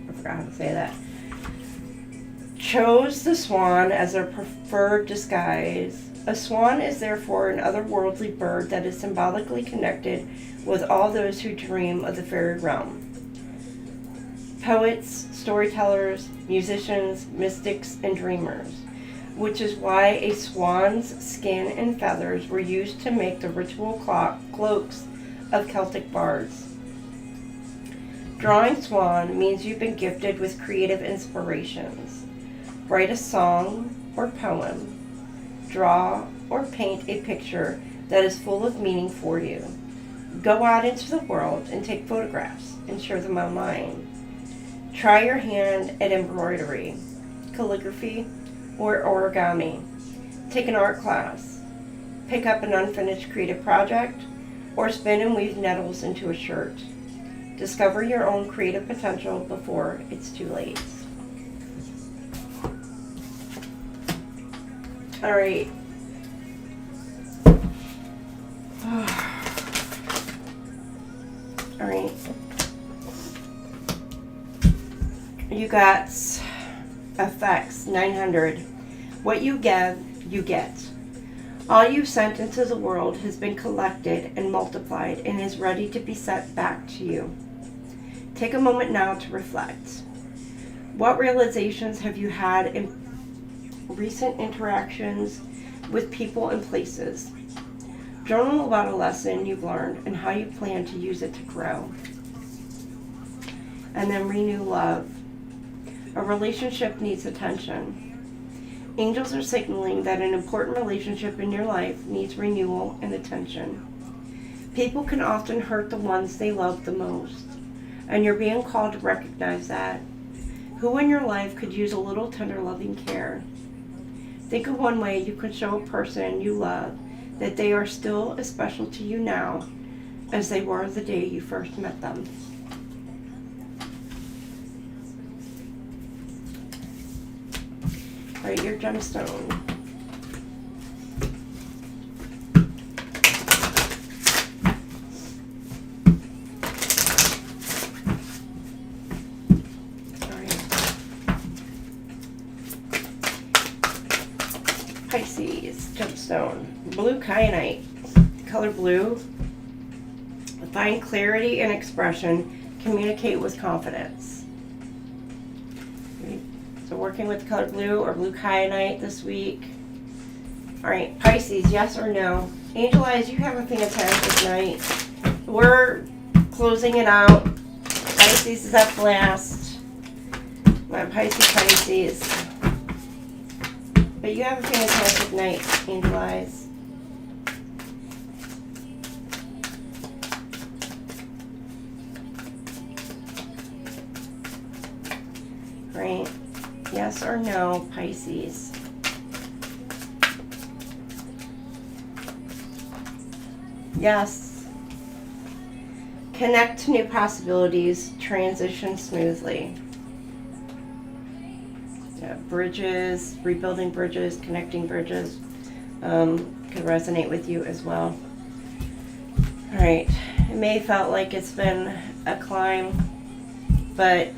I forgot how to say that, chose the swan as their preferred disguise. A swan is therefore an otherworldly bird that is symbolically connected with all those who dream of the fairy realm. Poets, storytellers, musicians, mystics, and dreamers, which is why a swan's skin and feathers were used to make the ritual cloaks of Celtic bards. Drawing swan means you've been gifted with creative inspirations. Write a song or poem, draw or paint a picture that is full of meaning for you. Go out into the world and take photographs and share them online. Try your hand at embroidery, calligraphy, or origami. Take an art class. Pick up an unfinished creative project, or spin and weave nettles into a shirt. Discover your own creative potential before it's too late. All right. All right. You got effects 900. What you give, you get. All you've sent into the world has been collected and multiplied and is ready to be sent back to you. Take a moment now to reflect. What realizations have you had in recent interactions with people and places? Journal about a lesson you've learned and how you plan to use it to grow. And then renew love. A relationship needs attention. Angels are signaling that an important relationship in your life needs renewal and attention. People can often hurt the ones they love the most, and you're being called to recognize that. Who in your life could use a little tender loving care? Think of one way you can show a person you love that they are still as special to you now as they were the day you first met them. All right, your gemstone. All right. Pisces, gemstone. Blue kyanite. Color blue. Find clarity and expression. Communicate with confidence. So working with color blue or blue kyanite this week. All right, Pisces, yes or no? Angel Eyes, you have a fantastic night. We're closing it out. Pisces is up last. My Pisces. But you have a fantastic night, Angel Eyes. Right. Yes or no, Pisces? Yes. Connect to new possibilities. Transition smoothly. Yeah, bridges, rebuilding bridges, connecting bridges could resonate with you as well. All right. It may have felt like it's been a climb, but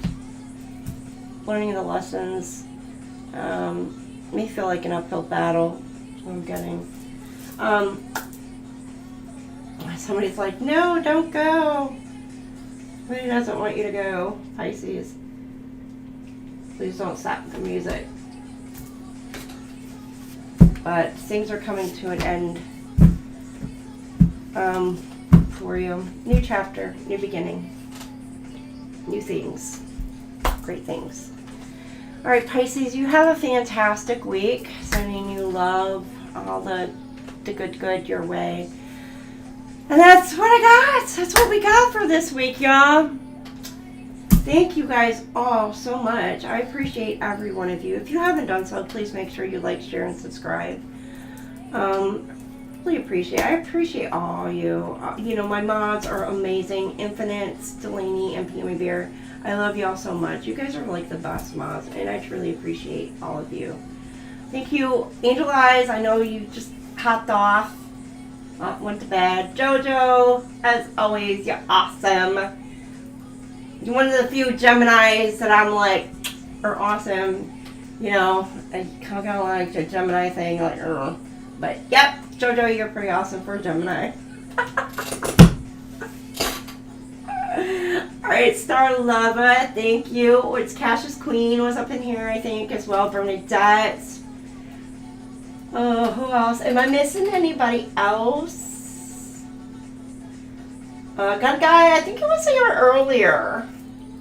learning the lessons may feel like an uphill battle. That's what I'm getting. Somebody's like, no, don't go. Somebody doesn't want you to go, Pisces. Please don't stop the music. But things are coming to an end for you. New chapter, new beginning, new things, great things. All right, Pisces, you have a fantastic week. Sending you love, all the good your way. And that's what I got. That's what we got for this week, y'all. Thank you guys all so much. I appreciate every one of you. If you haven't done so, please make sure you like, share, and subscribe. Really appreciate it. I appreciate all you. You know, my mods are amazing. Infinite, Delaney, and Pee Bear. I love y'all so much. You guys are like the best mods, and I truly appreciate all of you. Thank you. Angel Eyes, I know you just hopped off. Went to bed. Jojo, as always, you're awesome. You're one of the few Geminis that I'm like, are awesome. you know, I kind of like the Gemini thing, like, but yep, JoJo, you're pretty awesome for a Gemini. Alright, Star Lava, thank you. It's Cash's Queen was up in here, I think, as well. Bernadette. Oh, who else? Am I missing anybody else? Gun Guy, I think it was here earlier.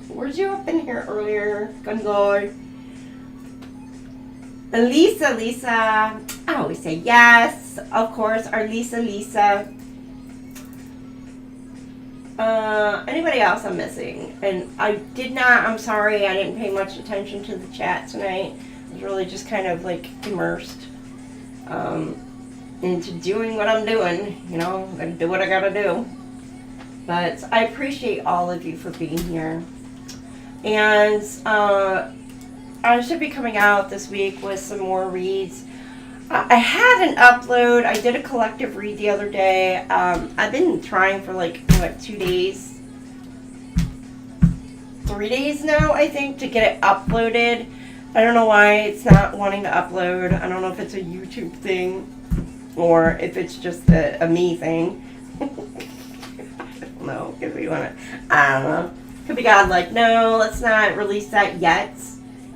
Where's you up in here earlier? Gun Guy. Lisa. I always say yes. Of course, our Lisa. Anybody else I'm missing? And I'm sorry, I didn't pay much attention to the chat tonight. I was really just kind of like immersed into doing what I'm doing. You know, I'm gonna do what I gotta do. But I appreciate all of you for being here. And I should be coming out this week with some more reads. I had an upload. I did a collective read the other day. I've been trying for like, 2 days? 3 days now, I think, to get it uploaded. I don't know why it's not wanting to upload. I don't know if it's a YouTube thing or if it's just a me thing. I don't know. If we want to, I don't know. Could be God like, no, let's not release that yet.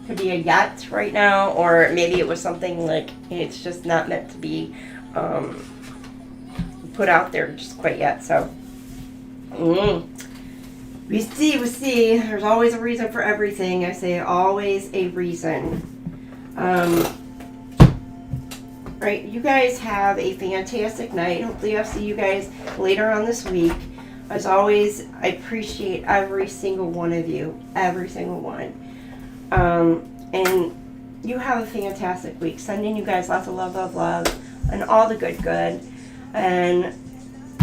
Could be a yet right now, or maybe it was something like it's just not meant to be put out there just quite yet. So we see. There's always a reason for everything. I say always a reason. Right, you guys have a fantastic night. Hopefully I'll see you guys later on this week. As always, I appreciate every single one of you, every single one. And you have a fantastic week. Sending you guys lots of love, and all the good. And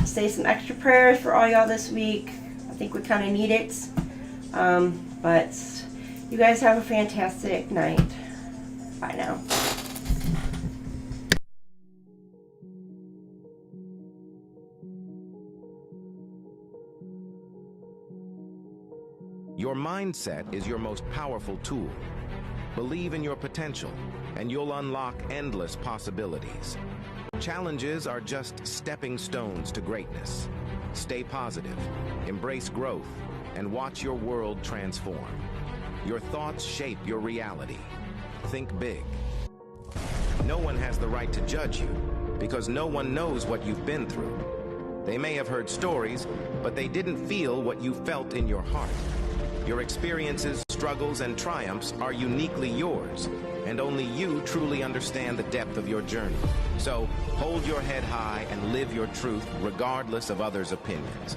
say some extra prayers for all y'all this week. I think we kind of need it. But you guys have a fantastic night. Bye now. Your mindset is your most powerful tool. Believe in your potential, and you'll unlock endless possibilities. Challenges are just stepping stones to greatness. Stay positive, embrace growth, and watch your world transform. Your thoughts shape your reality. Think big. No one has the right to judge you, because no one knows what you've been through. They may have heard stories, but they didn't feel what you felt in your heart. Your experiences, struggles, and triumphs are uniquely yours, and only you truly understand the depth of your journey. So, hold your head high and live your truth regardless of others' opinions.